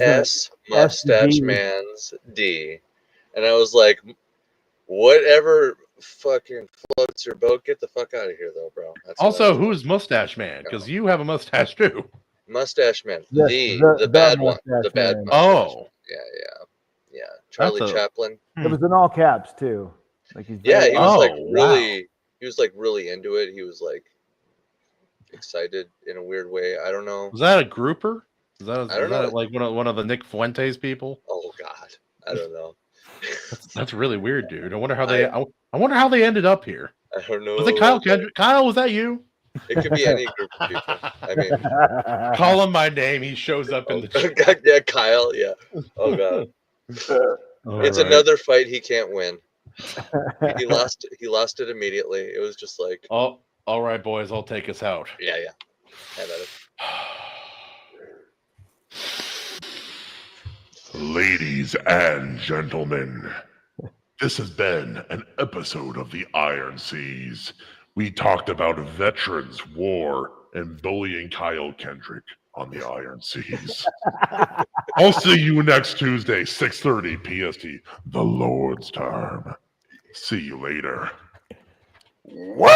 S mustache man's D, and I was like, whatever fucking floats your boat. Get the fuck out of here, though, bro. That's also, who's mustache man? Because you have a mustache too. Mustache man, yes, the bad one, the bad mustache. Oh, yeah. Charlie Chaplin. It was in all caps too. Like he was like really into it. He was like excited in a weird way. I don't know. Was that a grouper? Is that like one of the Nick Fuentes people? Oh God, I don't know. That's really weird, dude. I wonder how they ended up here. I don't know. Was it Kyle Kendrick? Kyle, was that you? It could be any group of people. I mean, call him by name. He shows up in the chat. Yeah, Kyle. Yeah. Oh God. It's another fight he can't win. He lost it immediately. It was just like, Oh, all right, boys, I'll take us out. yeah. Have at it. Ladies and gentlemen, this has been an episode of the Iron Seas. We talked about veterans, war, and bullying Kyle Kendrick on the Iron Seas. I'll see you next Tuesday, 6:30 PST, the Lord's time. See you later. Woo!